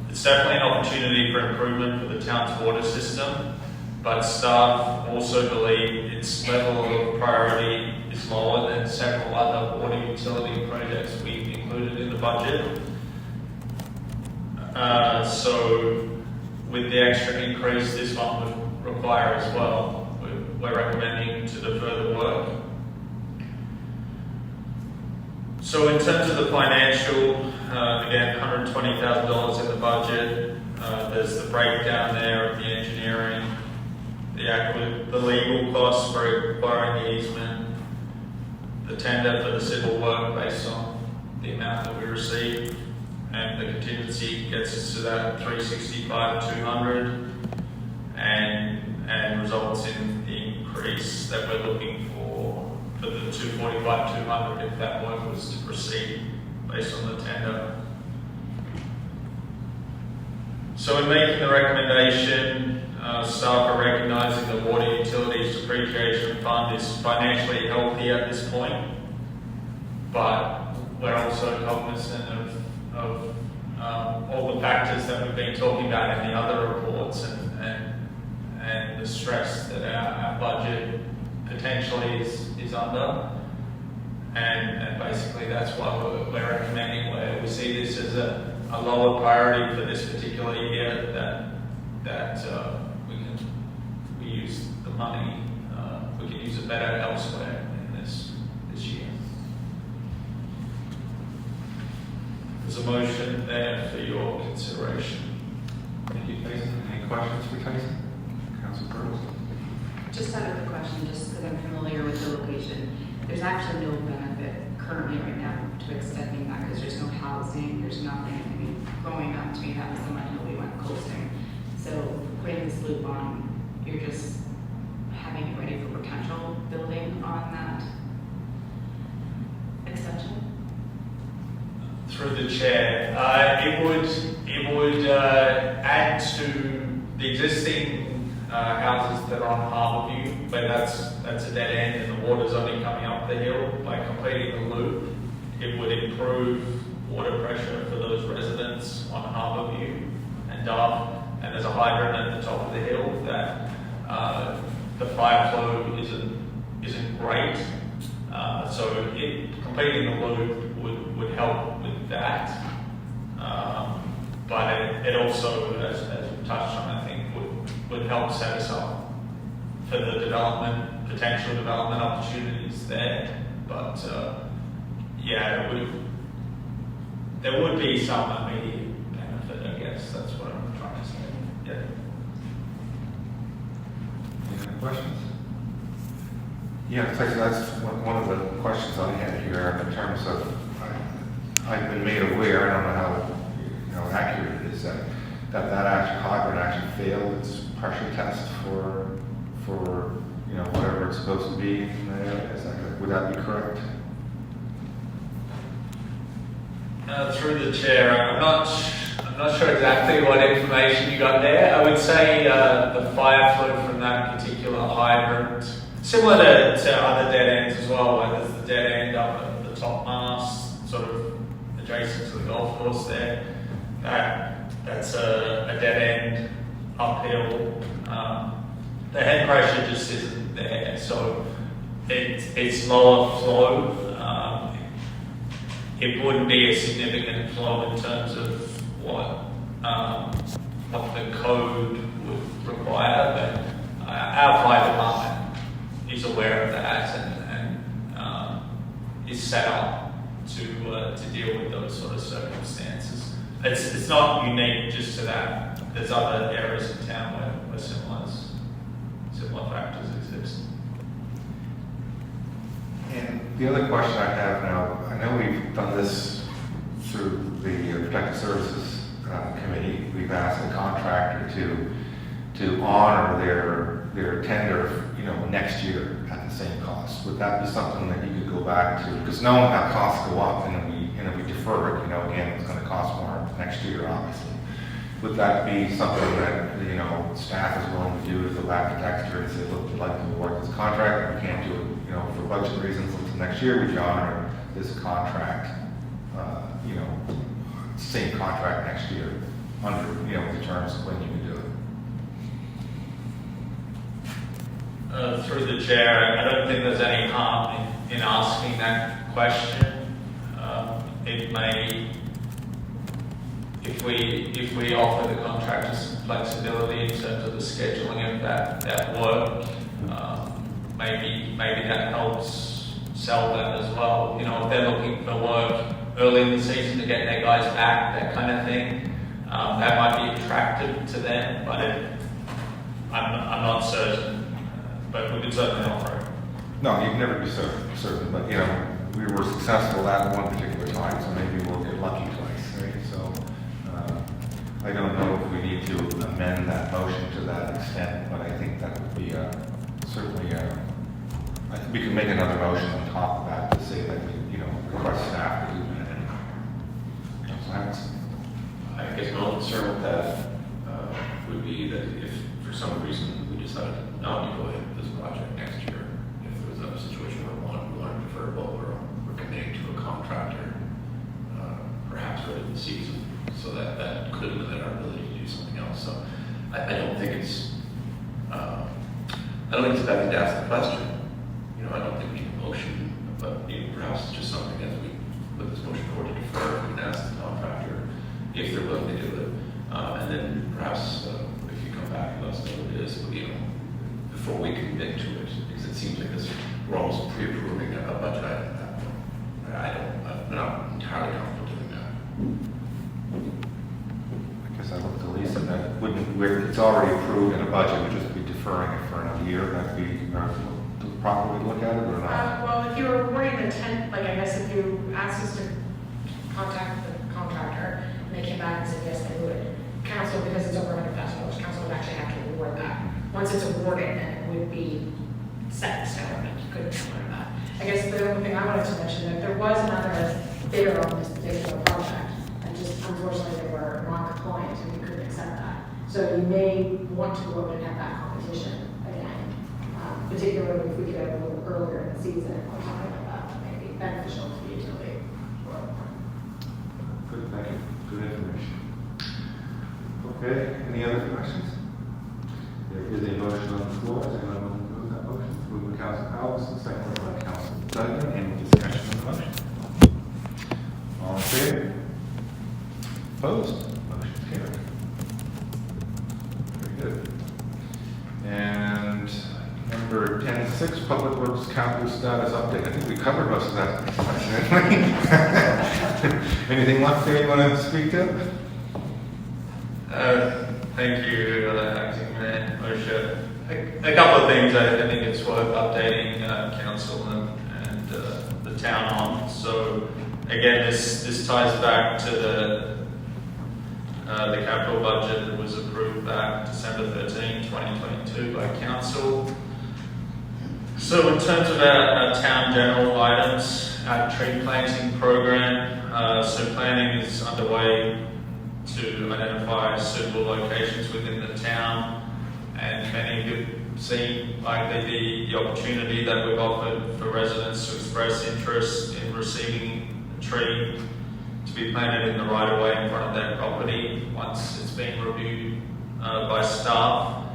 it's definitely an opportunity for improvement for the town's water system, but staff also believe its level of priority is lower than several other water utility projects we've included in the budget. So with the extra increase this one would require as well, we're recommending to defer the work. So in terms of the financial, again, $120,000 in the budget. There's the breakdown there of the engineering, the legal costs for acquiring the easement, the tender for the civil work based on the amount that we received, and the contingency gets us to that $365,200, and results in the increase that we're looking for the $245,200 if that work was to proceed based on the tender. So in making the recommendation, staff are recognising the Water Utilities Depreciation Fund is financially healthy at this point, but we're also cognizant of all the factors that we've been talking about in the other reports and the stress that our budget potentially is under. And basically that's why we're recommending, where we see this as a lower priority for this particular year, that we use the money, we can use it better elsewhere in this year. There's a motion there for your consideration. Thank you, Tyson. Any questions for Tyson? Councilor Burrows? Just had a quick question, just because I'm familiar with the location. There's actually no benefit currently right now to extending that, because there's no housing, there's nothing. I mean, growing up to me, that was the money that we went coasting. So putting this loop on, you're just having it ready for potential building on that extension? Through the chair, it would add to the existing houses that are on Harbourview, but that's a dead end and the water's only coming up the hill. By completing the loop, it would improve water pressure for those residents on Harbourview and Dove, and there's a hydrant at the top of the hill that the fire flow isn't great. So completing the loop would help with that. But it also, as we touched on, I think would help set us up for the potential development opportunities there. But yeah, there would be some immediate benefit, I guess. That's what I'm trying to say. Yeah. Any other questions? Yeah, Tyson, that's one of the questions I had here in terms of, I've been made aware, I don't know how accurate it is, that that actually hydrant actually failed its pressure test for whatever it's supposed to be in the area. Would that be correct? Through the chair, I'm not sure exactly what information you got there. I would say the fire flow from that particular hydrant, similar to other dead ends as well, where there's the dead end up at the top mast, sort of adjacent to the golf course there. That's a dead end uphill. The head pressure just isn't there, so it's lower flow. It wouldn't be a significant flow in terms of what the code would require, but our fire department is aware of that and is set up to deal with those sort of circumstances. It's not unique just to that. There's other areas in town where similar factors exist. And the other question I have now, I know we've done this through the Protective Services Committee. We've asked the contractor to honor their tender, next year at the same cost. Would that be something that you could go back to? Because knowing how costs go up, and if we defer it, again, it's going to cost more next year, obviously. Would that be something that staff is willing to do, to go back to Dexter and say, look, we'd like to award this contract, we can't do it, for budget reasons until next year, would you honor this contract, same contract next year, under, the terms of when you can do it? Through the chair, I don't think there's any harm in asking that question. It may, if we offer the contractor some flexibility in terms of the scheduling of that work, maybe that helps sell them as well. If they're looking for work early in the season to get their guys back, that kind of thing, that might be attractive to them. But I'm not certain. But we can certainly offer it. No, you can never be certain. But we were successful that one particular time, so maybe we'll get lucky twice, right? So I don't know if we need to amend that motion to that extent, but I think that would be certainly. I think we can make another motion on top of that to say that we, request staff to do that. Councilor Harris? I guess my only concern with that would be that if for some reason we decided not to go ahead with this project next year, if there was a situation where we wanted to defer, but we're committing to a contractor, perhaps early in the season, so that could limit our ability to do something else. So I don't think it's bad to ask the question. I don't think we need a motion, but perhaps it's just something as we put this motion forward to defer, we can ask the contractor if they're willing to do it, and then perhaps if you come back and let us know what it is, before we commit to it, because it seems like we're almost pre-approving a budget item at that point. I'm not entirely comfortable doing that. I guess I look to Lisa, that where it's already approved in a budget, would just be deferring it for another year. That'd be the proper way to look at it, or not? Well, if you were awarding the I guess if you asked us to contact the contractor and they came back and said yes, they would. Council, because it's over $100,000, council would actually have to award that. Once it's awarded, then it would be set in stone, and you couldn't award that. I guess the only thing I wanted to mention, that there was another bidder on this particular project, and just unfortunately they were non-compliant and we couldn't accept that. So you may want to go out and have that competition again, particularly if we get a little earlier in the season or something like that, that may be beneficial to the utility. Good, thank you. Good information. Okay, any other questions? There is a motion on the floor. Is anyone willing to move that motion? Moved by Councilor Powell, seconded by Councilor Duggan. Any discussion on the motion? All in favor? Opposed? Motion carried. Very good. And number 10.6, Public Works Capital Status Update. I think we covered most of that. Anything left there you want to speak to? Thank you, Acting Mayor Moshe. A couple of things I think it's worth updating council and the town on. So again, this ties back to the capital budget that was approved back December 13, 2022 by council. So in terms of our town general items, our tree planting program, so planning is underway to identify suitable locations within the town, and many of you have seen likely the opportunity that we've offered for residents to express interest in receiving a tree to be planted in the right of way in front of their property once it's been reviewed by staff.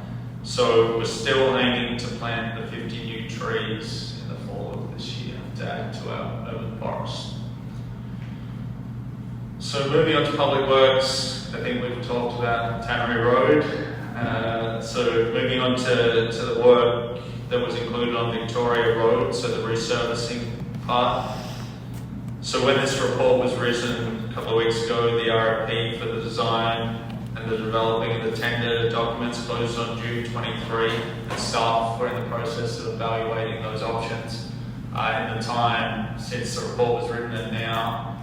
So we're still aiming to plant the 50 new trees in the fall of this year to add to our urban forest. So moving on to public works, I think we've talked about Tannery Road. So moving on to the work that was included on Victoria Road, so the resurfacing part. So when this report was written a couple of weeks ago, the RFP for the design and the developing of the tender documents closed on June 23, and staff were in the process of evaluating those options. In the time since the report was written and now,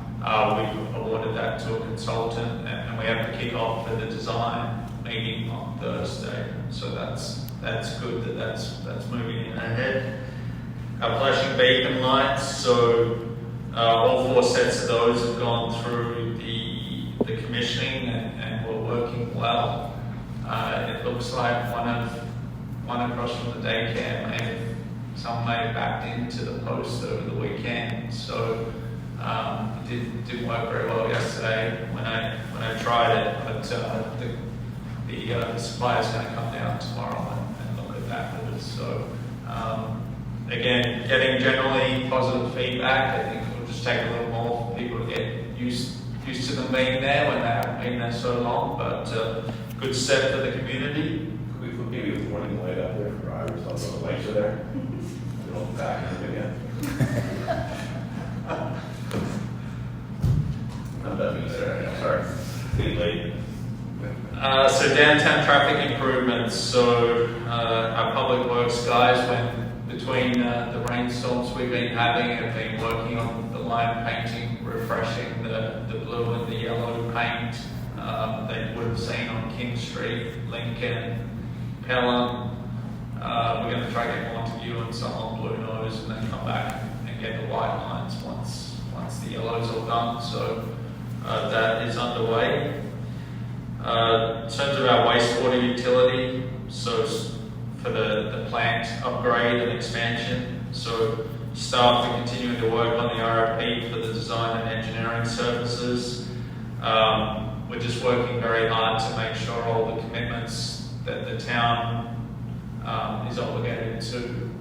we've awarded that to a consultant, and we have to kick off for the design meeting on Thursday. So that's good that that's moving ahead. Our flashing beacon lights, so all 4 sets of those have gone through the commissioning and we're working well. It looks like one across from the daycare some may have backed into the post over the weekend, so it didn't work very well yesterday when I tried it, but the supplier's going to come down tomorrow and look at that with us. So again, getting generally positive feedback. I think it'll just take a little more for people to get used to them being there when they haven't been there so long, but good step for the community. Could we put maybe a warning light out there for drivers, although the lights are there? We don't back in again. I'm done being there, sorry. Getting late. So downtown traffic improvements. So our public works guys, between the rainstorms we've been having, have been working on the line painting, refreshing the blue and the yellow paint. They would have seen on King Street, Lincoln, Pelham. We're going to try to get Montague and some on Blue Nose, and then come back and get the white lines once the yellow's all done. So that is underway. In terms of our wastewater utility, so for the plant upgrade and expansion, so staff are continuing to work on the RFP for the design and engineering services. We're just working very hard to make sure all the commitments that the town is obligated to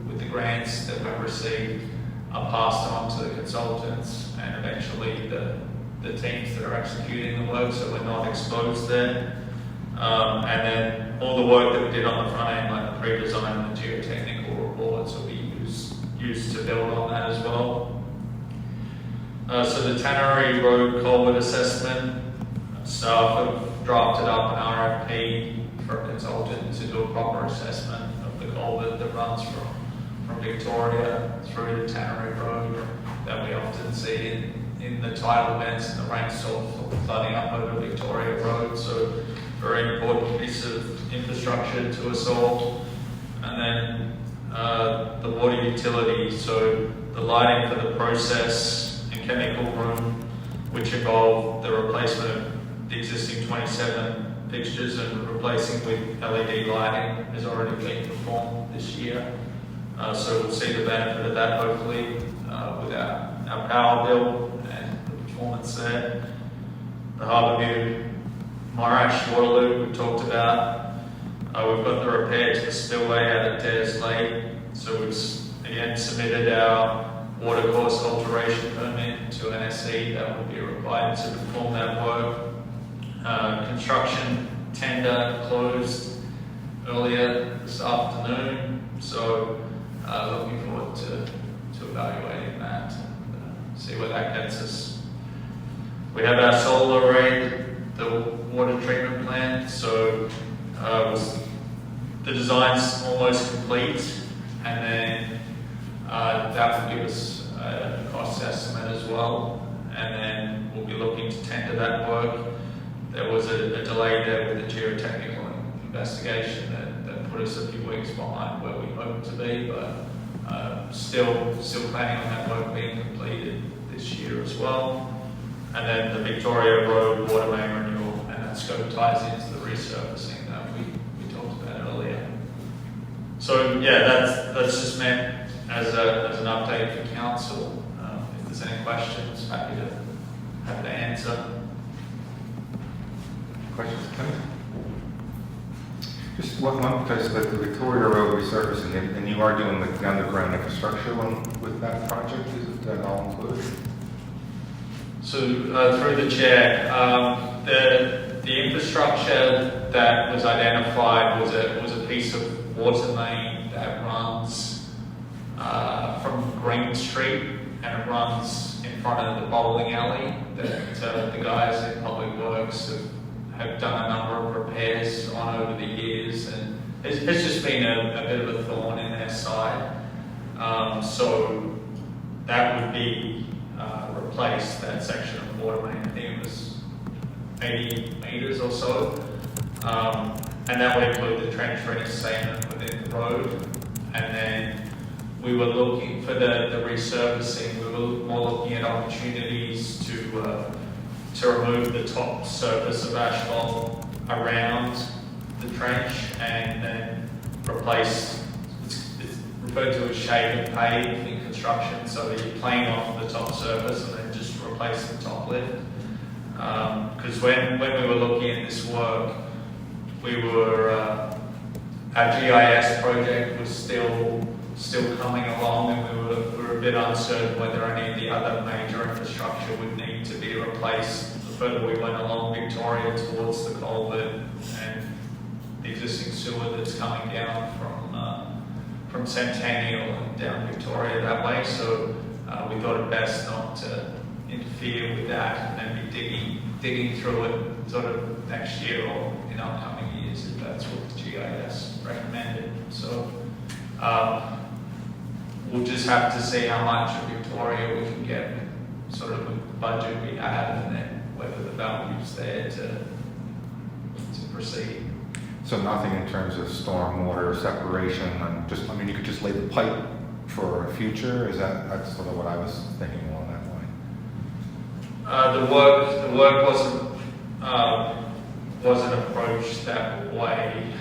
with the grants that we've received are passed on to the consultants and eventually the teams that are executing the work, so we're not exposed there. And then all the work that we did on the front end, like the pre-design and the geotechnical reports, will be used to build on that as well. So the Tannery Road culvert assessment, staff have drafted up an RFP for a consultant to do a proper assessment of the culvert that runs from Victoria through the Tannery Road that we often see in the tidal events and the rainstorms flooding up over Victoria Road. So very important piece of infrastructure to us all. And then the water utility, so the lighting for the process and chemical room, which involved the replacement of the existing 27 fixtures and replacing with LED lighting, has already been performed this year. So we'll see the benefit of that hopefully with our power bill and the performance there. The Harbourview Morash water loop we talked about. We've got the repair to the spillway out at Dares Lake. So we've again submitted our water course alteration permit to NSE that will be required to perform that work. Construction tender closed earlier this afternoon. So looking forward to evaluating that and see where that gets us. We have our solar array, the water treatment plant. So the design's almost complete, and then that will give us a cost estimate as well, and then we'll be looking to tender that work. there was a delay there with the geotechnical investigation that put us a few weeks behind where we hoped to be, but still planning on that work being completed this year as well. And then the Victoria Road water main renewal, and that scope ties into the resurfacing that we talked about earlier. So yeah, that's just meant as an update for council. If there's any questions, happy to answer. Questions, Kevin? Just one, because the Victoria Road resurfacing, and you are doing the underground infrastructure one with that project, is that all included? So through the chair, the infrastructure that was identified was a piece of water main that runs from Green Street, and it runs in front of the bowling alley that the guys in Public Works have done a number of repairs on over the years, and it's just been a bit of a thorn in their side. So that would be replaced, that section of water main. I think it was 80 metres or so. And that would include the trench reinstatement within the road. And then we were looking for the resurfacing. We were more looking at opportunities to remove the top surface of asphalt around the trench and then replace, it's referred to as shave and pave in construction, so that you're playing off the top surface and then just replace the top lift. Because when we were looking at this work, we were, our GIS project was still coming along, and we were a bit uncertain whether any of the other major infrastructure would need to be replaced the further we went along Victoria towards the culvert and the existing sewer that's coming down from Centennial and down Victoria that way. So we thought it best not to interfere with that and be digging through it sort of next year or in upcoming years if that's what the GIS recommended. So we'll just have to see how much of Victoria we can get sort of with the budget we have, and then whether the value's there to proceed. So nothing in terms of stormwater separation, and I mean, you could just lay the pipe for a future. That's sort of what I was thinking along that line. The work wasn't approached that way.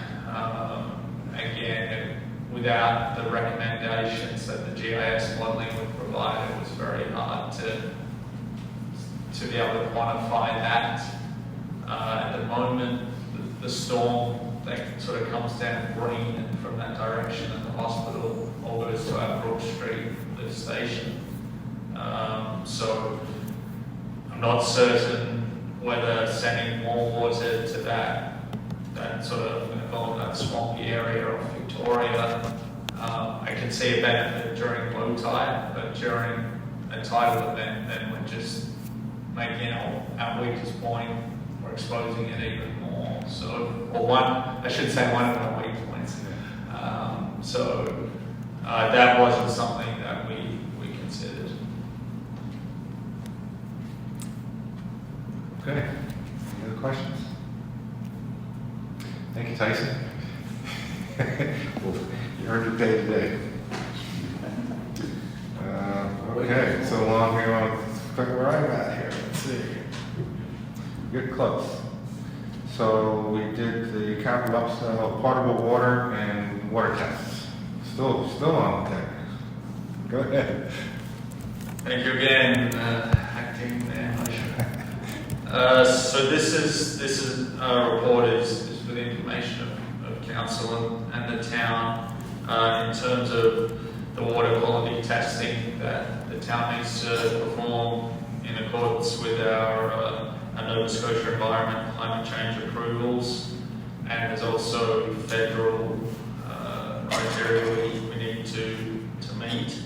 Again, without the recommendations that the GIS modelling would provide, it was very hard to be able to quantify that. At the moment, the storm that sort of comes down Green and from that direction at the hospital all goes to our Brook Street lift station. So I'm not certain whether sending more water to that sort of, I'm going to call it that swampy area of Victoria. I can see a benefit during low tide, but during a tidal event, then we're just making our weakest point, we're exposing it even more. So, I should say one of our weak points. So that wasn't something that we considered. Okay. Any other questions? Thank you, Tyson. Well, you earned your pay today. Okay, so along here, I'll figure where I'm at here. Let's see. Get close. So we did the capital upsell, potable water and water tests. Still on deck. Go ahead. Thank you again, acting mayor. So this is report is for the information of council and the town in terms of the water quality testing that the town needs to perform in accordance with our Nova Scotia Environment Climate Change approvals, and there's also federal criteria we need to meet.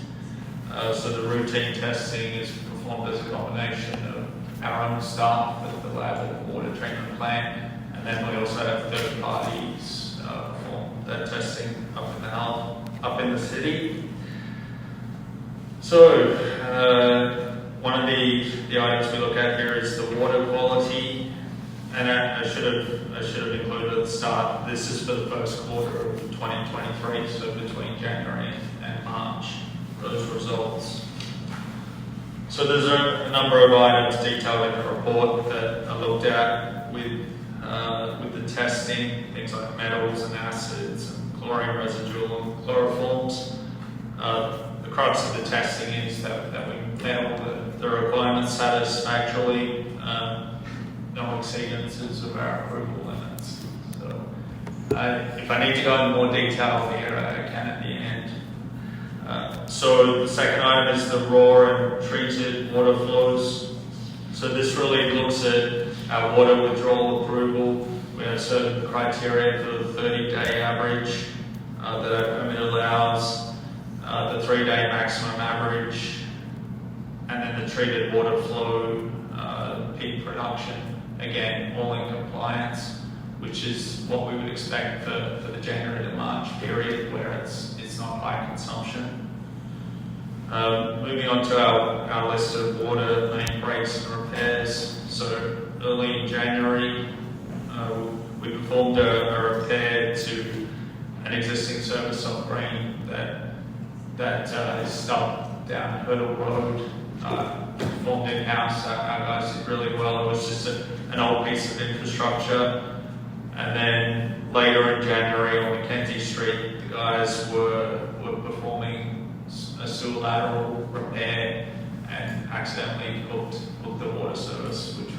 So the routine testing is performed as a combination of our own staff at the lab at the water treatment plant, and then we also have third parties perform that testing up in the city. So one of the items we look at here is the water quality, And I should have included at the start, this is for the first quarter of 2023, so between January and March, those results. So there's a number of items detailed in the report that I looked at with the testing, things like metals and acids and chlorine residual and chloroforms. The crux of the testing is that we met all the requirements satisfactorily. No exceedances of our approval limits. So, if I need to go into more detail here, I can at the end. So the second item is the raw and treated water flows. So this really looks at our water withdrawal approval. We have certain criteria for the 30-day average that our permit allows, the 3-day maximum average, and then the treated water flow peak production. Again, all in compliance, which is what we would expect for the January to March period where it's not high consumption. Moving on to our list of water main breaks and repairs. So early in January, we performed a repair to an existing service offering that is stuck down Hurdle Road. Performed in-house. Our guys did really well. It was just an old piece of infrastructure. And then later in January on Mackenzie Street, the guys were performing a sewer lateral repair and accidentally hooked the water service, which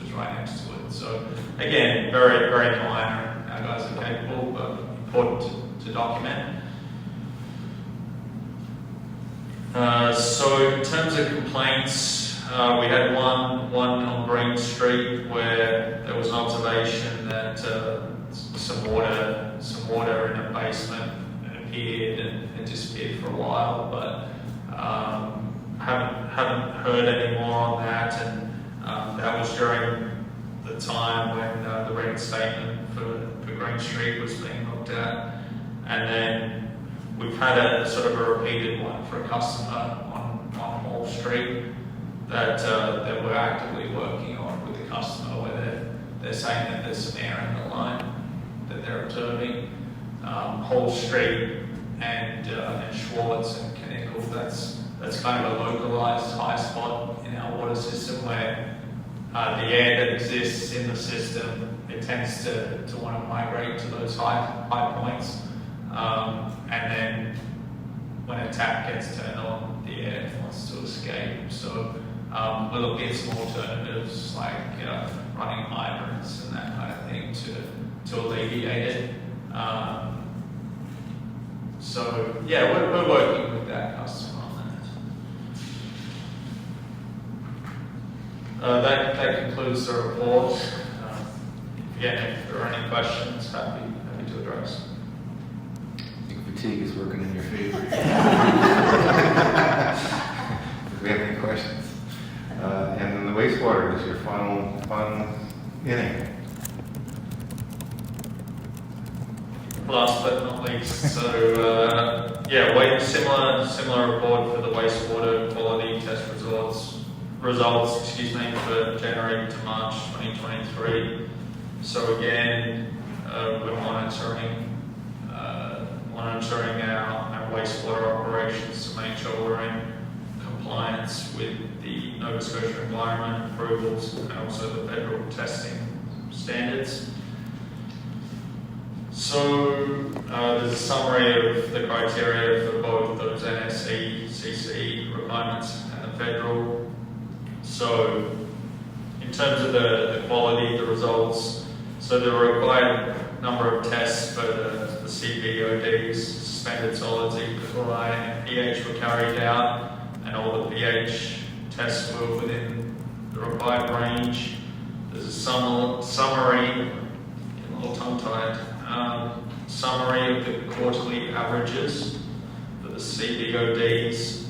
was right next to it. So again, very, very minor. Our guys are capable, but important to document. So in terms of complaints, we had one on Green Street where there was an observation that some water in a basement appeared and disappeared for a while, but haven't heard any more on that, and that was during the time when the reinstatement for Green Street was being looked at, and then we've had a sort of a repeated one for a customer on Hall Street that we're actively working on with the customer, where they're saying that there's some air in the line that they're observing. Hall Street and Schwartz and Kinnickle, that's kind of a localized high spot in our water system where the air that exists in the system, it tends to want to migrate to those high points. And then when a tap gets turned on, the air wants to escape. So we're looking at some alternatives like running hydrants and that kind of thing to alleviate it. So yeah, we're working with that customer on that. That concludes the report. Again, if there are any questions, happy to address. Fatigue is working in your favor. Do we have any questions? And then the wastewater is your final inning. Last but not least, so similar report for the wastewater quality test results, for January to March 2023. So again, we're monitoring our wastewater operations to make sure we're in compliance with the Nova Scotia environment approvals and also the federal testing standards. So there's a summary of the criteria for both those NSC, CC requirements and the federal. So in terms of the quality, the results, so the required number of tests for the CPODs, suspended solids, E. coli, and pH were carried out, and all the pH tests were within the required range. There's a summary, a little tongue-tied, summary of the quarterly averages for the CPODs,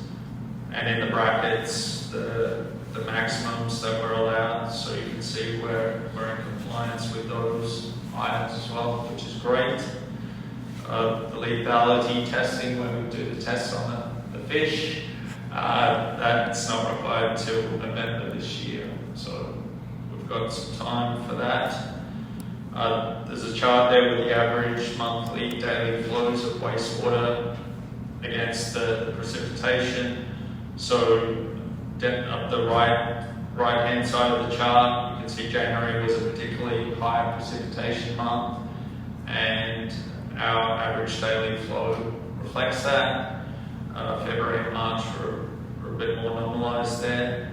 and in the brackets, the maximums that were allowed, so you can see we're in compliance with those items as well, which is great. The lethality testing, when we do the tests on the fish, that's not required till November this year. So we've we've got some time for that. There's a chart there with the average monthly daily flows of wastewater against the precipitation. So up the right-hand side of the chart, you can see January was a particularly high precipitation month, and our average daily flow reflects that. February and March were a bit more normalised there.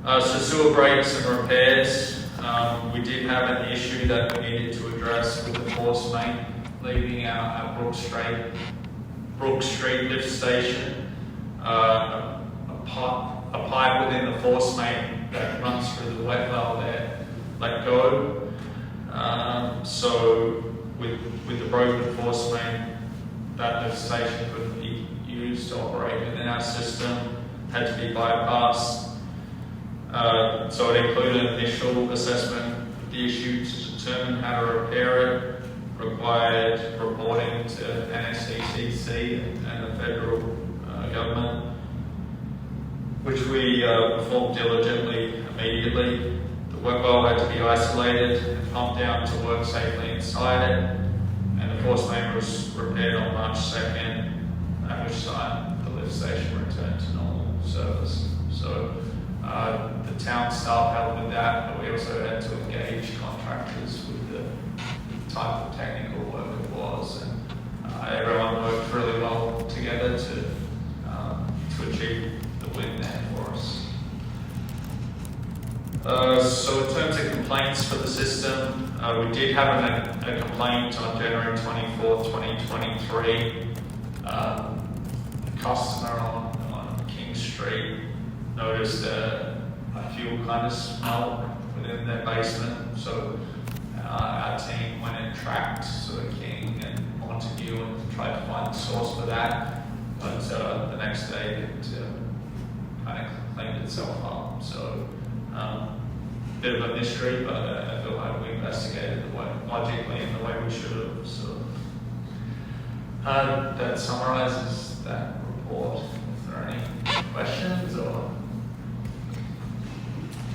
So sewer breaks and repairs. We did have an issue that we needed to address with the force main leaving our Brook Street lift station. A pipe within the force main that runs through the wet well there let go. So with the broken force main, that lift station couldn't be used to operate within our system, had to be bypassed. So it included an initial assessment of the issue to determine how to repair it, required reporting to NSECC and the federal government, which we performed diligently immediately. The wet well had to be isolated and pumped out to work safely inside it, and the force main was repaired on March 2nd, at which time the lift station returned to normal service. So the town staff helped with that, but we also had to engage contractors with the type of technical work it was, and everyone worked really well together to achieve the win there for us. So in terms of complaints for the system, we did have a complaint on January 24th, 2023. A customer on King Street noticed a fuel kind of smell within their basement. So our team went and tracked sort of King and Montague and tried to find the source for that. But the next day it kind of cleaned itself up. So bit of a mystery, but I feel like we investigated the way, logically in the way we should have. So that summarizes that report. Is there any questions or?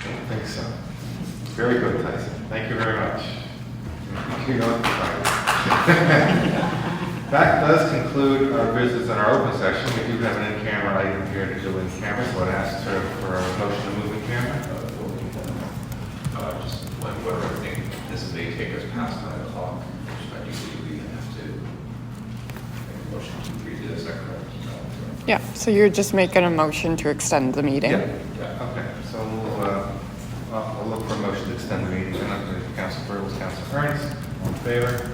I don't think so. Very good, Tyson. Thank you very much. You know it's right. That does conclude our business in our open session. We do have an in-camera item here to do in camera, so I'd ask for a motion to move in camera. Just whatever I think this may take us past 9 o'clock, which I usually we have to make a motion to read this. Is that correct? Yeah, so you're just making a motion to extend the meeting? Yeah. Okay, so we'll look for a motion to extend the meeting. Council Burles, Council Ernst, all in favor?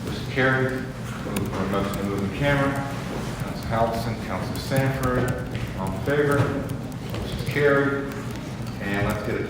Motion carried. Move for a motion to move in camera. Council Halverson, Council Sanford, all in favor? Motion carried. And let's get a